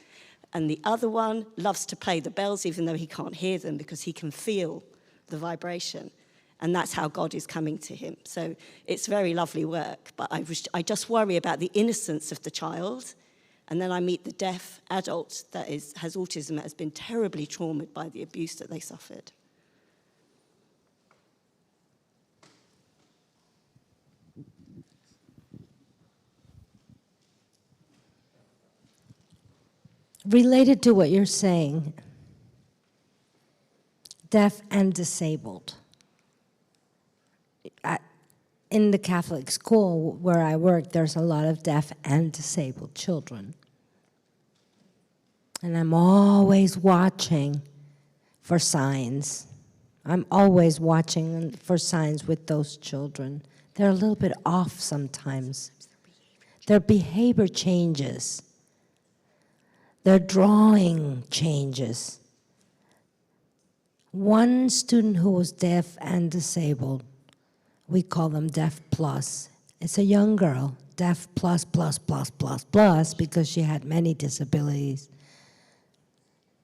And the other one loves to play the bells even though he can't hear them because he can feel the vibration. And that's how God is coming to him. So it's very lovely work, but I just worry about the innocence of the child And then I meet the deaf adult that has autism, that has been terribly traumatized by the abuse that they suffered. Related to what you're saying, deaf and disabled. In the Catholic school where I work, there's a lot of deaf and disabled children. And I'm always watching for signs. I'm always watching for signs with those children. They're a little bit off sometimes. Their behavior changes. Their drawing changes. One student who was deaf and disabled, we call them deaf plus. It's a young girl, deaf plus, because she had many disabilities.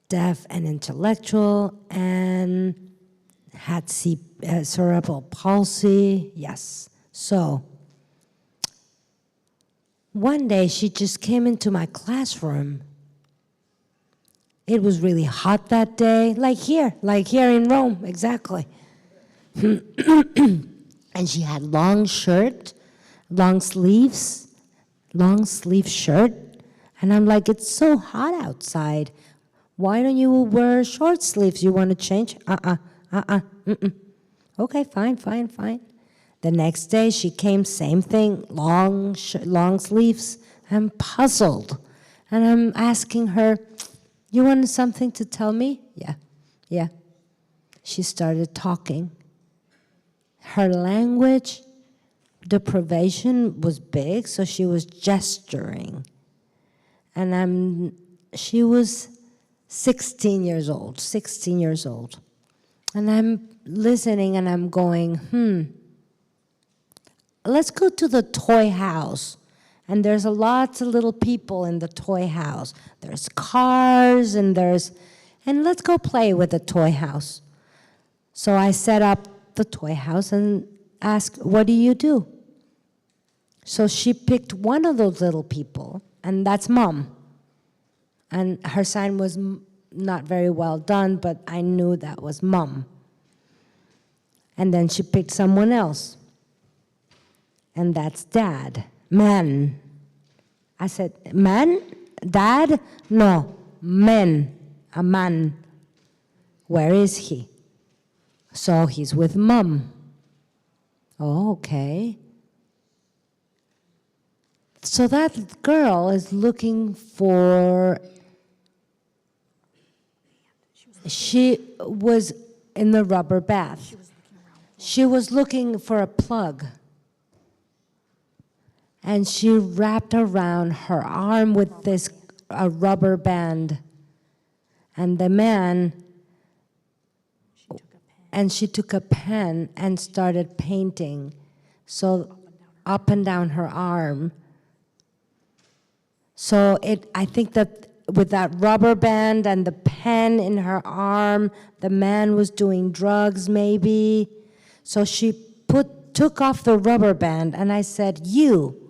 Deaf and intellectual, and had cerebral palsy, yes. So, one day she just came into my classroom. It was really hot that day, like here in Rome, exactly. And she had long shirt, long sleeve shirt. And I'm like, it's so hot outside. Why don't you wear short sleeves? You want to change? Okay, fine. The next day she came, same thing, long sleeves. I'm puzzled. And I'm asking her, you want something to tell me? Yeah. She started talking. Her language deprivation was big, so she was gesturing. And she was 16 years old. And I'm listening and I'm going, let's go to the toy house. And there's lots of little people in the toy house. There's cars and let's go play with the toy house. So I set up the toy house and asked, what do you do? So she picked one of those little people, and that's Mom. And her sign was not very well done, but I knew that was Mom. And then she picked someone else, and that's Dad. Man. I said, man? Dad? No, men. A man. Where is he? So he's with Mom. Oh, okay. So that girl is looking for, she was in the rubber bath. She was looking for a plug. And she wrapped around her arm with a rubber band. And the man, and she took a pen and started painting. So up and down her arm. So I think that with that rubber band and the pen in her arm, the man was doing drugs maybe. So she took off the rubber band, and I said, you.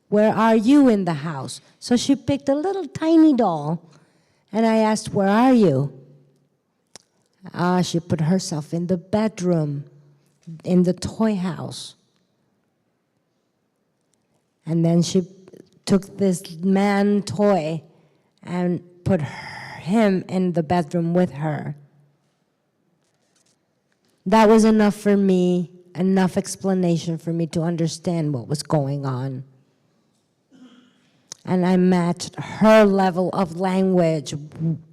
Where are you in the house? So she picked a little tiny doll, and I asked, where are you? She put herself in the bedroom, in the toy house. And then she took this man toy and put him in the bedroom with her. That was enough for me, enough explanation for me to understand what was going on. And I matched her level of language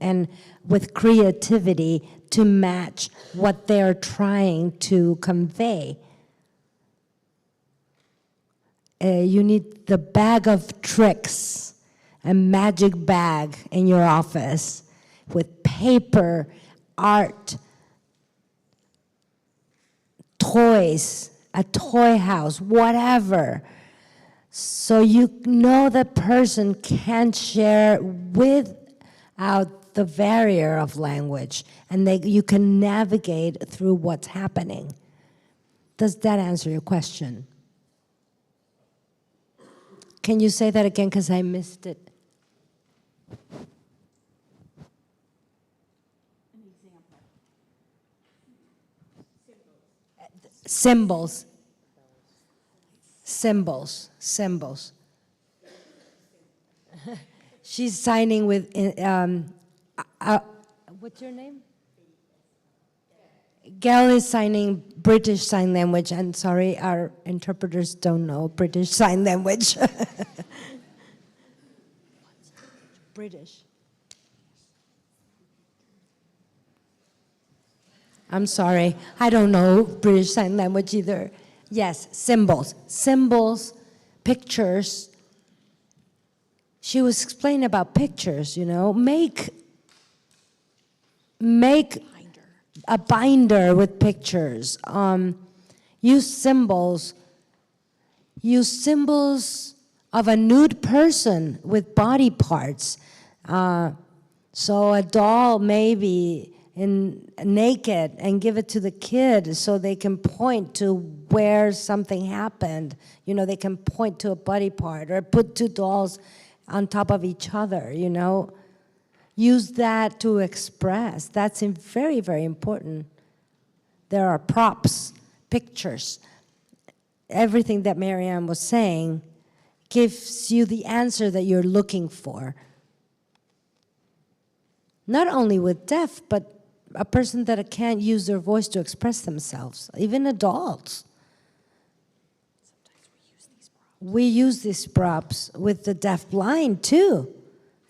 and with creativity to match what they're trying to convey. You need the bag of tricks, a magic bag in your office with paper, art, toys, a toy house, whatever. So you know the person can't share without the barrier of language, and you can navigate through what's happening. Does that answer your question? Can you say that again, because I missed it? Symbols. Symbols. She's signing with, what's your name? Gail is signing British Sign Language, and sorry, our interpreters don't know British Sign Language. British. I'm sorry, I don't know British Sign Language either. Yes, symbols, pictures. She was explaining about pictures, you know. Make a binder with pictures. Use symbols of a nude person with body parts. So a doll maybe naked, and give it to the kid so they can point to where something happened. You know, they can point to a body part, or put two dolls on top of each other, you know. Use that to express. That's very, very important. There are props, pictures. Everything that Maryann was saying gives you the answer that you're looking for. Not only with deaf, but a person that can't use their voice to express themselves, even adults. We use these props with the deaf-blind too.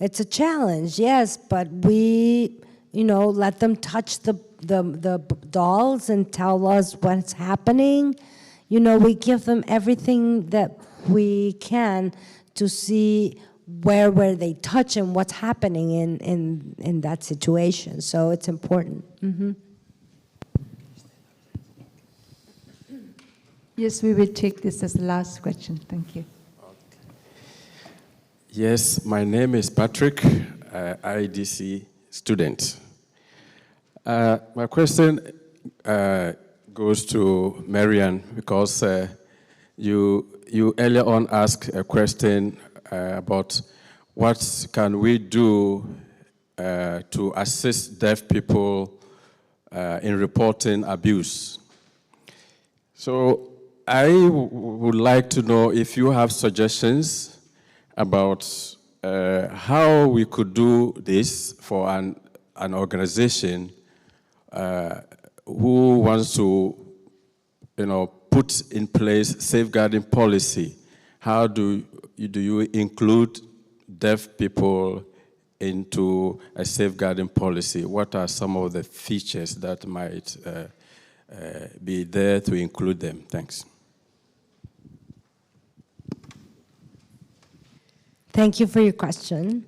It's a challenge, yes, but we, you know, let them touch the dolls and tell us what's happening. You know, we give them everything that we can to see where they touch and what's happening in that situation. So it's important. Mm-hmm. Yes, we will take this as the last question. Thank you. Yes, my name is Patrick, IDC student. My question goes to Maryann, because you earlier on asked a question about what can we do to assist deaf people in reporting abuse. So I would like to know if you have suggestions about how we could do this for an organization who wants to, you know, put in place safeguarding policy. How do you include deaf people into a safeguarding policy? What are some of the features that might be there to include them? Thanks. Thank you for your question.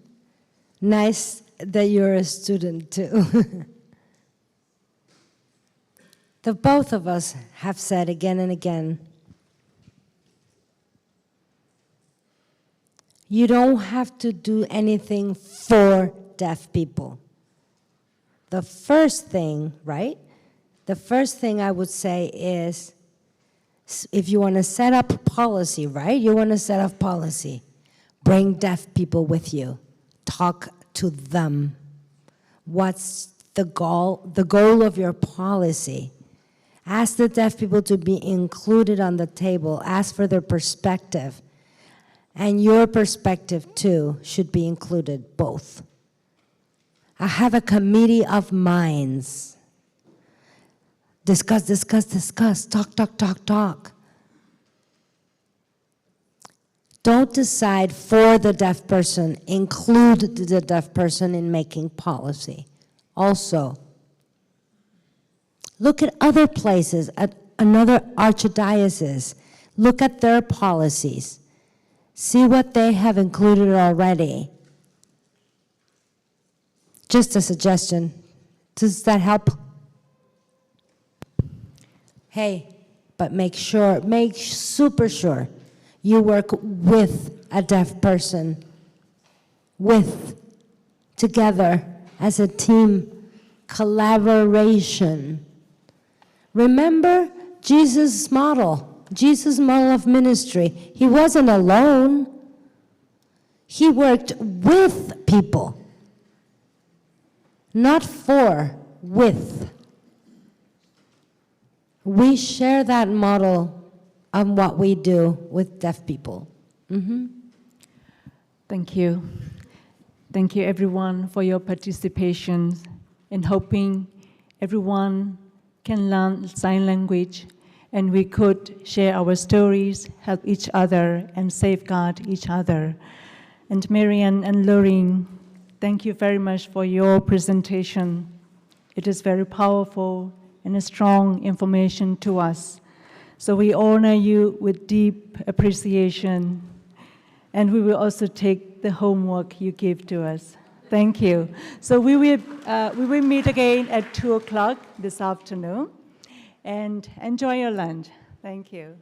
Nice that you're a student too. The both of us have said again and again, you don't have to do anything for deaf people. The first thing, right? The first thing I would say is, if you want to set up policy, right? You want to set up policy. Bring deaf people with you. Talk to them. What's the goal of your policy? Ask the deaf people to be included on the table. Ask for their perspective. And your perspective, too, should be included, both. I have a committee of minds. Discuss, talk. Don't decide for the deaf person. Include the deaf person in making policy. Also, look at other places, at another archdiocese. Look at their policies. See what they have included already. Just a suggestion. Does that help? Hey, but make super sure you work with a deaf person, together as a team, collaboration. Remember Jesus' model of ministry. He wasn't alone. He worked with people, not for, with. we share that model of what we do with deaf people. Thank you. Thank you, everyone, for your participation in hoping everyone can learn sign language and we could share our stories, help each other, and safeguard each other. And Maryann and Laureen, thank you very much for your presentation. It is very powerful and a strong information to us. So we honor you with deep appreciation, and we will also take the homework you give to us. Thank you. So we will meet again at 2 o'clock this afternoon, and enjoy your lunch. Thank you.